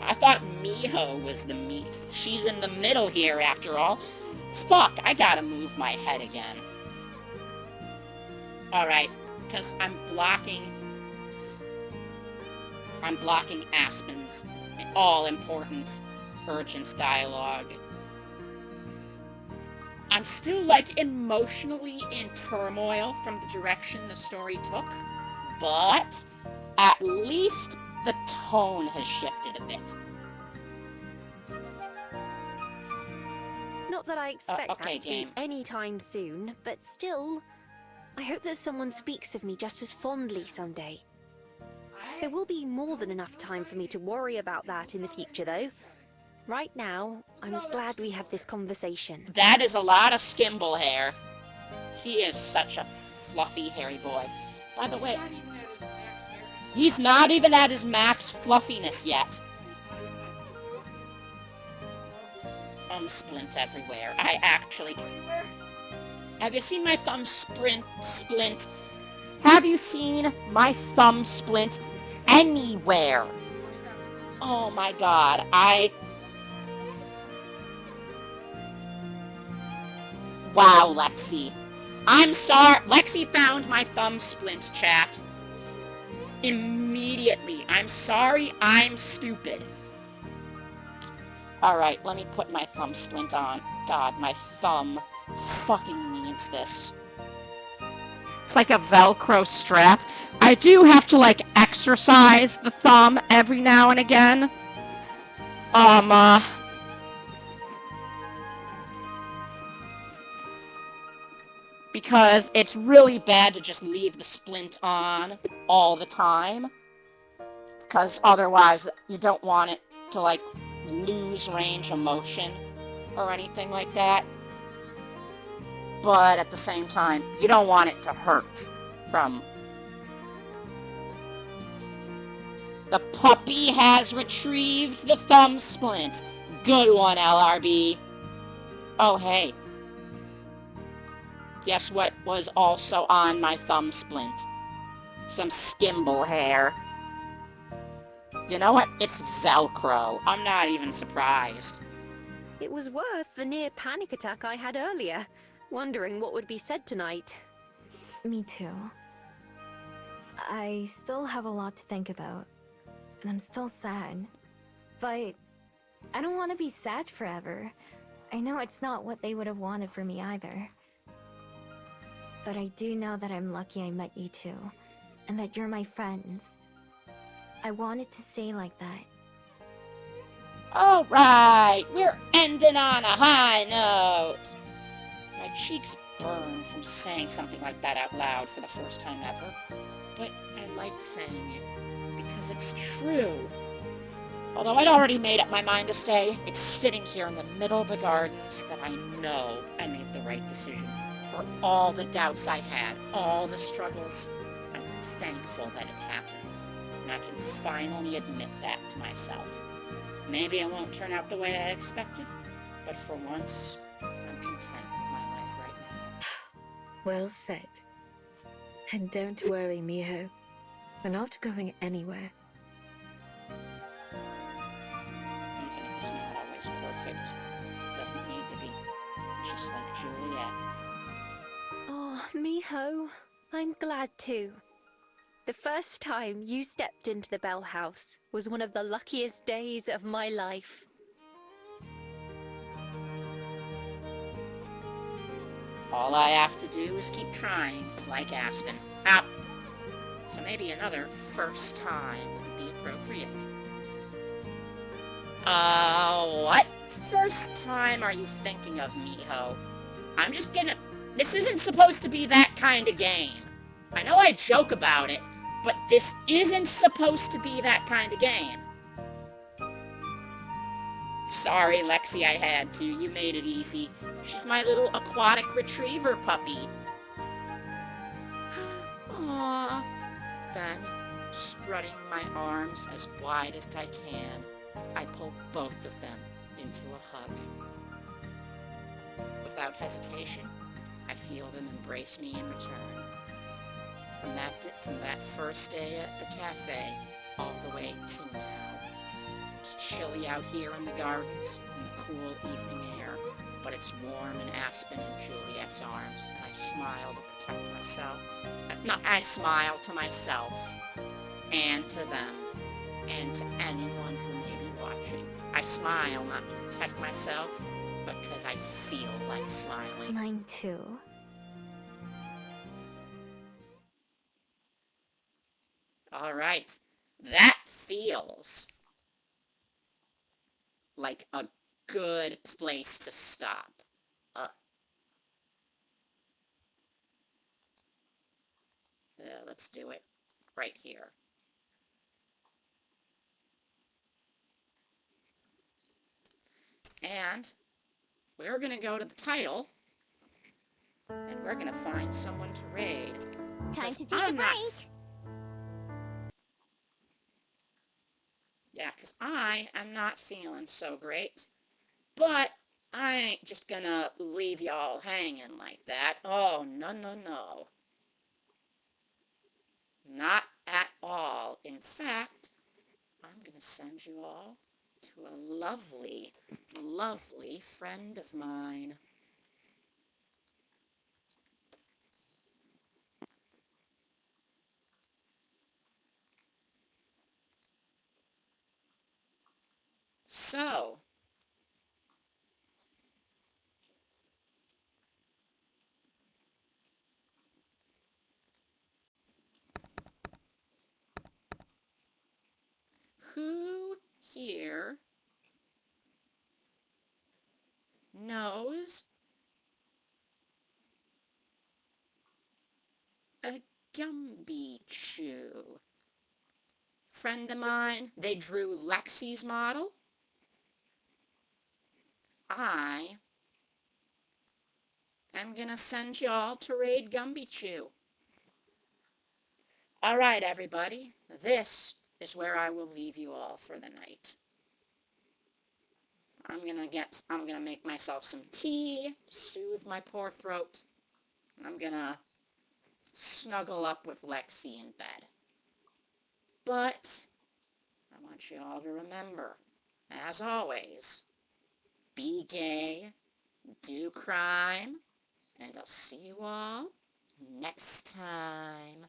I thought Miho was the meat. She's in the middle here, after all. Fuck, I gotta move my head again. Alright, because I'm blocking Aspen's all-important urgent dialogue. I'm still, like, emotionally in turmoil from the direction the story took, but at least the tone has shifted a bit. Not that I expect okay, that to be game. anytime soon, but still, I hope that someone speaks of me just as fondly someday. I There will be more than enough time for me to worry about that in the future, though. Right now, I'm glad we had this conversation. That is a lot of Skimble hair. He is such a fluffy, hairy boy. By the way, he's not even at his max fluffiness yet. Splint everywhere. I actually... Have you seen my thumb splint? Have you seen my thumb splint anywhere? Oh my god, Wow, Lexi. I'm sorry. Lexi found my thumb splint, chat. Immediately. I'm sorry, I'm stupid. Alright, let me put my thumb splint on. God, my thumb fucking needs this. It's like a Velcro strap. I do have to, like, exercise the thumb every now and again. Because it's really bad to just leave the splint on all the time. Because otherwise, you don't want it to, like, lose range of motion or anything like that. But at the same time, you don't want it to hurt from... The puppy has retrieved the thumb splint. Good one, LRB. Oh, hey. Guess what was also on my thumb splint? Some Skimble hair. You know what? It's Velcro. I'm not even surprised. It was worth the near panic attack I had earlier, wondering what would be said tonight. Me too. I still have a lot to think about, and I'm still sad. But I don't want to be sad forever. I know it's not what they would have wanted for me either. But I do know that I'm lucky I met you two, and that you're my friends. I wanted to say like that. Alright, we're ending on a high note. My cheeks burn from saying something like that out loud for the first time ever. But I liked saying it, because it's true. Although I'd already made up my mind to stay, it's sitting here in the middle of the gardens that I know I made the right decision. For all the doubts I had, all the struggles, I'm thankful that it happened. And I can finally admit that to myself. Maybe it won't turn out the way I expected, but for once, I'm content with my life right now. Well said. And don't worry, Miho. We're not going anywhere. Even if it's not always perfect, it doesn't need to be. Just like Juliet. Oh, Miho, I'm glad too. The first time you stepped into the Bell House was one of the luckiest days of my life. All I have to do is keep trying, like Aspen. Ow! So maybe another first time would be appropriate. What first time are you thinking of, Miho? I'm just gonna... This isn't supposed to be that kind of game. I know I joke about it, but this isn't supposed to be that kind of game. Sorry, Lexi, I had to. You made it easy. She's my little aquatic retriever puppy. Aww. Then, strutting my arms as wide as I can, I pull both of them into a hug. Without hesitation, I feel them embrace me in return. From that first day at the cafe, all the way to now. It's chilly out here in the gardens, in the cool evening air, but it's warm in Aspen and Juliet's arms, and I smile to protect myself. No, I smile to myself, and to them, and to anyone who may be watching. I smile not to protect myself, but because I feel like smiling. Mine too. Alright, that feels like a good place to stop. Let's do it right here. And we're going to go to the title, and we're going to find someone to raid. Time 'Cause to take I'm a not break. Yeah, because I am not feeling so great. But I ain't just gonna leave y'all hanging like that. Oh, no, no, no. Not at all. In fact, I'm gonna send you all to a lovely, lovely friend of mine. So, who here knows a Gumby Chew? Friend of mine, they drew Lexi's model. I am gonna send y'all to raid Gumby Chew. Alright, everybody, this is where I will leave you all for the night. I'm gonna make myself some tea, soothe my poor throat. I'm gonna snuggle up with Lexi in bed. But I want you all to remember, as always, be gay, do crime, and I'll see you all next time.